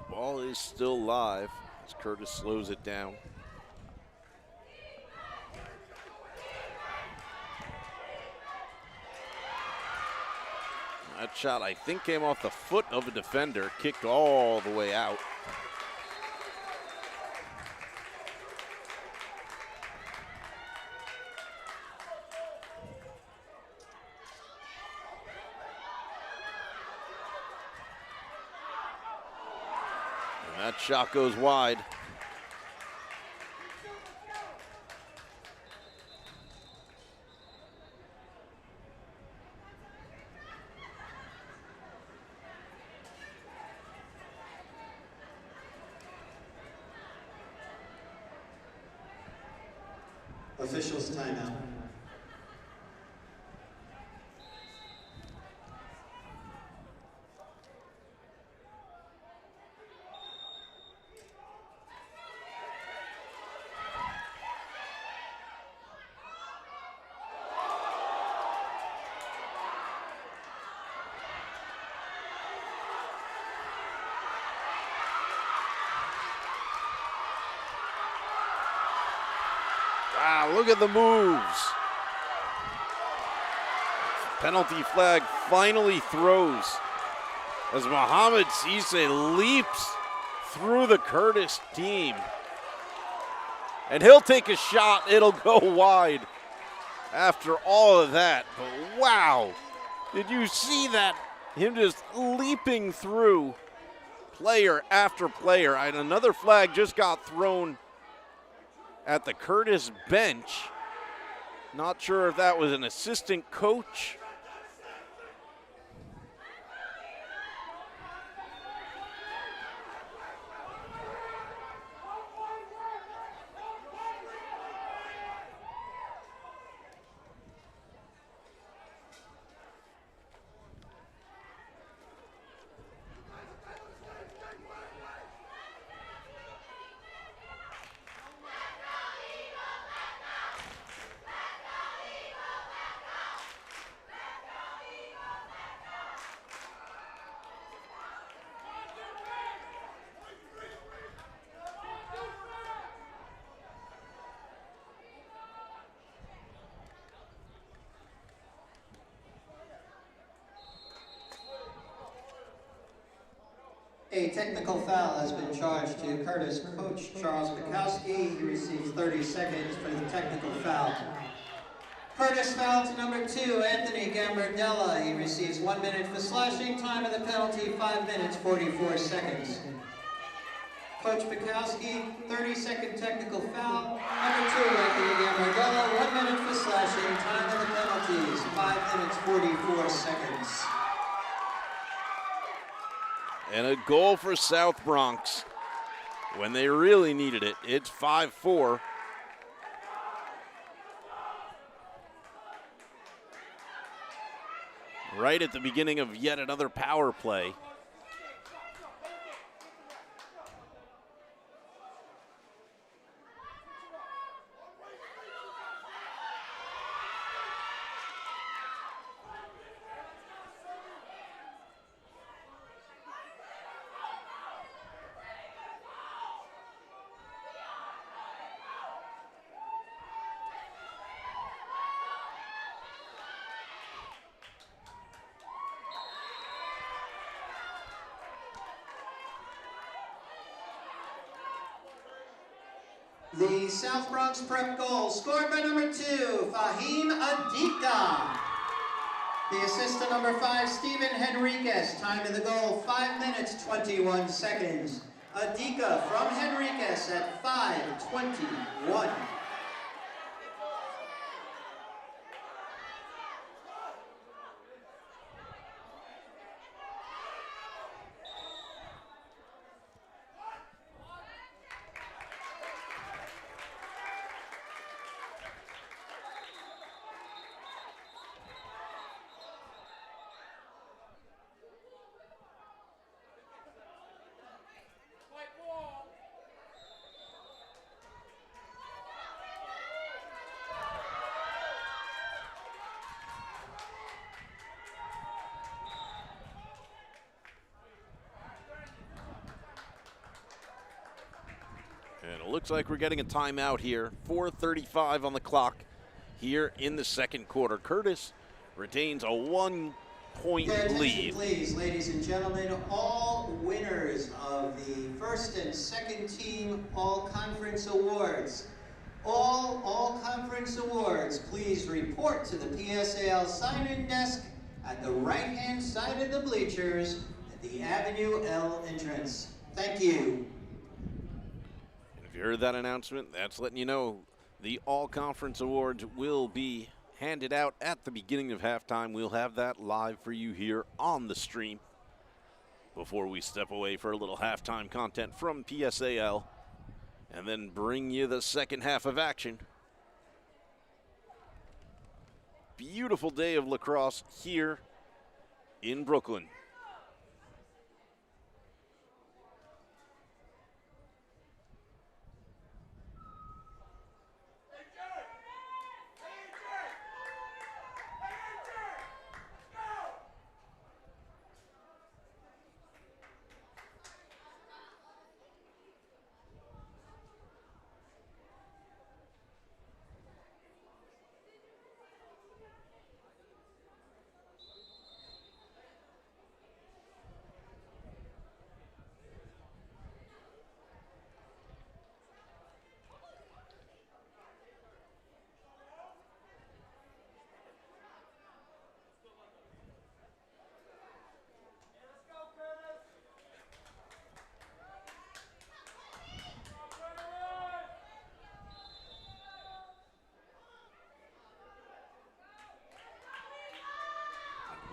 Ball is still live as Curtis slows it down. That shot, I think, came off the foot of a defender, kicked all the way out. And that shot goes wide. Officials timeout. Wow, look at the moves. Penalty flag finally throws as Mohamed Cisse leaps through the Curtis team. And he'll take a shot, it'll go wide after all of that. But wow, did you see that? Him just leaping through player after player. And another flag just got thrown at the Curtis bench. Not sure if that was an assistant coach. A technical foul has been charged to Curtis coach Charles Bukowski. He receives 30 seconds for the technical foul. Curtis foul to number 2, Anthony Gambardella. He receives 1 minute for slashing. Time of the penalty, 5 minutes, 44 seconds. Coach Bukowski, 30-second technical foul. Number 2, Anthony Gambardella, 1 minute for slashing. Time of the penalties, 5 minutes, 44 seconds. And a goal for South Bronx when they really needed it. It's 5-4. Right at the beginning of yet another power play. The South Bronx Prep goal scored by number 2, Fahim Adika. The assist to number 5, Steven Henriquez. Time of the goal, 5 minutes, 21 seconds. Adika from Henriquez at 5:21. And it looks like we're getting a timeout here. 4:35 on the clock here in the second quarter. Curtis retains a 1-point lead. Please, ladies and gentlemen, all winners of the first and second team all-conference awards. All conference awards, please report to the PSAL sign-in desk at the right-hand side of the bleachers at the Avenue L entrance. Thank you. If you heard that announcement, that's letting you know the all-conference awards will be handed out at the beginning of halftime. We'll have that live for you here on the stream before we step away for a little halftime content from PSAL and then bring you the second half of action. Beautiful day of lacrosse here in Brooklyn.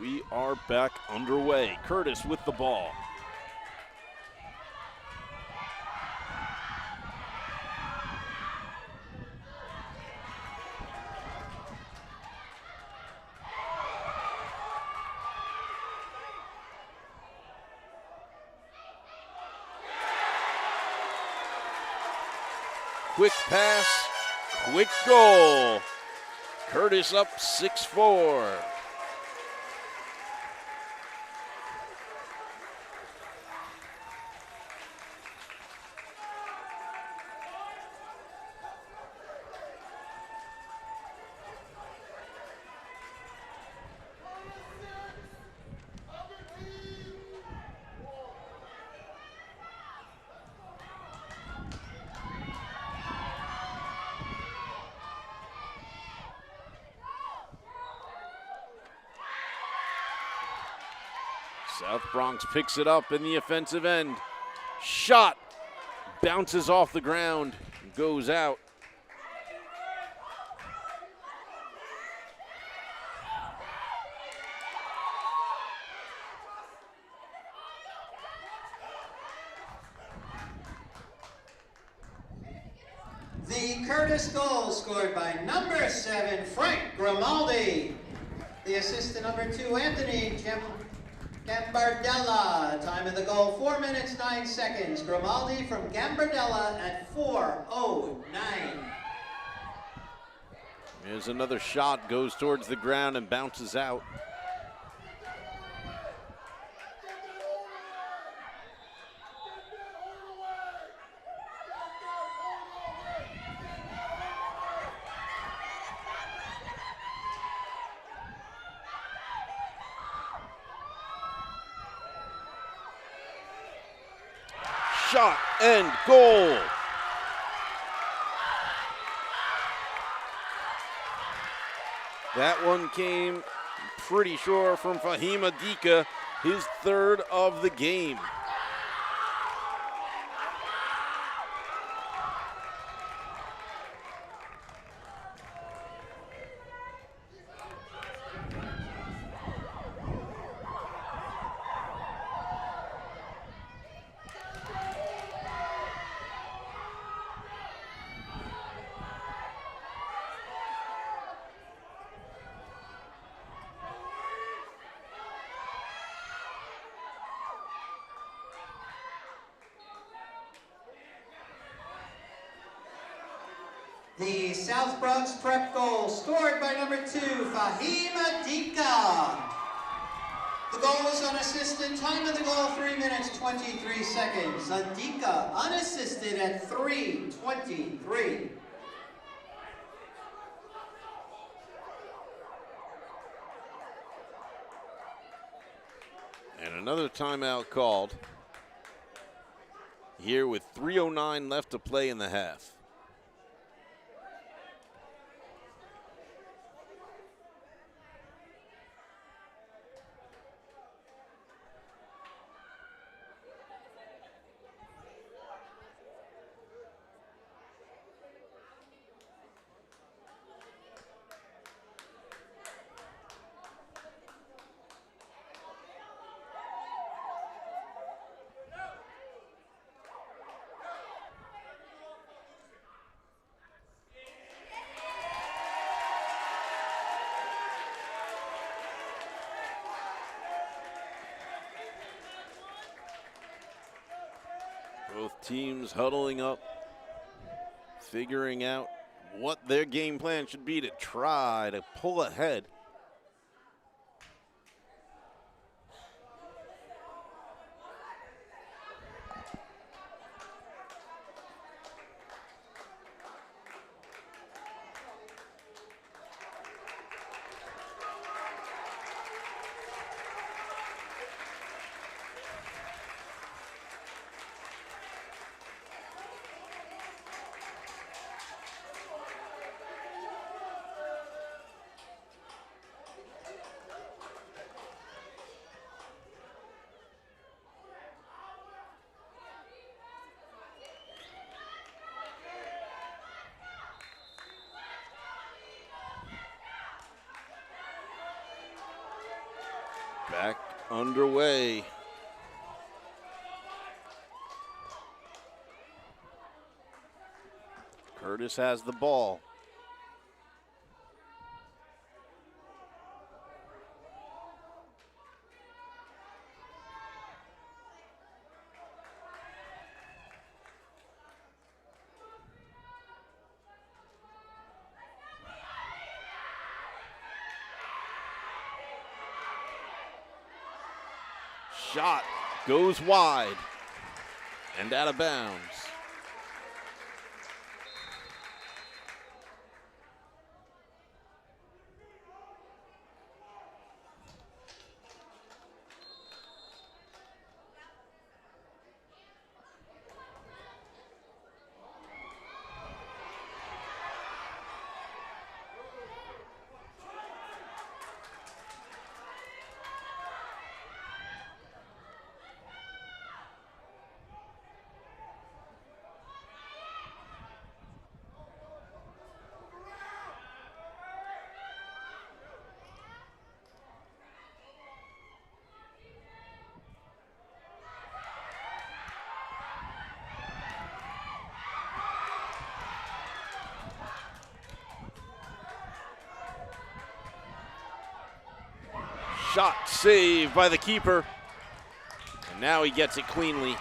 We are back underway. Curtis with the ball. Quick pass, quick goal. Curtis up 6-4. South Bronx picks it up in the offensive end. Shot bounces off the ground, goes out. The Curtis goal scored by number 7, Frank Grimaldi. The assist to number 2, Anthony Gambardella. Time of the goal, 4 minutes, 9 seconds. Grimaldi from Gambardella at 4:09. Here's another shot, goes towards the ground and bounces out. Shot and goal. That one came pretty sure from Fahim Adika, his third of the game. The South Bronx prep goal scored by number 2, Fahim Adika. The goal was unassisted. Time of the goal, 3 minutes, 23 seconds. Adika unassisted at 3:23. And another timeout called here with 3:09 left to play in the half. Both teams huddling up, figuring out what their game plan should be to try to pull ahead. Back underway. Curtis has the ball. Shot goes wide and out of bounds. Shot saved by the keeper. And now he gets it cleanly.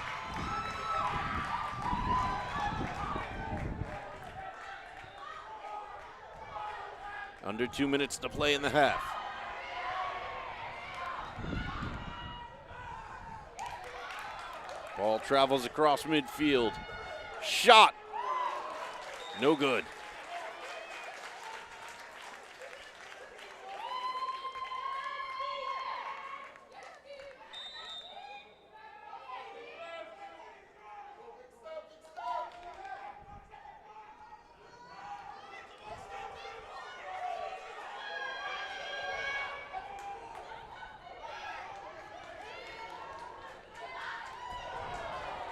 Under 2 minutes to play in the half. Ball travels across midfield. Shot. No good.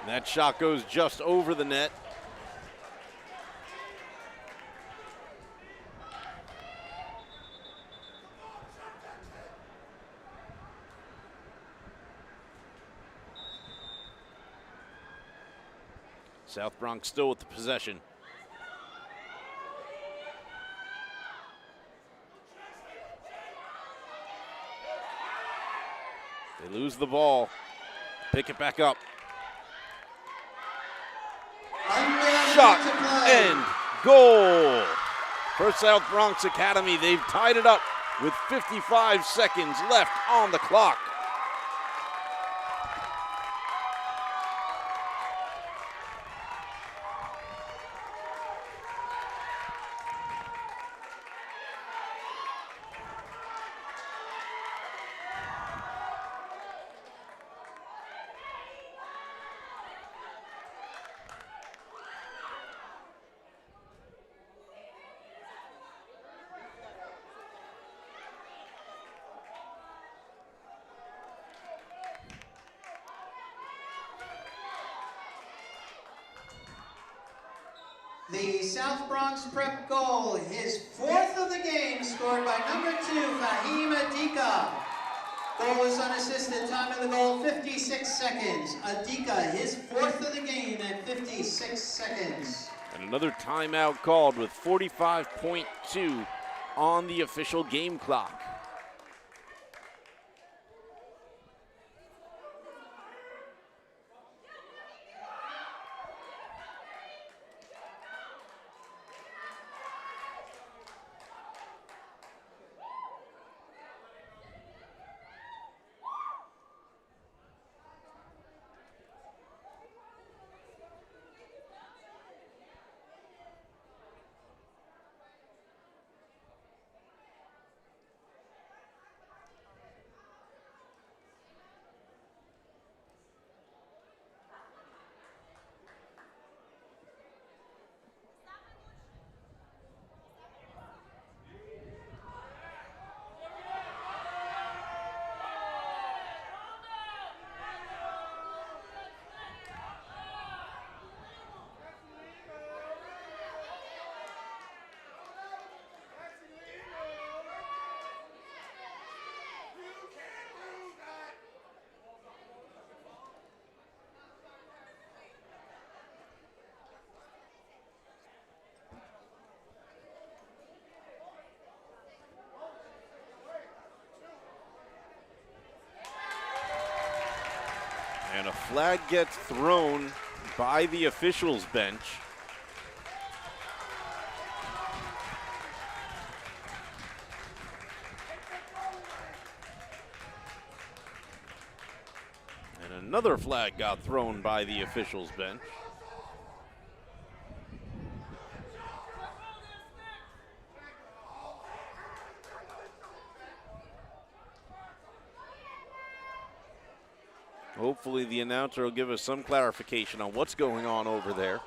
And that shot goes just over the net. South Bronx still with the possession. They lose the ball. Pick it back up. Shot and goal for South Bronx Academy. They've tied it up with 55 seconds left on the clock. The South Bronx Prep goal, his 4th of the game, scored by number 2, Fahim Adika. Goal was unassisted, time of the goal, 56 seconds. Adika, his 4th of the game at 56 seconds. And another timeout called with 45.2 on the official game clock. And a flag gets thrown by the officials' bench. And another flag got thrown by the officials' bench. Hopefully the announcer will give us some clarification on what's going on over there.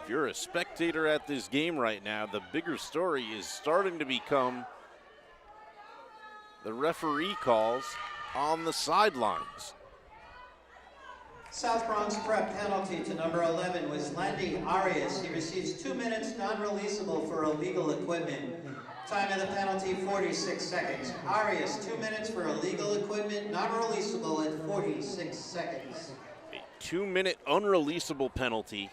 If you're a spectator at this game right now, the bigger story is starting to become the referee calls on the sidelines. South Bronx Prep penalty to number 11 was Landy Arias. He receives 2 minutes non-releasable for illegal equipment. Time of the penalty, 46 seconds. Arias, 2 minutes for illegal equipment, non-releasable at 46 seconds. 2-minute unreleasable penalty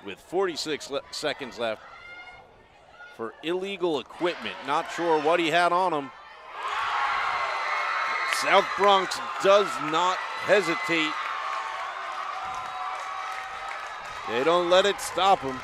with 46 seconds left for illegal equipment. Not sure what he had on him. South Bronx does not hesitate. They don't let it stop him.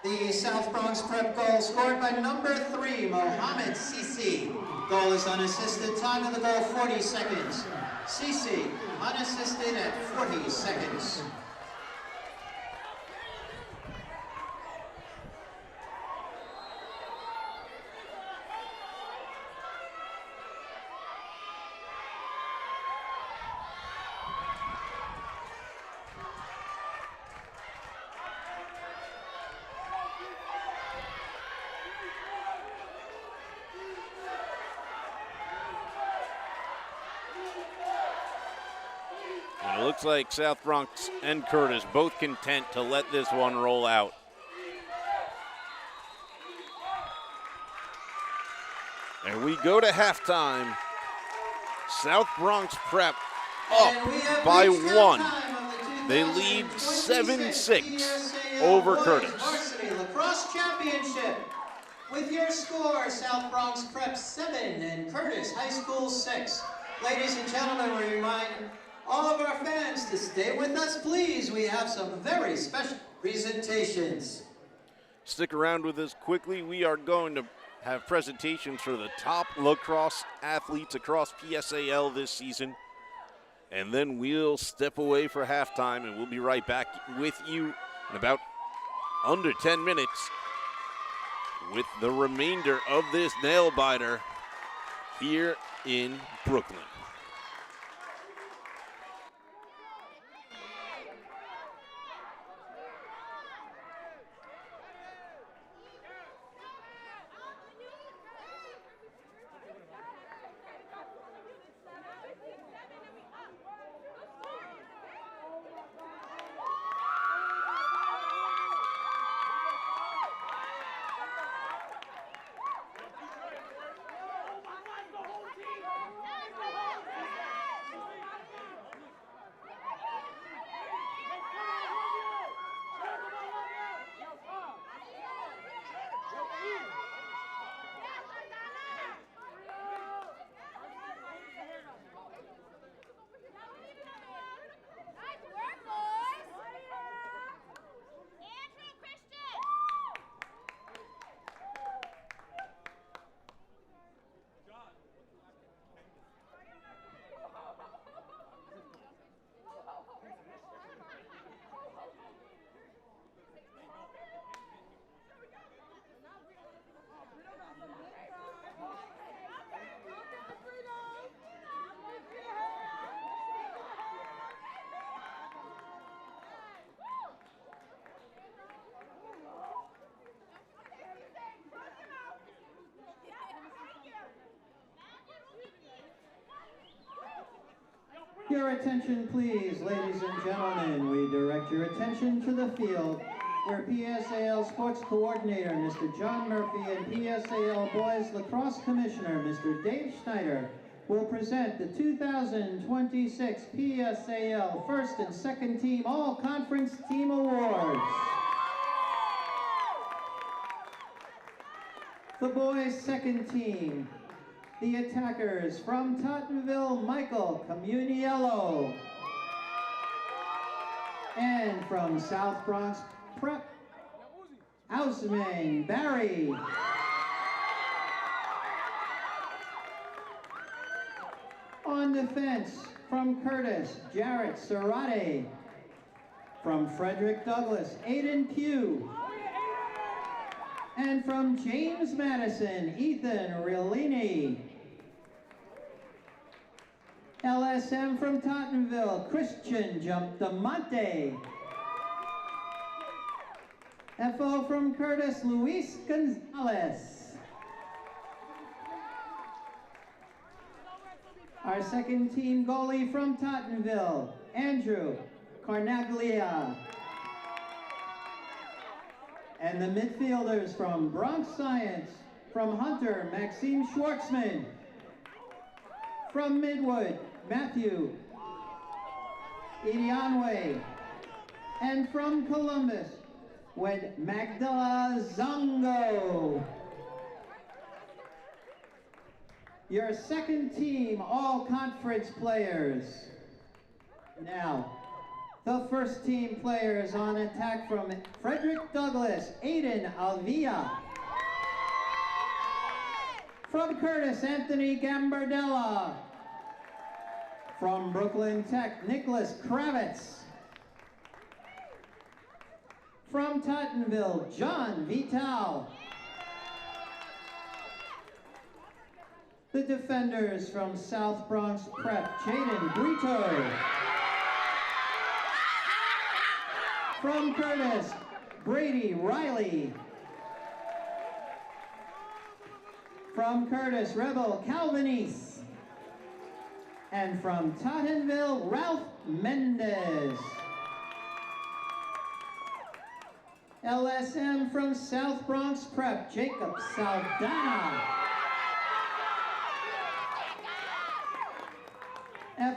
The South Bronx Prep goal scored by number 3, Mohammed Sisi. Goal is unassisted. Time of the goal, 40 seconds. Sisi, unassisted at 40 seconds. And it looks like South Bronx and Curtis both content to let this one roll out. And we go to halftime. South Bronx Prep up by 1. They lead 7-6 over Curtis. Varsity Lacrosse Championship. With your score, South Bronx Prep 7 and Curtis High School 6. Ladies and gentlemen, we remind all of our fans to stay with us, please. We have some very special presentations. Stick around with us quickly. We are going to have presentations for the top lacrosse athletes across PSAL this season. And then we'll step away for halftime, and we'll be right back with you in about under 10 minutes with the remainder of this nail biter here in Brooklyn. Your attention, please, ladies and gentlemen. We direct your attention to the field where PSAL Sports Coordinator, Mr. John Murphy, and PSAL Boys Lacrosse Commissioner, Mr. Dave Schneider, will present the 2026 PSAL First and Second Team All-Conference Team Awards. The boys' second team. The attackers from Tottenville, Michael Comuniello. And from South Bronx Prep, Ausman Barry. On defense, From Curtis, Jarrett Serrate. From Frederick Douglass, Aiden Pugh. And from James Madison, Ethan Rilini. LSM from Tottenville, Christian Jumpdamonte. FO from Curtis, Luis Gonzalez. Our second team goalie from Tottenville, Andrew Carnaglia. And the midfielders from Bronx Science, from Hunter, Maxime Schwartzman. From Midwood, Matthew Idianwe. And from Columbus, with Magdala Zongo. Your second team all-conference players. Now, the first team players on attack from Frederick Douglass, Aiden Alvia. From Curtis, Anthony Gambardella. From Brooklyn Tech, Nicholas Kravitz. From Tottenville, John Vital. The defenders from South Bronx Prep, Jaden Brito. From Curtis, Brady Riley. From Curtis, Rebel Calvinese. And from Tottenville, Ralph Mendez. LSM from South Bronx Prep, Jacob Saldana.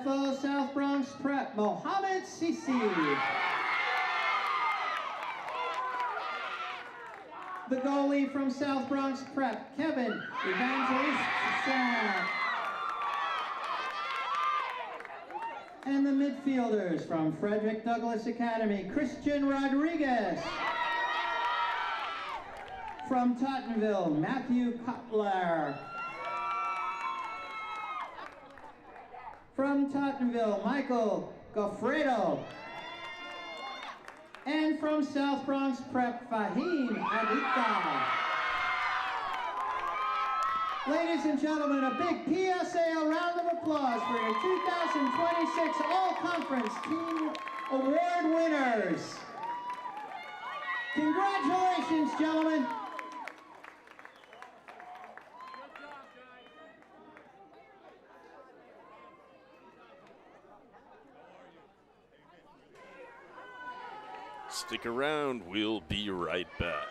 FO South Bronx Prep, Mohammed Sisi. The goalie from South Bronx Prep, Kevin Evangelista. And the midfielders from Frederick Douglass Academy, Christian Rodriguez. From Tottenville, Matthew Cutler. From Tottenville, Michael Goffredo. And from South Bronx Prep, Fahim Adika. Ladies and gentlemen, a big PSAL round of applause for your 2026 All-Conference Team Award winners. Congratulations, gentlemen. Stick around, we'll be right back.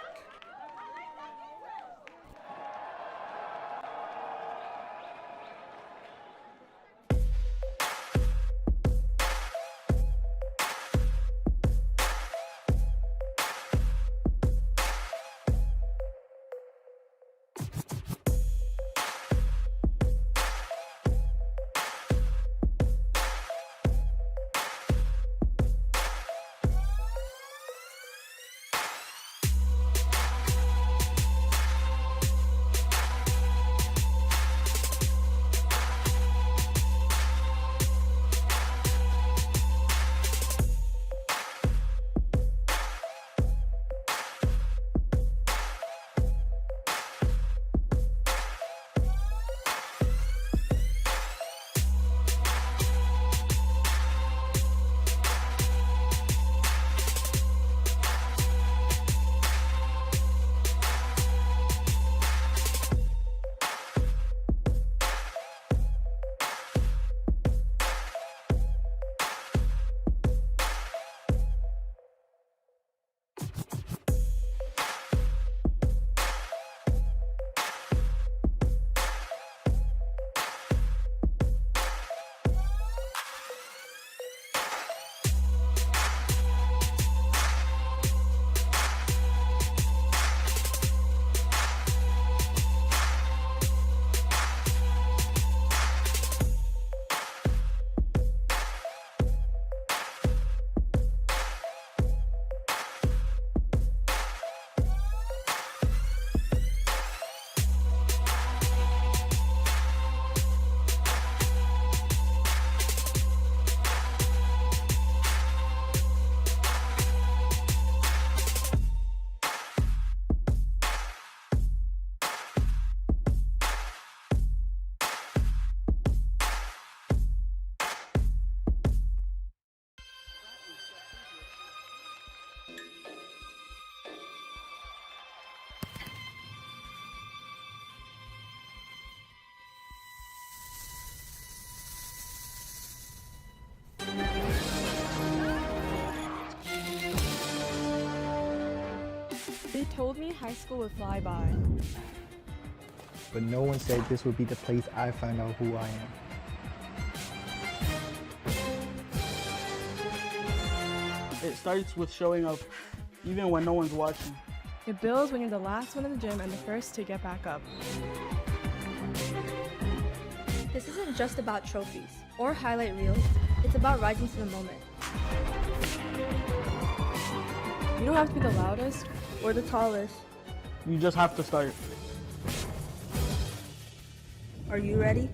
told me high school would fly by. But no one said this would be the place I find out who I am. It starts with showing up, even when no one's watching. It builds when you're the last one in the gym and the first to get back up. This isn't just about trophies or highlight reels. It's about rising to the moment. You don't have to be the loudest or the tallest. You just have to start. Are you ready?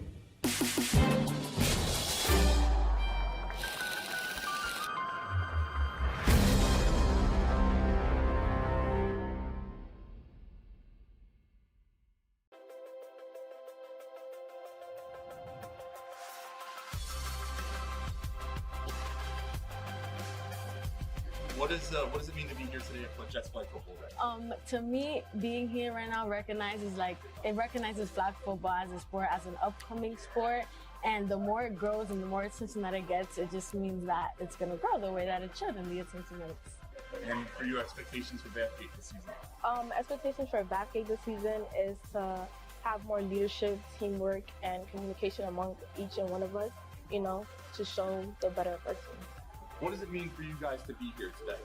What does it mean to be here today at Jets Flag Football Day? To me, being here right now recognizes flag football as a sport, as an upcoming sport. And the more it grows and the more attention that it gets, it just means that it's going to grow the way that it should and the attention that it's. And for you, expectations for Bathgate this season? Expectations for Bathgate this season is to have more leadership, teamwork, and communication among each and one of us, to show the better person. What does it mean for you guys to be here today?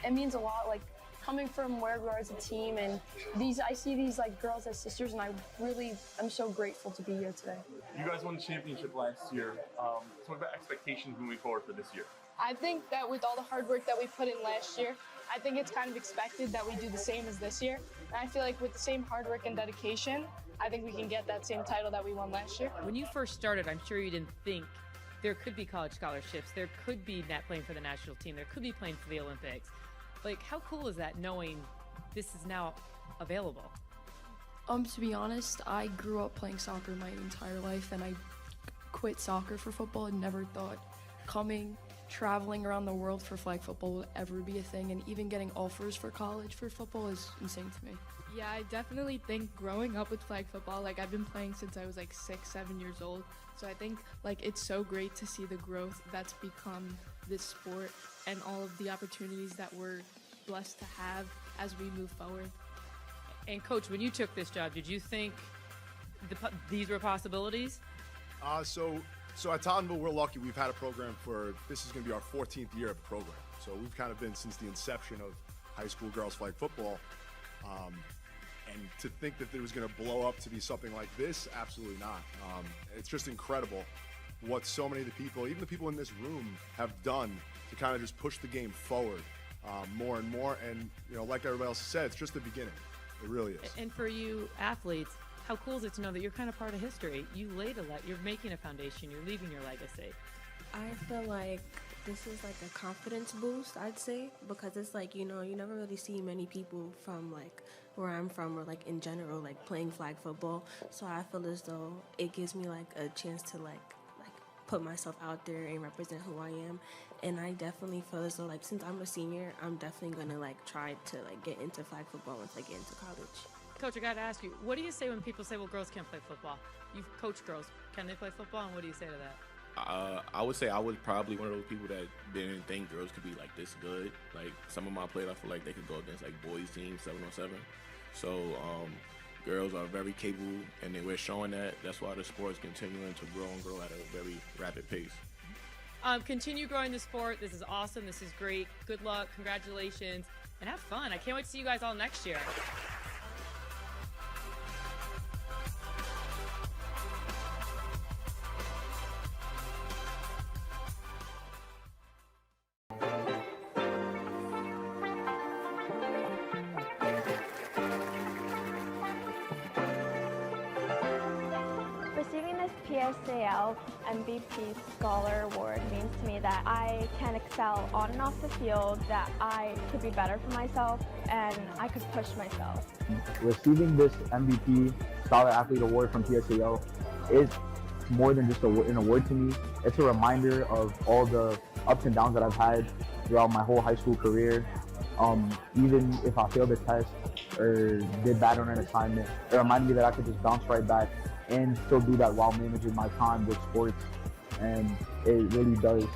It means a lot, like coming from where we are as a team, and I see these like girls as sisters, and I'm so grateful to be here today. You guys won the championship last year. Talk about expectations moving forward for this year. I think that with all the hard work that we put in last year, I think it's kind of expected that we do the same as this year. And I feel like with the same hard work and dedication, I think we can get that same title that we won last year. When you first started, I'm sure you didn't think there could be college scholarships, there could be playing for the national team, there could be playing for the Olympics. Like, how cool is that knowing this is now available? To be honest, I grew up playing soccer my entire life, and I quit soccer for football and never thought traveling around the world for flag football would ever be a thing, and even getting offers for college for football is insane to me. Yeah, I definitely think growing up with flag football, I've been playing since I was 6, 7 years old. So I think it's so great to see the growth that's become this sport and all of the opportunities that we're blessed to have as we move forward. And Coach, when you took this job, did you think these were possibilities? So at Tottenville, we're lucky. We've had a program this is going to be our 14th year of the program. So we've kind of been since the inception of high school girls flag football. And to think that it was going to blow up to be something like this, absolutely not. It's just incredible what so many of the people, even the people in this room, have done to kind of just push the game forward more and more. And, like everybody else said, it's just the beginning. It really is. And for you athletes, how cool is it to know that you're kind of part of history? You you're making a foundation, you're leaving your legacy. I feel like this is a confidence boost, I'd say, because it's you never really see many people from where I'm from or in general playing flag football. So I feel as though it gives me a chance to put myself out there and represent who I am. And I definitely feel as though since I'm a senior, I'm definitely gonna try to get into flag football once I get into college. Coach, I gotta ask you, what do you say when people say, well, girls can't play football? You've coached girls. Can they play football? And what do you say to that? I would say I was probably one of those people that didn't think girls could be this good. Some of my players, I feel like they could go against boys teams 7-on-7. So girls are very capable, and we're showing that. That's why the sport is continuing to grow and grow at a very rapid pace. Continue growing the sport. This is awesome. This is great. Good luck. Congratulations. And have fun. I can't wait to see you guys all next year. Receiving this PSAL MVP Scholar Award means to me that I can excel on and off the field, that I could be better for myself, and I could push myself. Receiving this MVP Scholar Athlete Award from PSAL is more than just an award to me. It's a reminder of all the ups and downs that I've had throughout my whole high school career. Even if I failed a test or did bad on an assignment, it reminded me that I could just bounce right back and still do that while managing my time with sports. And it really does,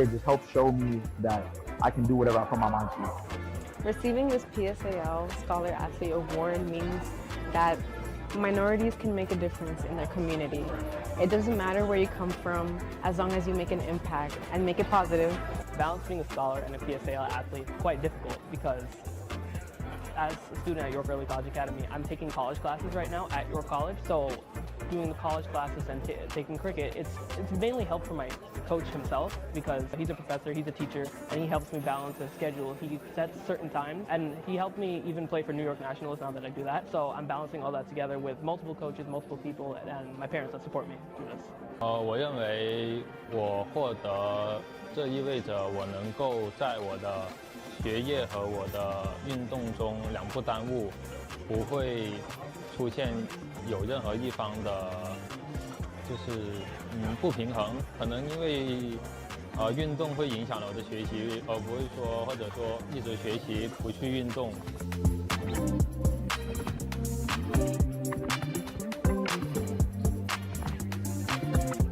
just help show me that I can do whatever I put my mind to. Receiving this PSAL Scholar Athlete Award means that minorities can make a difference in their community. It doesn't matter where you come from, as long as you make an impact and make it positive. Balancing a scholar and a PSAL athlete is quite difficult because as a student at York Early College Academy, I'm taking college classes right now at York College. So doing the college classes and taking cricket, it's mainly help for my coach himself because he's a professor, he's a teacher, and he helps me balance his schedule. He sets certain times, and he helped me even play for New York Nationals now that I do that. So I'm balancing all that together with multiple coaches, multiple people, and my parents that support me through this. 我认为我获得，这意味着我能够在我的学业和我的运动中两不耽误，不会出现有任何一方的，就是不平衡。可能因为运动会影响了我的学习，而不会说或者说一直学习不去运动。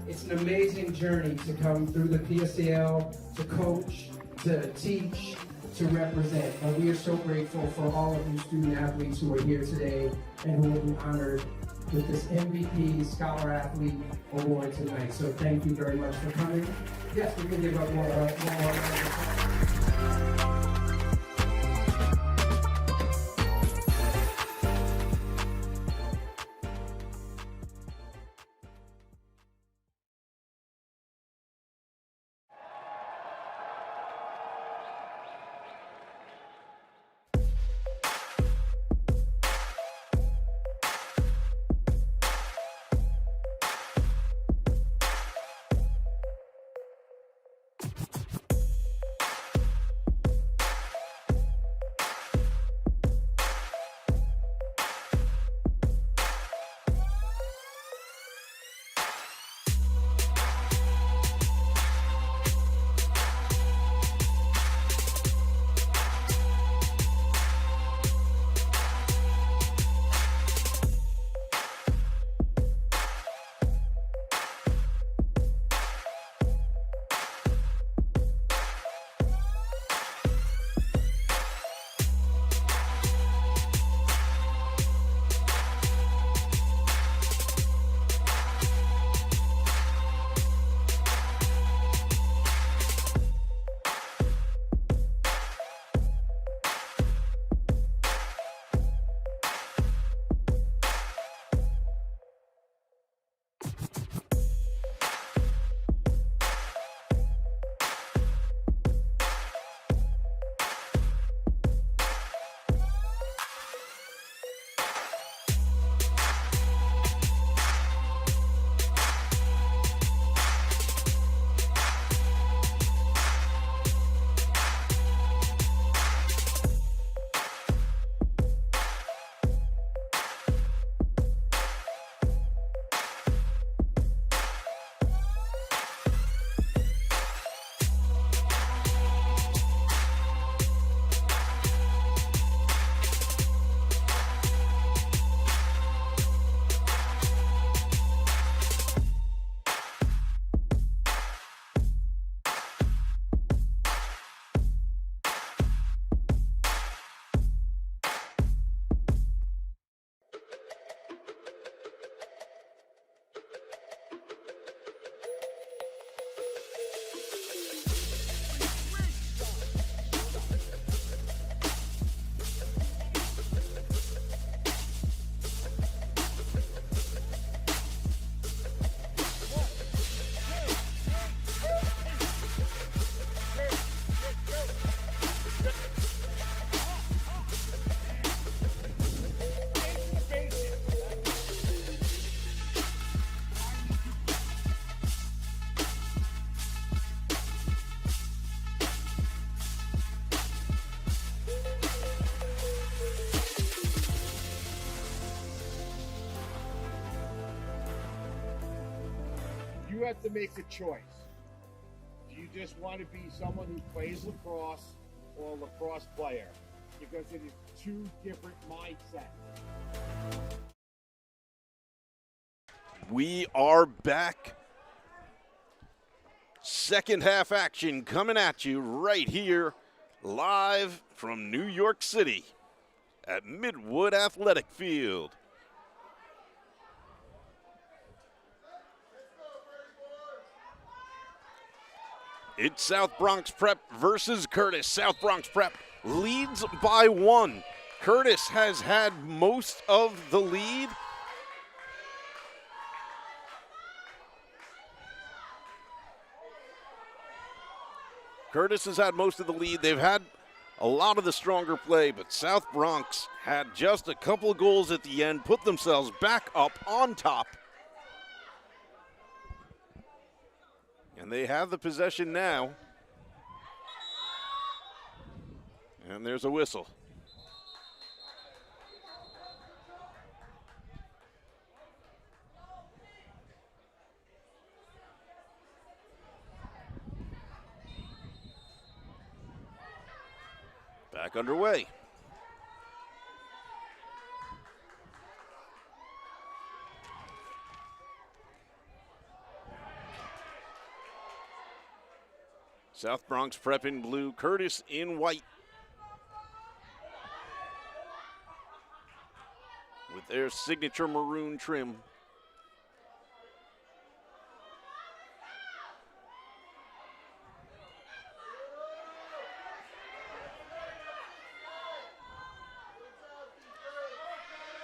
It's an amazing journey to come through the PSAL, to coach, to teach, to represent. And we are so grateful for all of you student athletes who are here today and who will be honored with this MVP Scholar Athlete Award tonight. So thank you very much for coming. Yes, we can give up one more. You have to make a choice. Do you just want to be someone who plays lacrosse or a lacrosse player? Because it is two different mindsets. We are back. Second half action coming at you right here live from New York City at Midwood Athletic Field. It's South Bronx Prep versus Curtis. South Bronx Prep leads by 1. Curtis has had most of the lead. Curtis has had most of the lead. They've had a lot of the stronger play, but South Bronx had just a couple goals at the end, put themselves back up on top. And they have the possession now. And there's a whistle. Back underway. South Bronx Prep in blue, Curtis in white. With their signature maroon trim.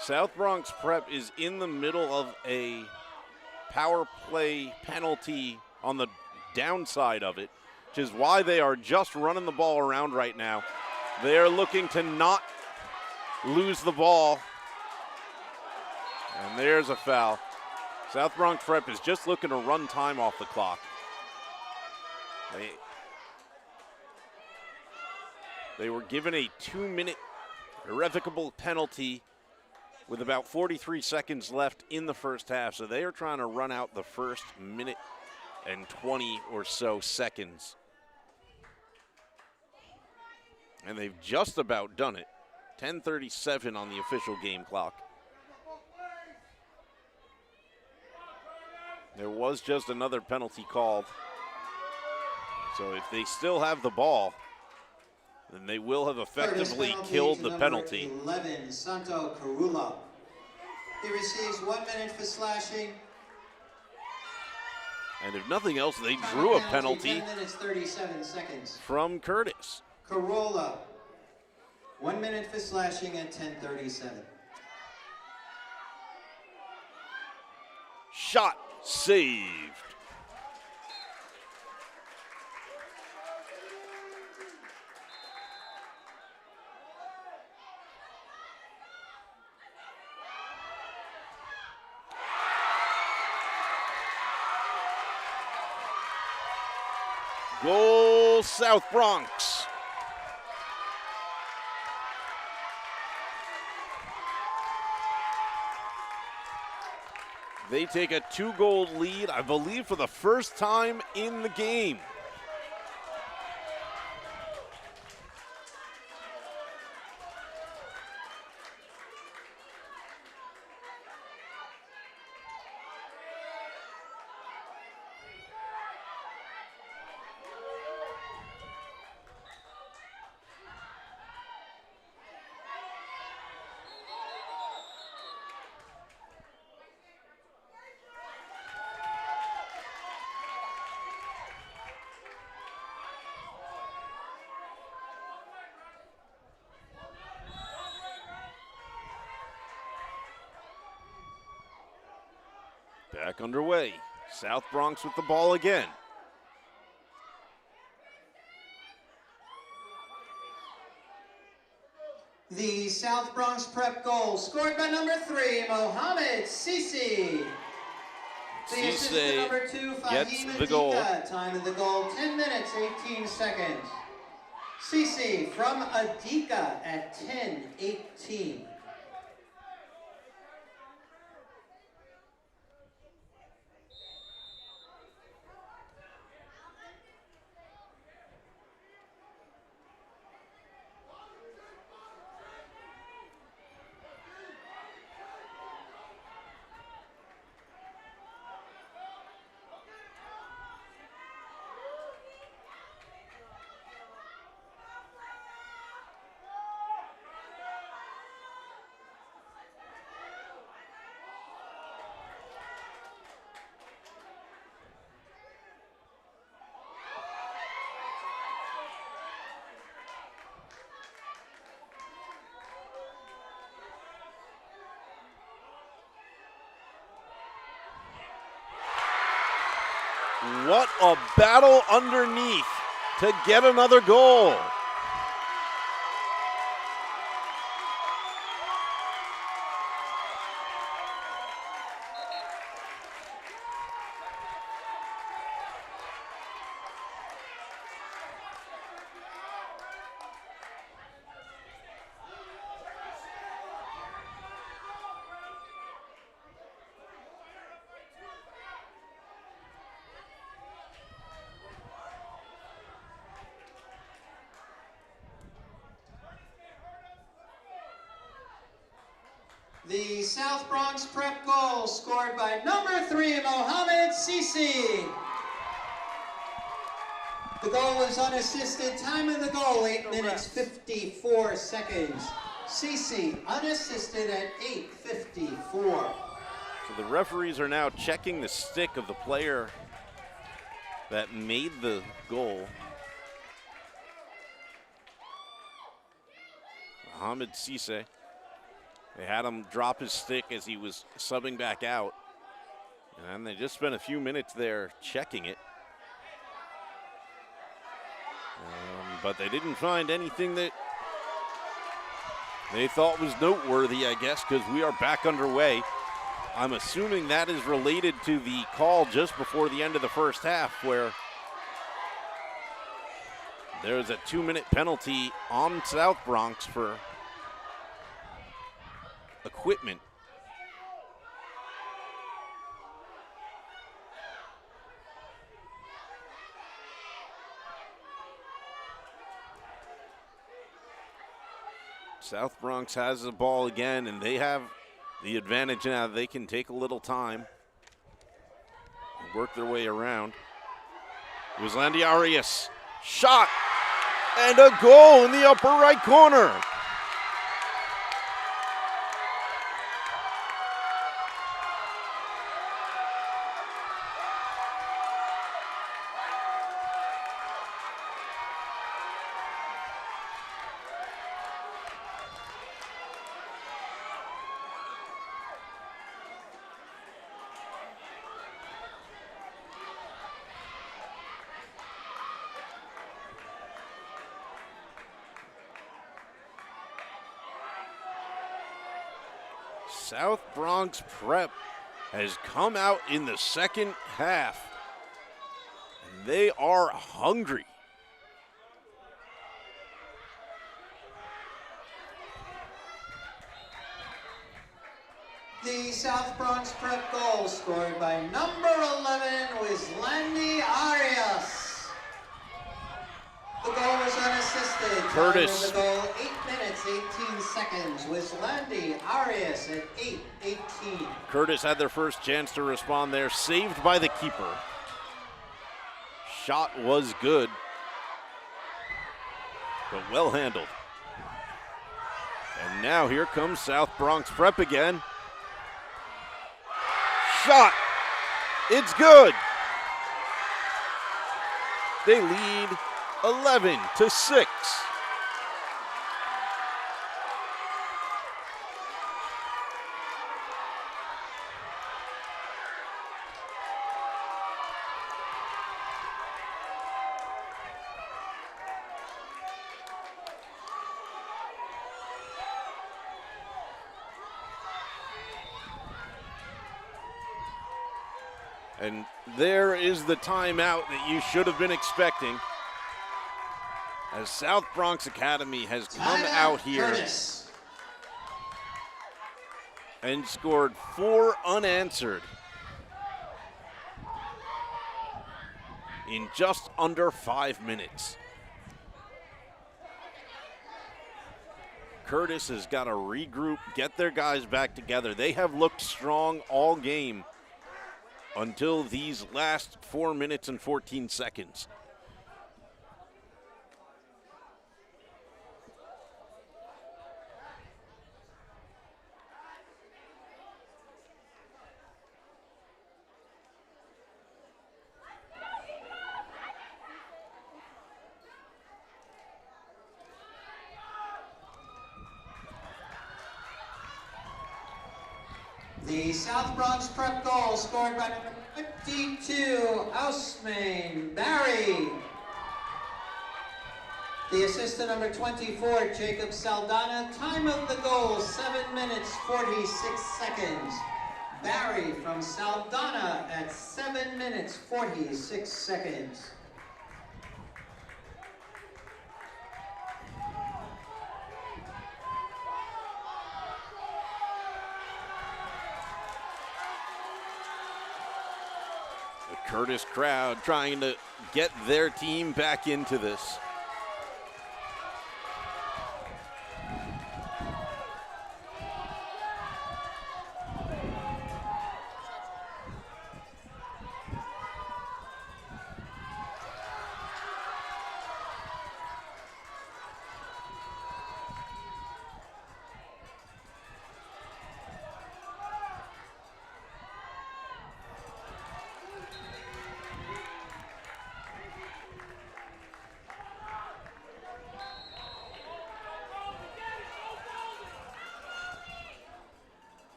South Bronx Prep is in the middle of a power play penalty on the downside of it, which is why they are just running the ball around right now. They are looking to not lose the ball. And there's a foul. South Bronx Prep is just looking to run time off the clock. They were given a 2-minute irrevocable penalty with about 43 seconds left in the first half, so they are trying to run out the first minute and 20 or so seconds. And they've just about done it. 10:37 on the official game clock. There was just another penalty called. So if they still have the ball, then they will have effectively killed the penalty. 11, Santo Carula. He receives 1 minute for slashing. And if nothing else, they drew a penalty 10 minutes, 37 seconds. from Curtis. Carolla, 1 minute for slashing at 10:37. Shot saved. Goal, South Bronx. They take a 2-goal lead, I believe, for the first time in the game. Back underway. South Bronx with the ball again. The South Bronx Prep goal scored by number 3, Mohamed Sisi. The assistant number 2, gets Fahim the goal. Adika. Time of the goal, 10 minutes, 18 seconds. Sisi from Adika at 10:18. What a battle underneath to get another goal. The South Bronx Prep goal scored by number 3, Mohammed Sisi. The goal was unassisted. Time of the goal, 8 minutes, 54 seconds. Sisi unassisted at 8:54. So the referees are now checking the stick of the player that made the goal. Mohammed Sisi. They had him drop his stick as he was subbing back out. And they just spent a few minutes there checking it. But they didn't find anything that they thought was noteworthy, I guess, because we are back underway. I'm assuming that is related to the call just before the end of the first half, where there's a 2-minute penalty on South Bronx for equipment. South Bronx has the ball again, and they have the advantage now. They can take a little time and work their way around. It was Landy Arias. Shot and a goal in the upper right corner. South Bronx Prep has come out in the second half, and they are hungry. The South Bronx Prep goal scored by number 11 was Landy Arias. The goal was unassisted. Curtis. Time of the goal, 8 minutes, 18 seconds, was Landy Arias at 8:18. Curtis had their first chance to respond there, saved by the keeper. Shot was good, but well handled. And now here comes South Bronx Prep again. Shot, it's good. They lead 11-6. And there is the timeout that you should have been expecting, as South Bronx Academy has come out here and scored 4 unanswered in just under 5 minutes. Curtis has got to regroup, get their guys back together. They have looked strong all game until these last 4 minutes and 14 seconds. The South Bronx Prep goal scored by number 52, Ausmain Barry. The assistant number 24, Jacob Saldana. Time of the goal, 7 minutes, 46 seconds. Barry from Saldana at 7 minutes, 46 seconds. The Curtis crowd trying to get their team back into this.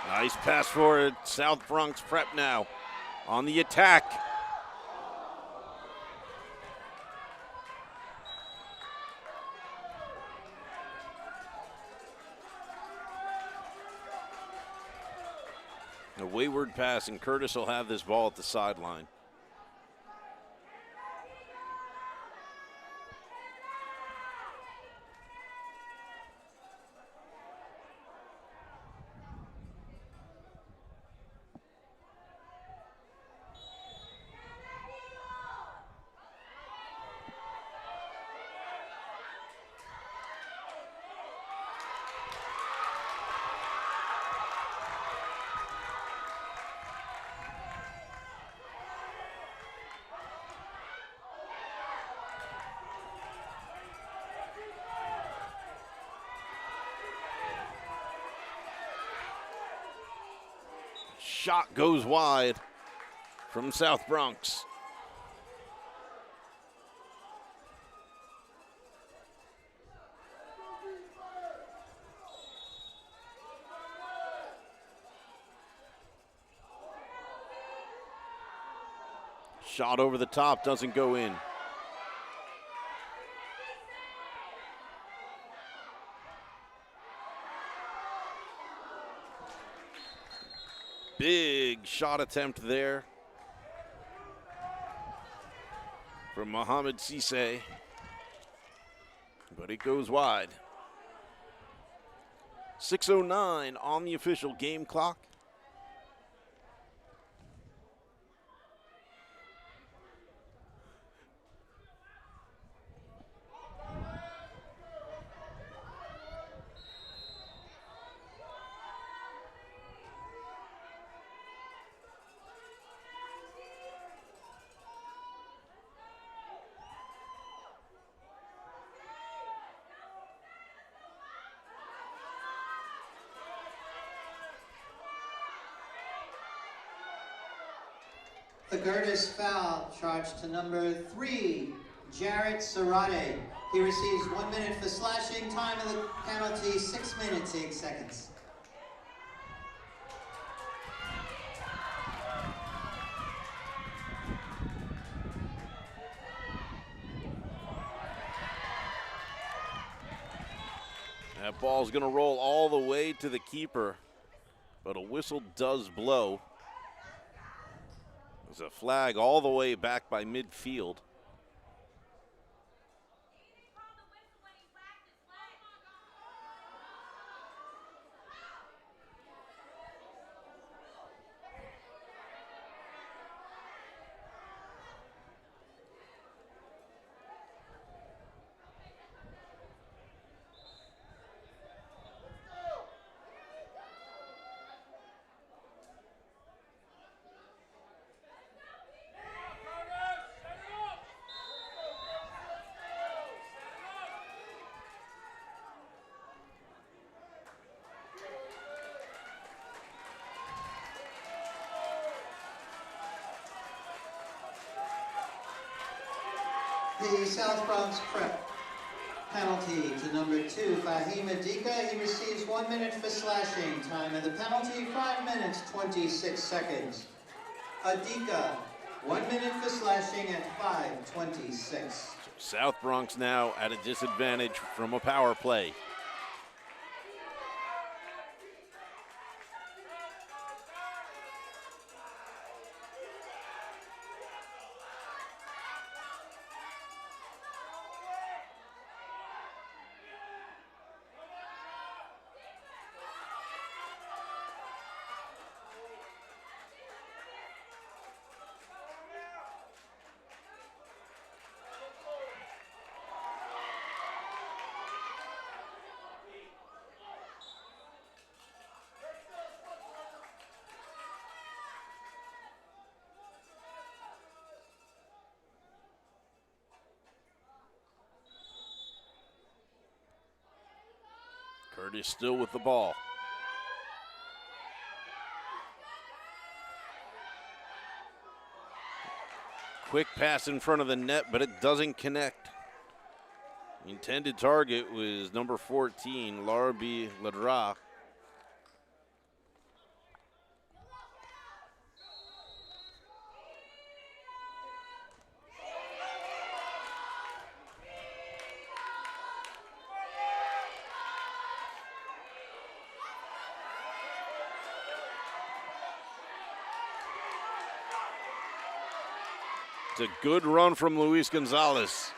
Nice pass forward. South Bronx Prep now on the attack. A wayward pass, and Curtis will have this ball at the sideline. Shot goes wide from South Bronx. Shot over the top, doesn't go in. Big shot attempt there from Mohamed Cisse, but it goes wide. 6:09 on the official game clock. The Curtis foul charged to number 3, Jarrett Serrate. He receives 1 minute for slashing. Time of the penalty, 6 minutes, 8 seconds. That ball's gonna roll all the way to the keeper, but a whistle does blow. There's a flag all the way back by midfield. The South Bronx Prep penalty to number 2, Fahim Adika. He receives 1 minute for slashing. Time of the penalty, 5 minutes, 26 seconds. Adika, 1 minute for slashing at 5:26. South Bronx now at a disadvantage from a power play. Curtis still with the ball. Quick pass in front of the net, but it doesn't connect. The intended target was number 14, Larbi Ladra. It's a good run from Luis Gonzalez.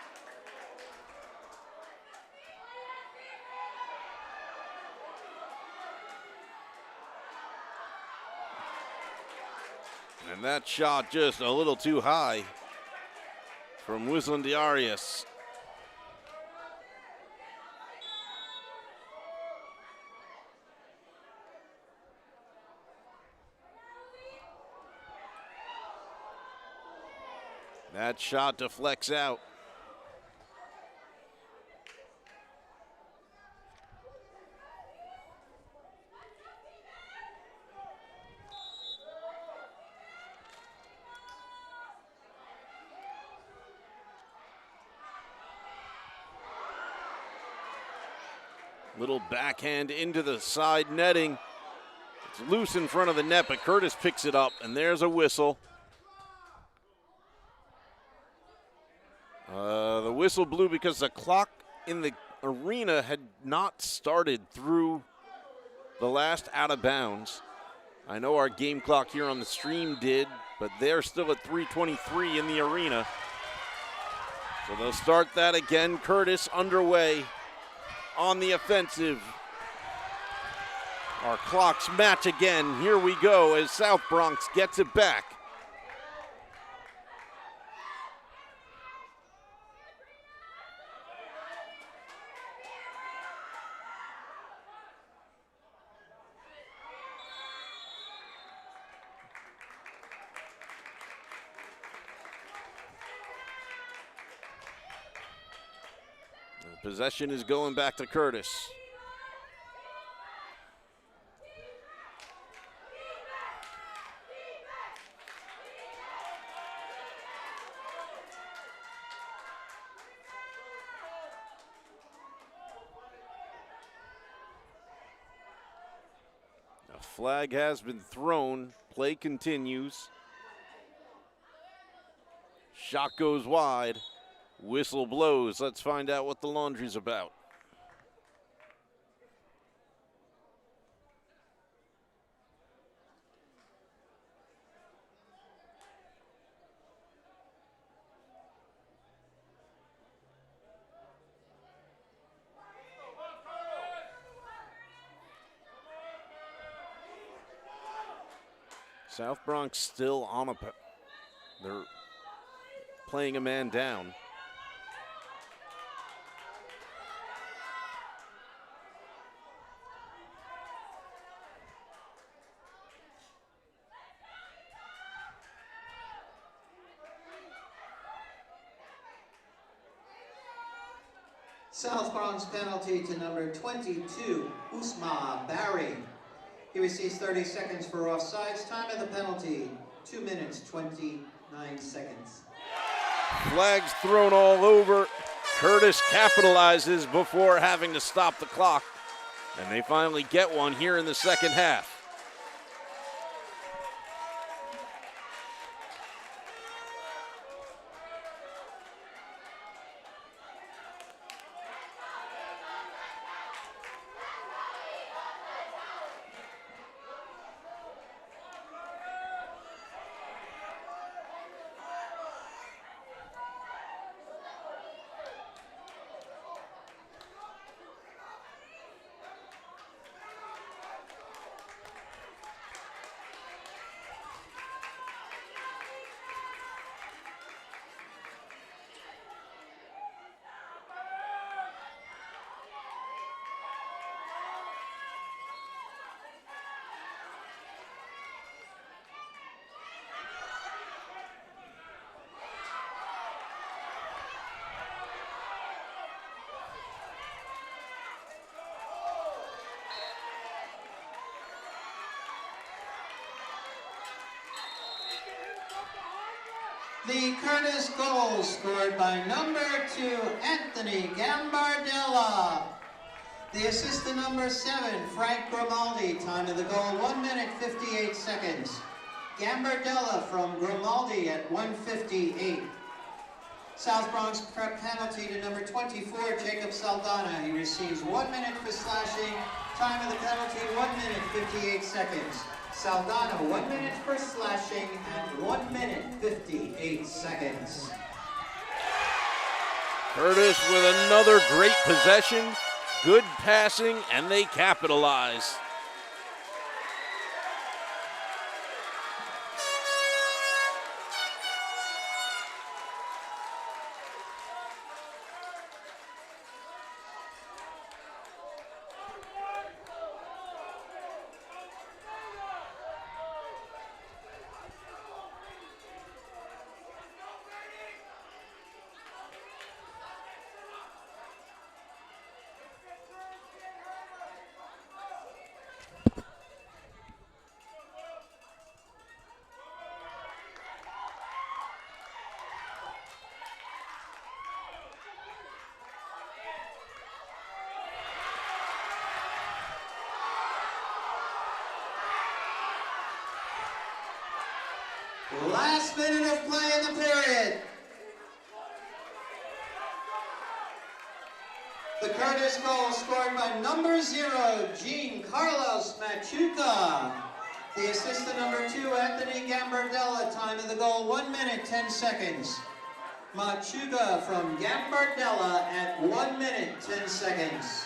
And that shot just a little too high from Wislan Diarias. That shot deflects out. Little backhand into the side netting. It's loose in front of the net, but Curtis picks it up, and there's a whistle. The whistle blew because the clock in the arena had not started through the last out of bounds. I know our game clock here on the stream did, but they're still at 3:23 in the arena. So they'll start that again. Curtis underway on the offensive. Our clocks match again. Here we go as South Bronx gets it back. Possession is going back to Curtis. A flag has been thrown. Play continues. Shot goes wide. Whistle blows. Let's find out what the laundry's about. South Bronx still on they're playing a man down. South Bronx penalty to number 22, Usma Barry. He receives 30 seconds for offsides. Time of the penalty, 2 minutes, 29 seconds. Flags thrown all over. Curtis capitalizes before having to stop the clock, and they finally get one here in the second half. The Curtis goal scored by number 2, Anthony Gambardella. The assist to number 7, Frank Grimaldi. Time of the goal, 1 minute 58 seconds. Gambardella from Grimaldi at 1:58. South Bronx prep penalty to number 24, Jacob Saldana. He receives 1 minute for slashing. Time of the penalty, 1 minute 58 seconds. Saldana, 1 minute for slashing and 1 minute 58 seconds. Curtis with another great possession, good passing, and they capitalize. Last minute of play in the period. The Curtis goal scored by number 0, Jean Carlos Machuca. The assist to number 2, Anthony Gambardella. Time of the goal, 1 minute 10 seconds. Machuca from Gambardella at 1 minute 10 seconds.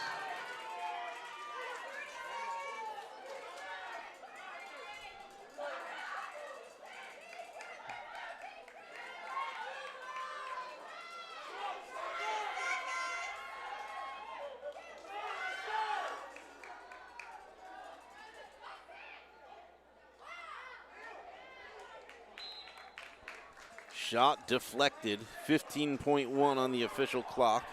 Shot deflected, 15.1 on the official clock.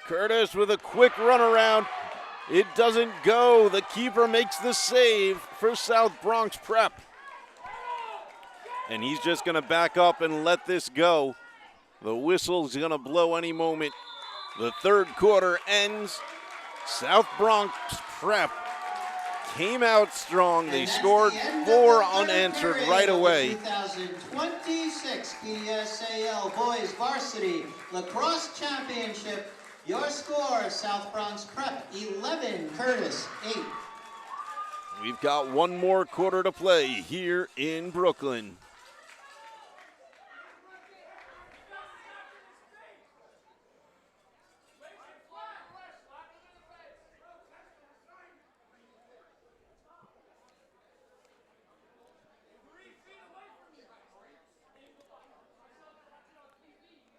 Curtis with a quick runaround. It doesn't go. The keeper makes the save for South Bronx Prep. And he's just going to back up and let this go. The whistle's going to blow any moment. The third quarter ends. South Bronx Prep came out strong. They scored 4 unanswered right away. 2026 PSAL Boys Varsity Lacrosse Championship. Your score, South Bronx Prep 11, Curtis 8. We've got one more quarter to play here in Brooklyn.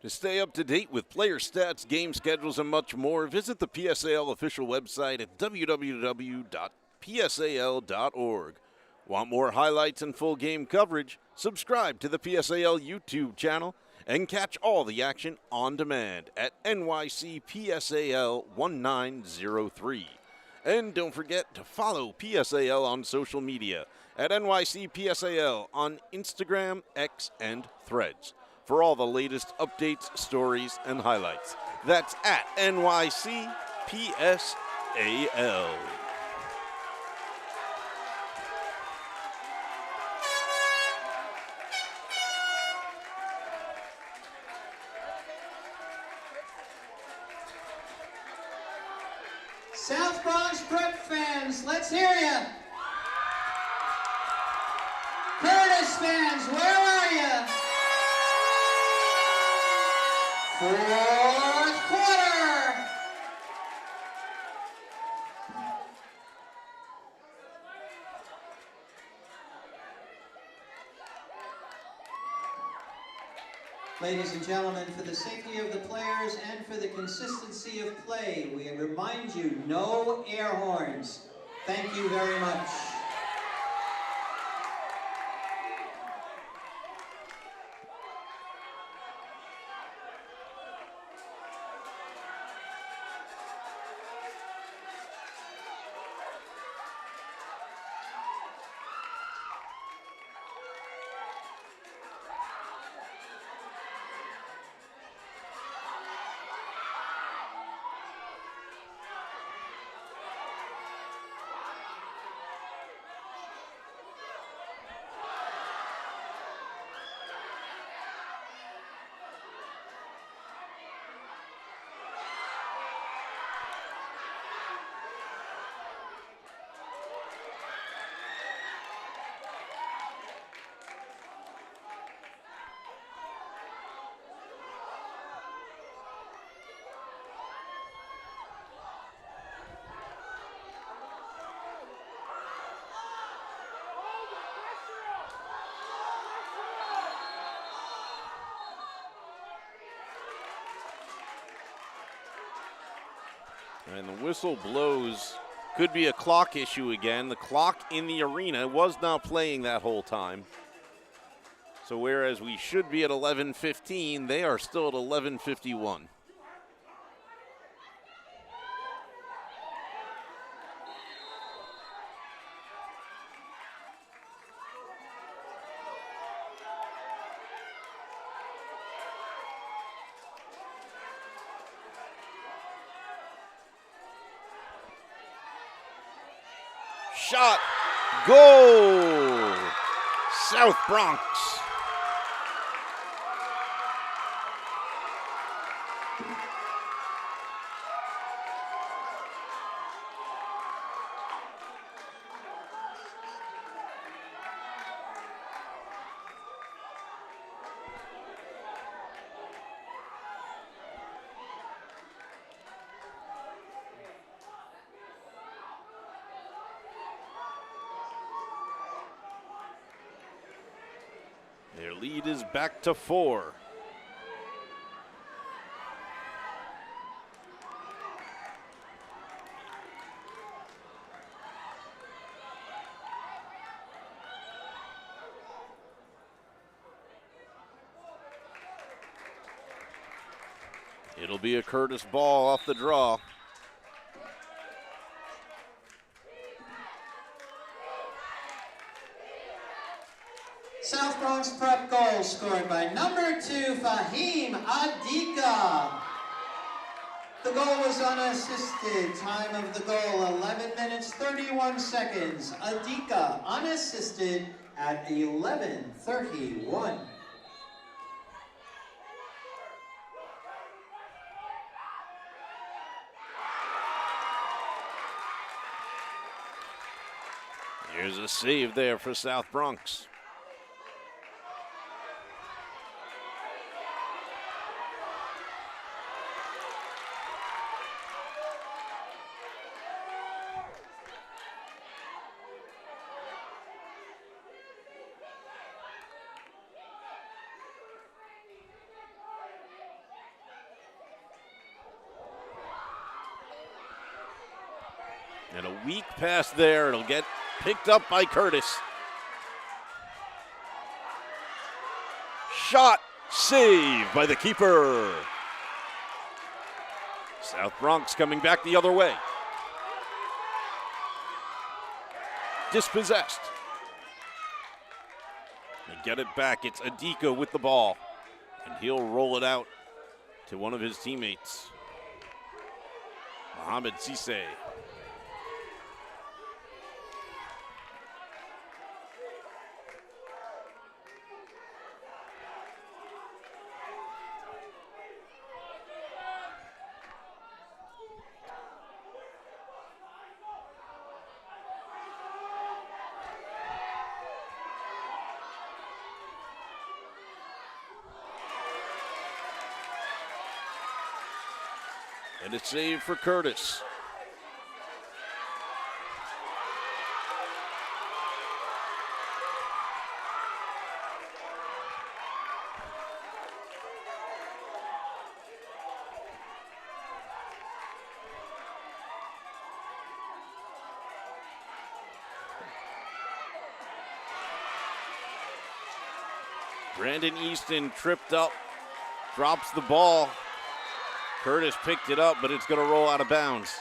To stay up to date with player stats, game schedules, and much more, visit the PSAL official website at www.psal.org. Want more highlights and full game coverage? Subscribe to the PSAL YouTube channel and catch all the action on demand at NYCPSAL 1903. And don't forget to follow PSAL on social media at NYCPSAL on Instagram, X, and Threads for all the latest updates, stories, and highlights. That's at NYCPSAL. South Bronx Prep fans, let's hear ya. Curtis fans, where are ya? Fourth quarter. Ladies and gentlemen, for the safety of the players and for the consistency of play, we remind you, no air horns. Thank you very much. And the whistle blows. Could be a clock issue again. The clock in the arena was not playing that whole time. So whereas we should be at 11:15, they are still at 11:51. Shot, goal, South Bronx. Their lead is back to 4. It'll be a Curtis ball off the draw. South Bronx Prep goal scored by number 2, Fahim Adika. The goal was unassisted. Time of the goal, 11 minutes, 31 seconds. Adika unassisted at 11:31. Here's a save there for South Bronx. And a weak pass there. It'll get picked up by Curtis. Shot, save by the keeper. South Bronx coming back the other way. dispossessed. They get it back. It's Adika with the ball, and he'll roll it out to one of his teammates, Mohamed Cisse. And a save for Curtis. Brandon Easton tripped up, drops the ball. Curtis picked it up, but it's going to roll out of bounds.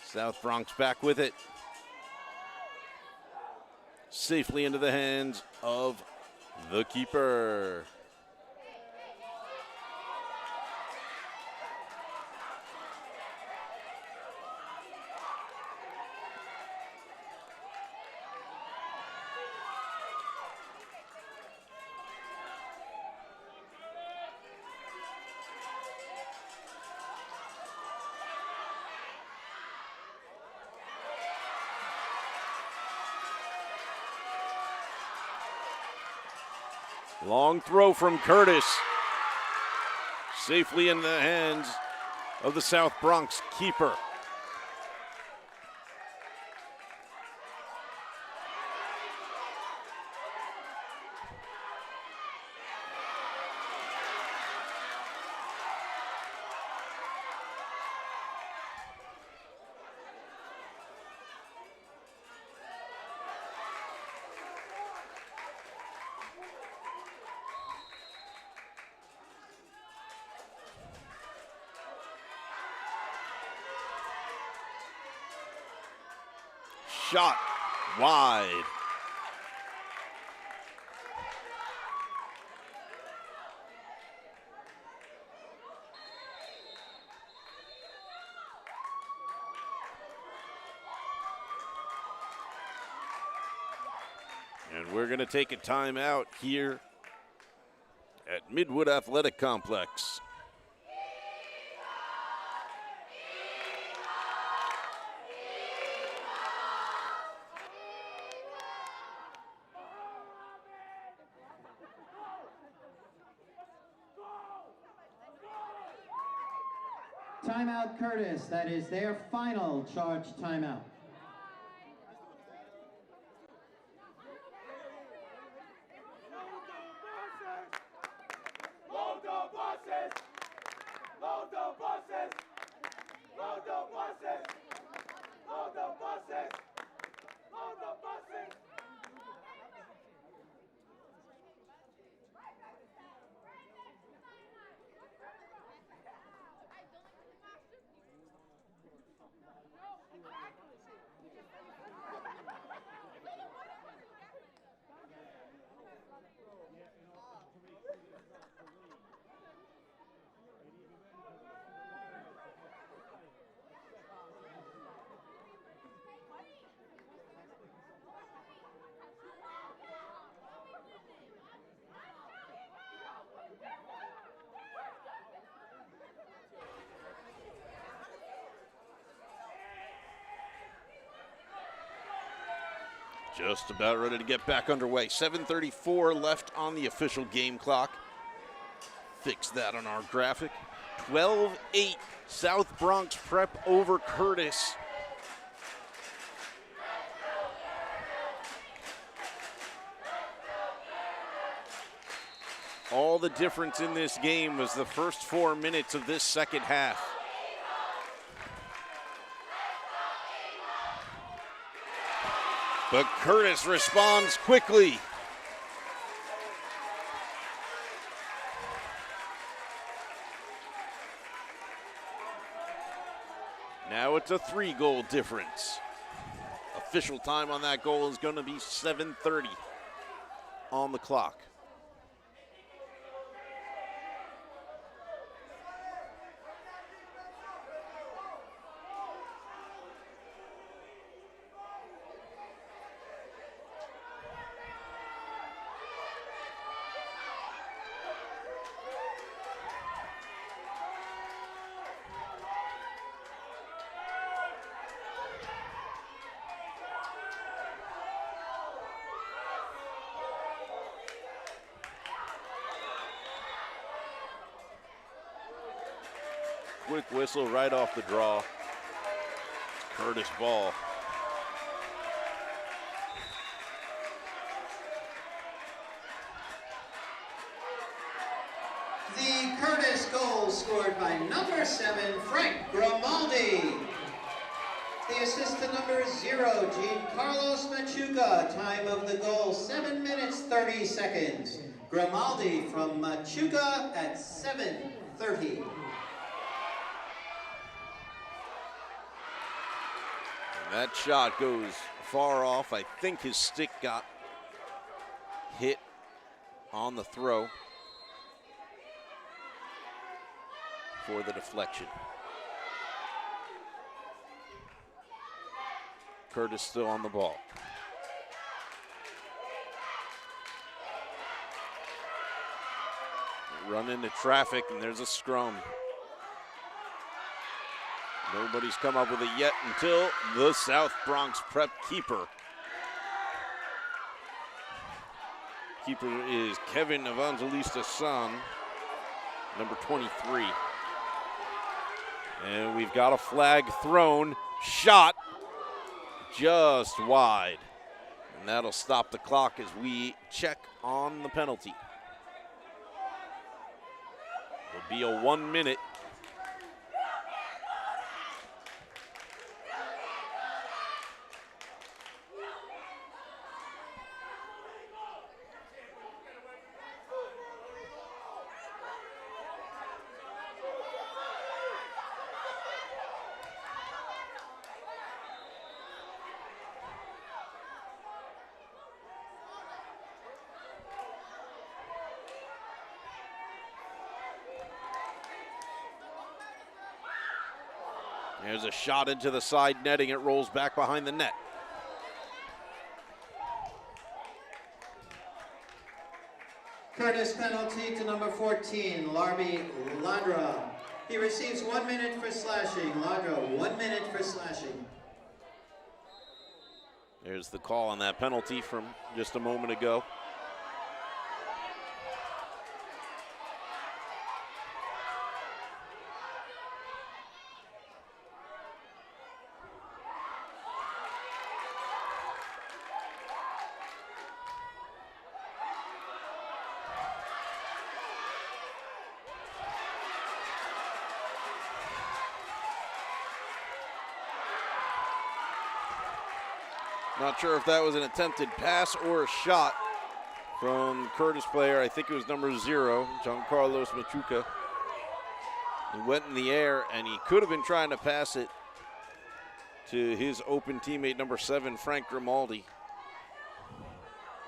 South Bronx back with it. Safely into the hands of the keeper. Long throw from Curtis. Safely in the hands of the South Bronx keeper. Shot wide. And we're going to take a timeout here at Midwood Athletic Complex. Timeout Curtis, that is their final charge timeout. Just about ready to get back underway. 7:34 left on the official game clock. Fix that on our graphic. 12-8 South Bronx Prep over Curtis. All the difference in this game was the first 4 minutes of this second half. But Curtis responds quickly. Now it's a 3-goal difference. Official time on that goal is going to be 7:30 on the clock. Quick whistle right off the draw. Curtis ball. The Curtis goal scored by number 7, Frank Grimaldi. The assist to number 0, Carlos Machuca. Time of the goal, 7 minutes, 30 seconds. Grimaldi from Machuca at 7:30. That shot goes far off. I think his stick got hit on the throw for the deflection. Curtis still on the ball. Run into traffic, and there's a scrum. Nobody's come up with it yet until the South Bronx Prep keeper. Keeper is Kevin Evangelista San, number 23. And we've got a flag thrown, shot just wide. And that'll stop the clock as we check on the penalty. It'll be a 1 minute. There's a shot into the side netting. It rolls back behind the net. Curtis penalty to number 14, Larby Ladra. He receives 1 minute for slashing. Ladra, 1 minute for slashing. There's the call on that penalty from just a moment ago. Not sure if that was an attempted pass or a shot from Curtis player. I think it was number 0, Giancarlos Machuca. He went in the air, and he could have been trying to pass it to his open teammate, number 7, Frank Grimaldi.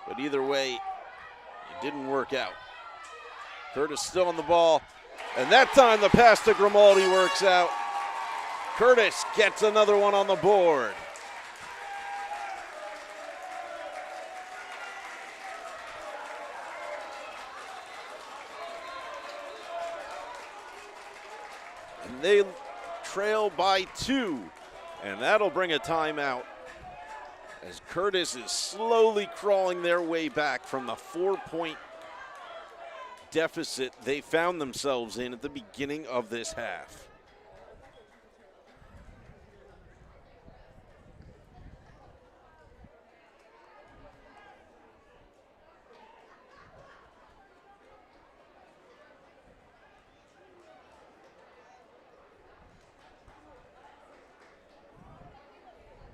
But either way, it didn't work out. Curtis still on the ball, and that time the pass to Grimaldi works out. Curtis gets another one on the board. They trail by 2, and that'll bring a timeout as Curtis is slowly crawling their way back from the 4-point deficit they found themselves in at the beginning of this half.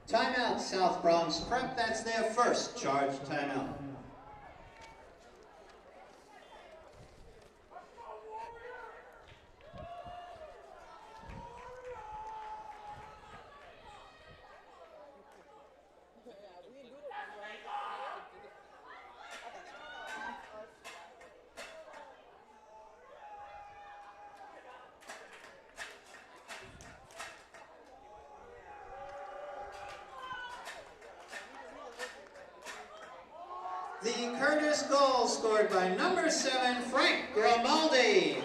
Timeout, South Bronx Prep. That's their first charge timeout. The Curtis goal scored by number 7, Frank Grimaldi.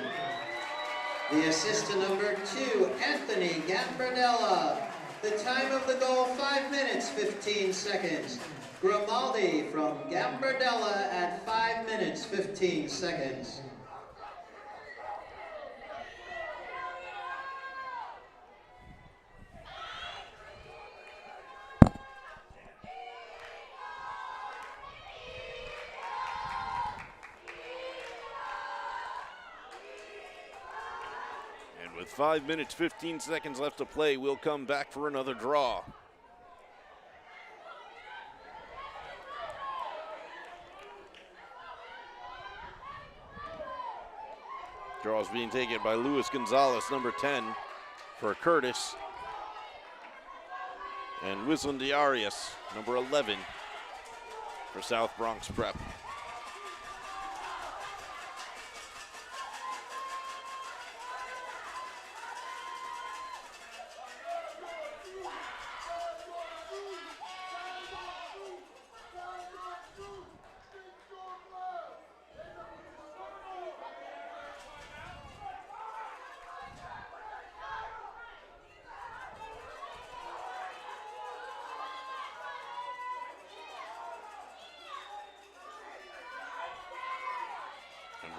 The assist to number 2, Anthony Gambardella. The time of the goal, 5 minutes, 15 seconds. Grimaldi from Gambardella at 5 minutes, 15 seconds. With 5 minutes, 15 seconds left to play, we'll come back for another draw. Draws being taken by Luis Gonzalez, number 10, for Curtis. And Wisland Arias, number 11, for South Bronx Prep.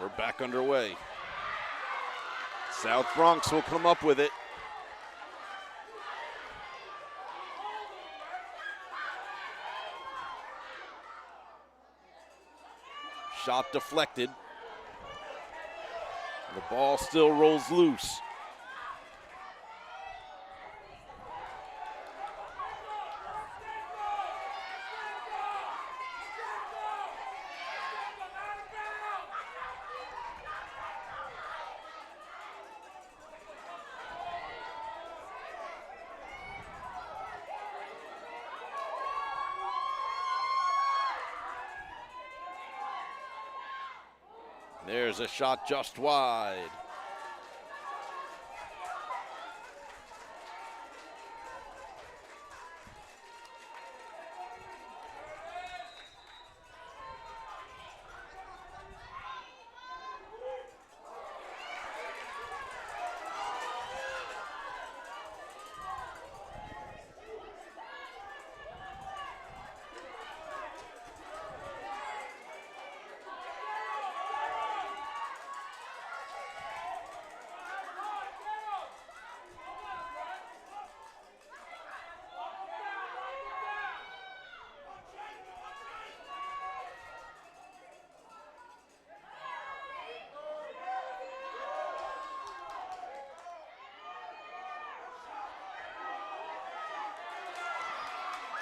We're back underway. South Bronx will come up with it. Shot deflected. The ball still rolls loose. There's a shot just wide.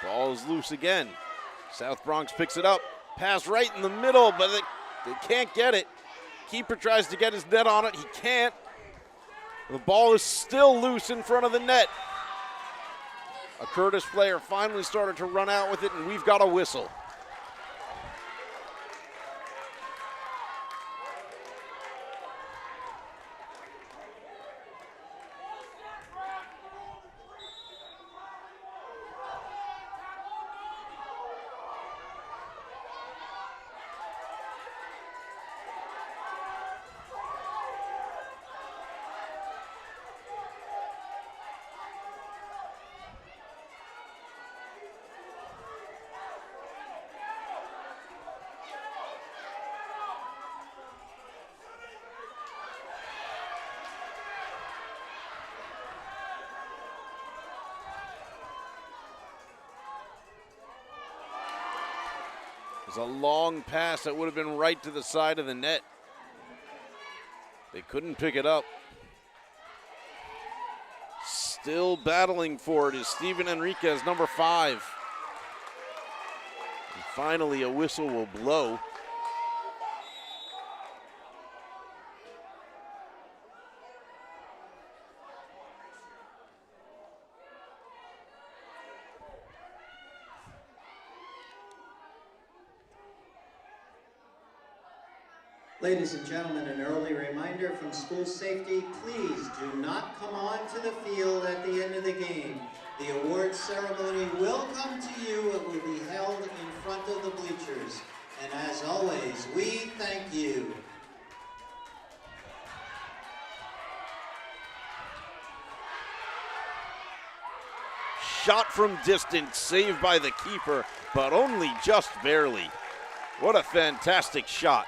Ball is loose again. South Bronx picks it up. Pass right in the middle, but they can't get it. Keeper tries to get his net on it. He can't. The ball is still loose in front of the net. A Curtis player finally started to run out with it, and we've got a whistle. It was a long pass that would have been right to the side of the net. They couldn't pick it up. Still battling for it is Steven Enriquez, number 5. And finally, a whistle will blow. Ladies and gentlemen, an early reminder from school safety, please do not come onto the field at the end of the game. The award ceremony will come to you. It will be held in front of the bleachers. And as always, we thank you. Shot from distance, saved by the keeper, but only just barely. What a fantastic shot.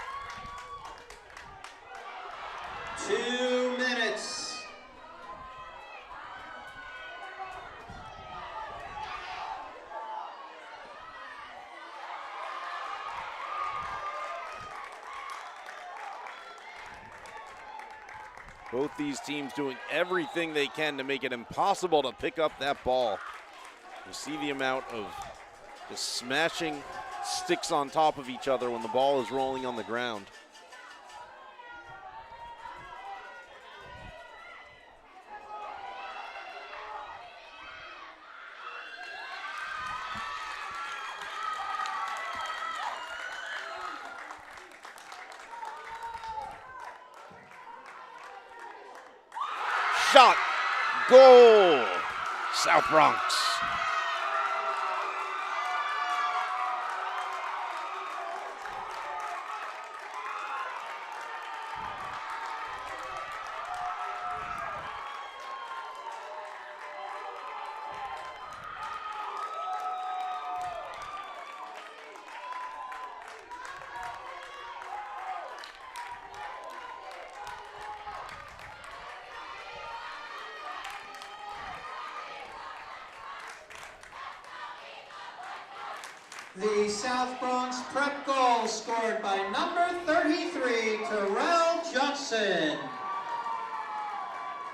2 minutes. Both these teams doing everything they can to make it impossible to pick up that ball. You see the amount of just smashing sticks on top of each other when the ball is rolling on the ground. Shot, goal, South Bronx. The South Bronx prep goal scored by number 33, Terrell Johnson.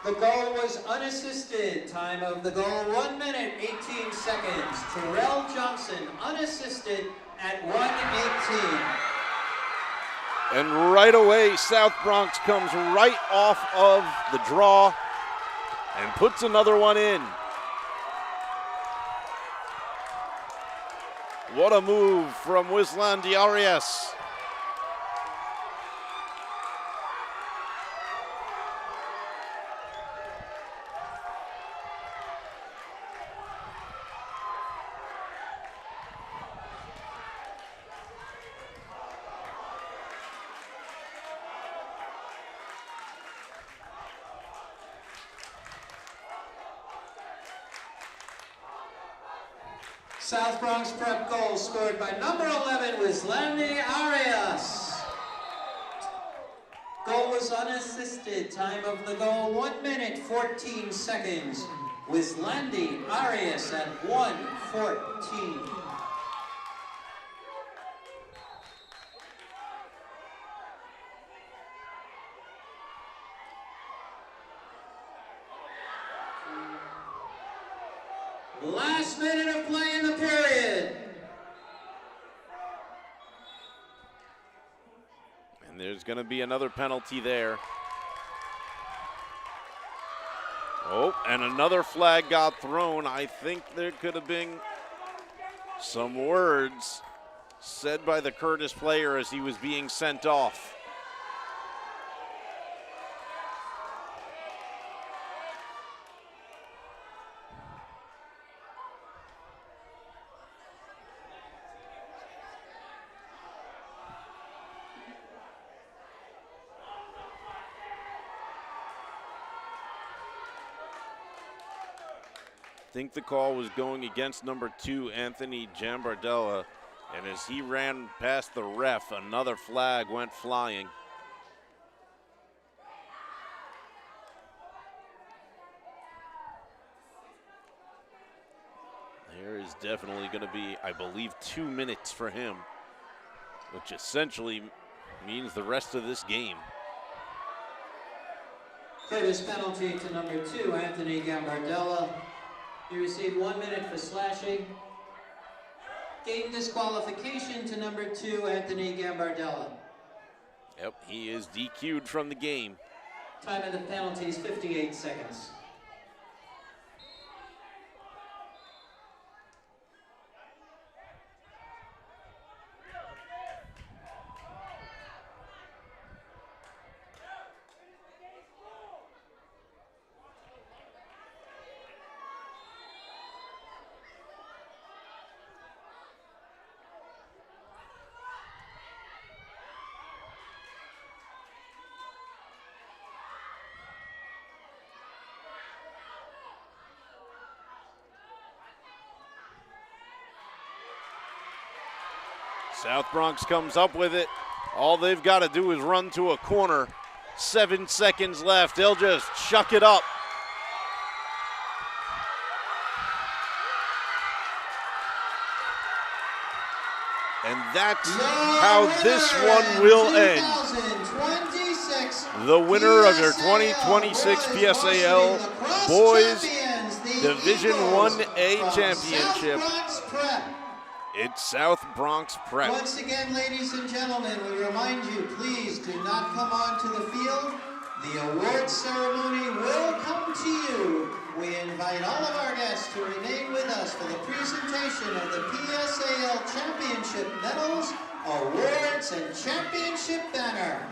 The goal was unassisted. Time of the goal, 1 minute, 18 seconds. Terrell Johnson, unassisted at 1:18. And right away, South Bronx comes right off of the draw and puts another one in. What a move from Wislandi Arias. South Bronx prep goal scored by number 11, Wislandi Arias. Goal was unassisted. Time of the goal, 1 minute, 14 seconds. Wislandi Arias at 1:14. Last minute of play in the period. And there's going to be another penalty there. Oh, and another flag got thrown. I think there could have been some words said by the Curtis player as he was being sent off. I think the call was going against number 2, Anthony Gambardella, and as he ran past the ref, another flag went flying. There is definitely going to be, I believe, 2 minutes for him, which essentially means the rest of this game. Curtis penalty to number 2, Anthony Gambardella. He received 1 minute for slashing. Game disqualification to number 2, Anthony Gambardella. Yep, he is DQ'd from the game. Time of the penalty is 58 seconds. South Bronx comes up with it. All they've got to do is run to a corner. 7 seconds left. They'll just chuck it up. And that's how this one will end. The winner of your 2026 PSAL Boys Division 1A Championship. It's South Bronx Prep. Once again, ladies and gentlemen, we remind you, please do not come onto the field. The award ceremony will come to you. We invite all of our guests to remain with us for the presentation of the PSAL Championship medals, awards, and championship banner.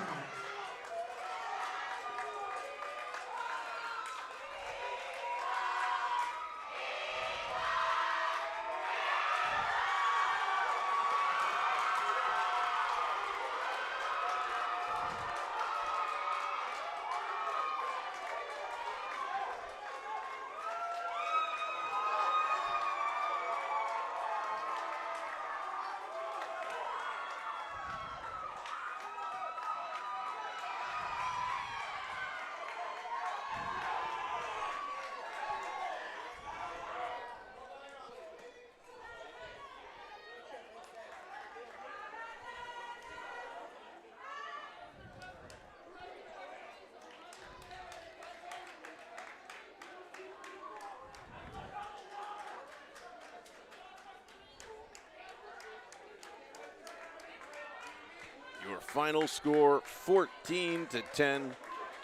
Your final score, 14-10.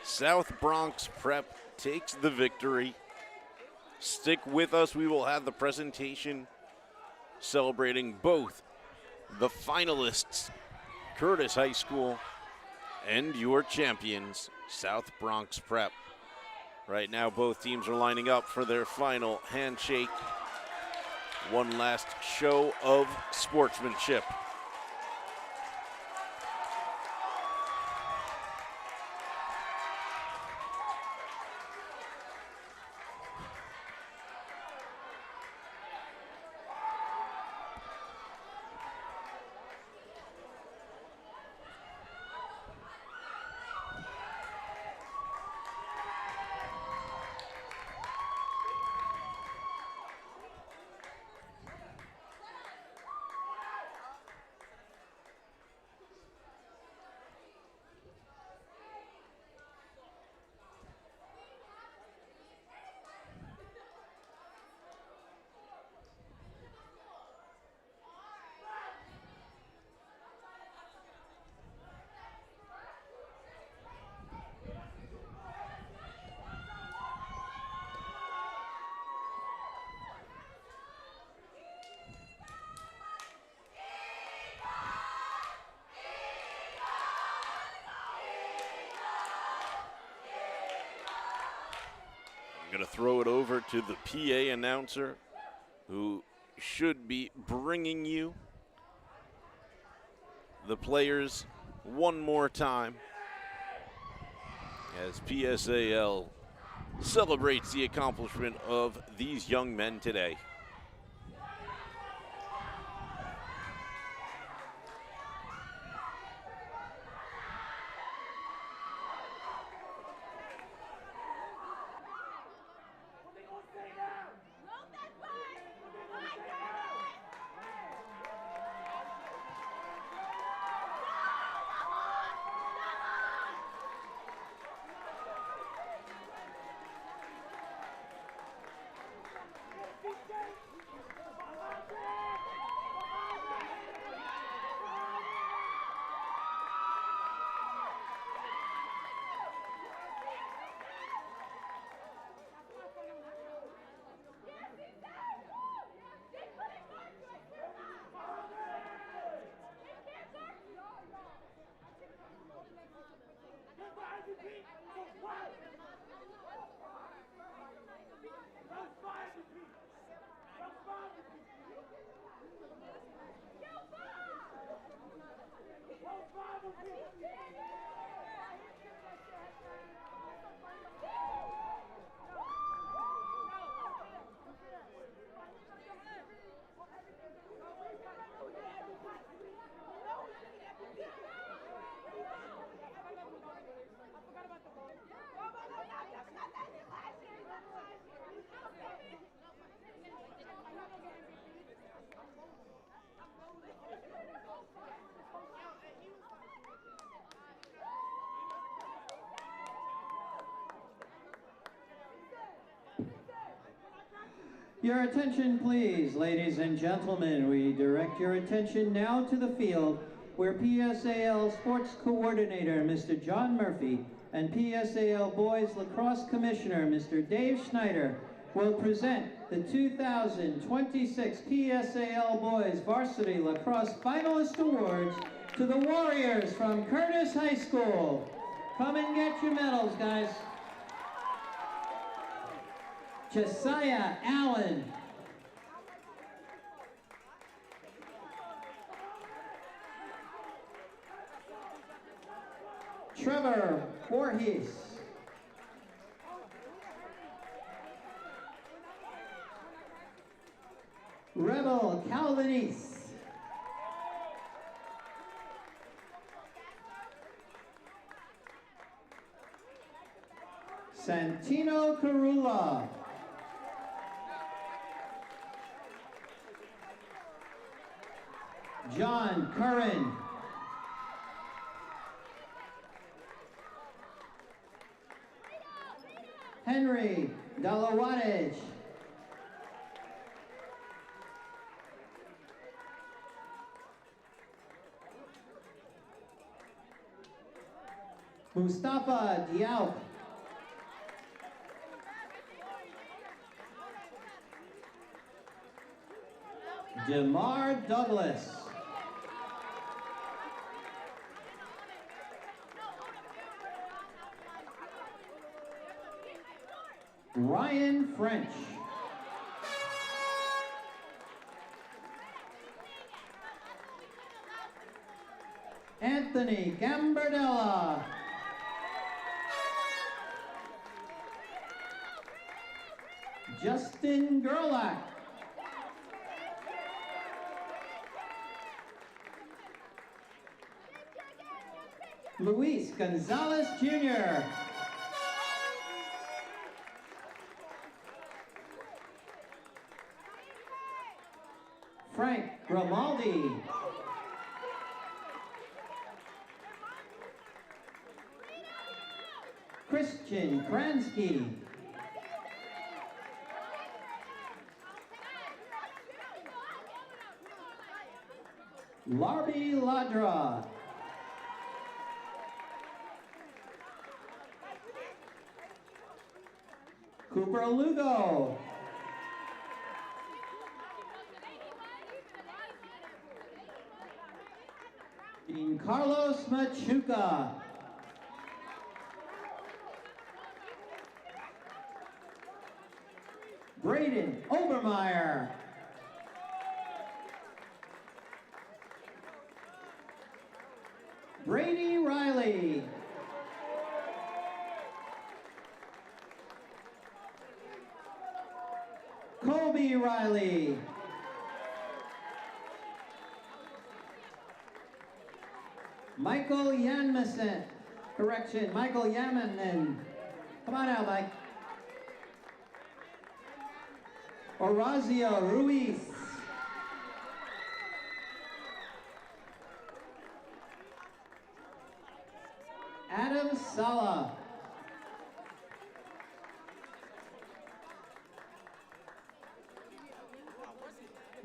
South Bronx Prep takes the victory. Stick with us. We will have the presentation celebrating both the finalists, Curtis High School, and your champions, South Bronx Prep. Right now, both teams are lining up for their final handshake. One last show of sportsmanship. I'm going to throw it over to the PA announcer who should be bringing you the players one more time as PSAL celebrates the accomplishment of these young men today. Your attention, please, ladies and gentlemen. We direct your attention now to the field where PSAL Sports Coordinator, Mr. John Murphy, and PSAL Boys Lacrosse Commissioner, Mr. Dave Schneider, will present the 2026 PSAL Boys Varsity Lacrosse Finalist Awards to the Warriors from Curtis High School. Come and get your medals, guys. Josiah Allen. Trevor Voorhees. Rebel Calvinese. Santino Carula. John Curran. Henry Dalawadej. Mustafa Diop. Demar Douglas. Ryan French. Anthony Gambardella. Justin Gerlach. Luis Gonzalez Jr. Frank Grimaldi. Christian Kransky. Larby Ladra. Cooper Lugo. Dean Carlos Machuca. Braden Obermeyer. Brady Riley. Colby Riley. Michael Yanmesen. Correction, Michael Yamanen. Come on out, Mike. Horacio Ruiz. Adam Sala.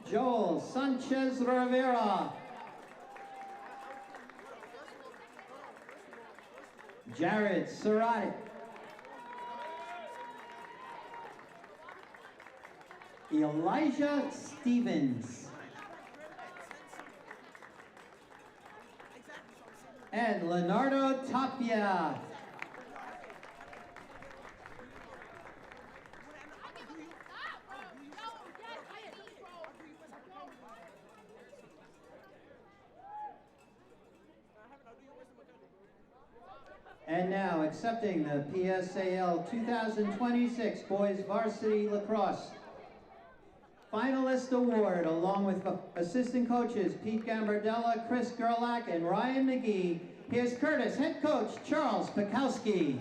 Joel Sanchez Rivera. Jared Surratt. Elijah Stevens. And Leonardo Tapia. And now, accepting the PSAL 2026 Boys Varsity Lacrosse Finalist Award, along with assistant coaches Pete Gambardella, Chris Gerlach, and Ryan McGee, here's Curtis head coach Charles Pikowski.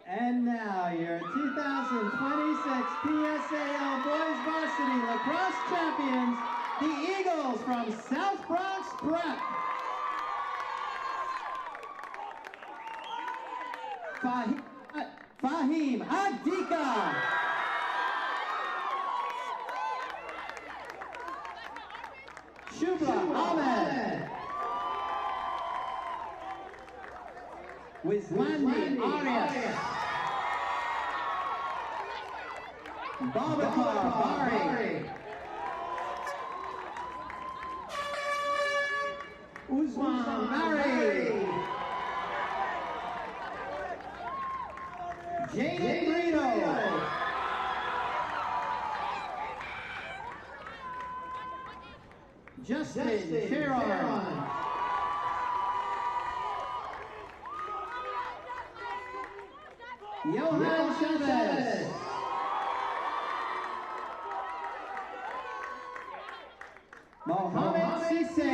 And now your 2026 PSAL Boys Varsity Lacrosse Champions, the Eagles from South Bronx Prep. Fahim Adika. Shubha Ahmed. Wizlandi Arias. Babakar Bari. Usman Mari. Jaden Reno. Justin Sharon. Johan Chavez. Mohamed Sisse.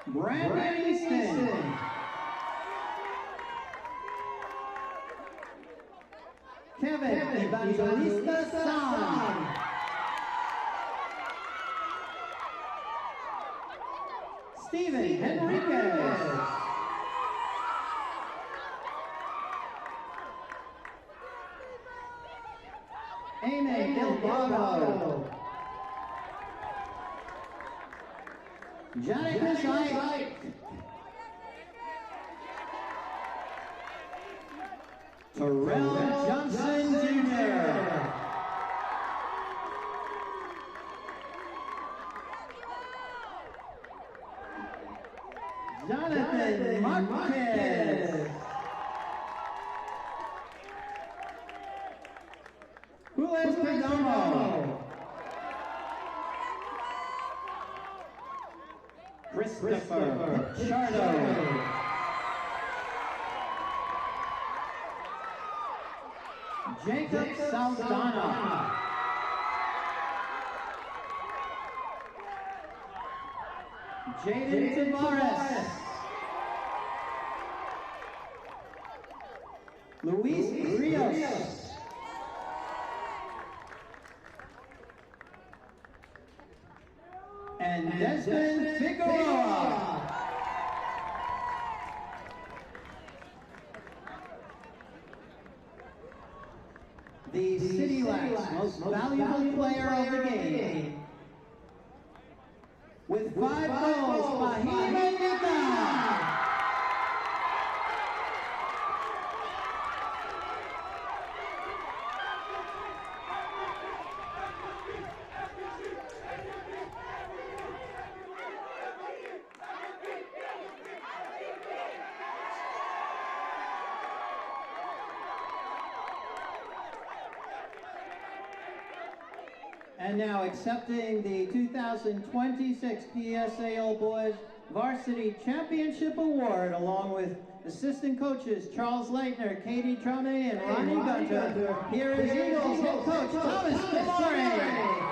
Brandon Easton. Kevin Evangelista San. Steven Henriquez. Amen Delgado. Janicus Ike. Terrell Johnson Jr. Jonathan Marquez. Jules Perdomo. Christopher Pichardo. Jacob Saldana. Jaden Tavares. Luis Rios. And Desmond Figueroa. The City Lacs most valuable player of the game. With 5 goals, Fahim Adika. And now accepting the 2026 PSAL Boys Varsity Championship Award, along with assistant coaches Charles Leitner, Katie Trame, and Ronnie Gunter. Here is Eagles head coach Thomas Demore.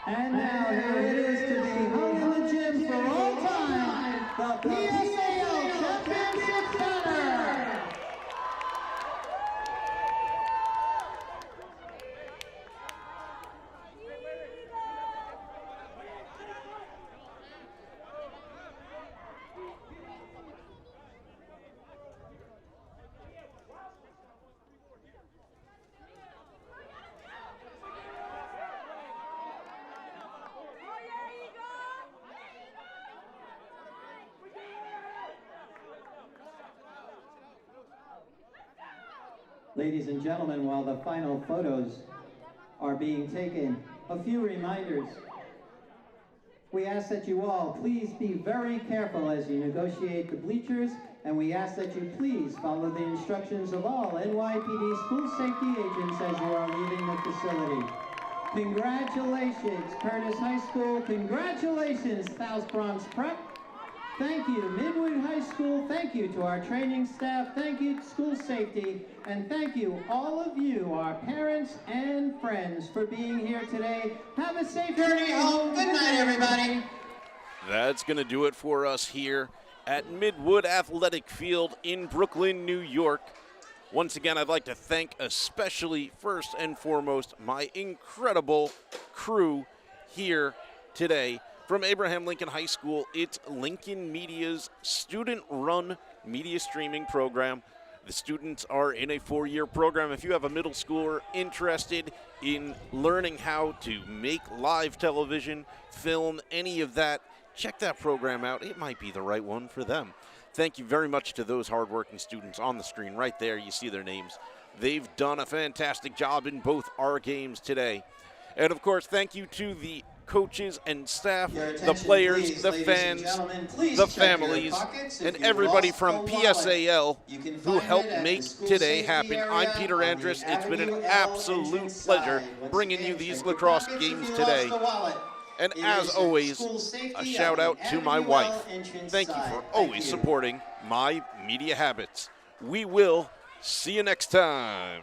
And now here it is to be hung in the gym for all time, the PSAL Championship banner. Ladies and gentlemen, while the final photos are being taken, a few reminders. We ask that you all please be very careful as you negotiate the bleachers, and we ask that you please follow the instructions of all NYPD school safety agents as you are leaving the facility. Congratulations, Curtis High School. Congratulations, South Bronx Prep. Thank you, Midwood High School. Thank you to our training staff. Thank you, school safety. And thank you, all of you, our parents and friends, for being here today. Have a safe journey home. Good night, everybody. That's going to do it for us here at Midwood Athletic Field in Brooklyn, New York. Once again, I'd like to thank especially, first and foremost, my incredible crew here today. From Abraham Lincoln High School, it's Lincoln Media's student-run media streaming program. The students are in a 4-year program. If you have a middle schooler interested in learning how to make live television, film, any of that, check that program out. It might be the right one for them. Thank you very much to those hardworking students on the screen right there. You see their names. They've done a fantastic job in both our games today. And, of course, thank you to the coaches and staff, the players, please, the fans, the families, and everybody from PSAL who helped make today happen. I'm Peter Andrus. It's been an absolute pleasure bringing you these lacrosse games today. And as always, a shout out to my wife. Thank you for always supporting my media habits. We will see you next time.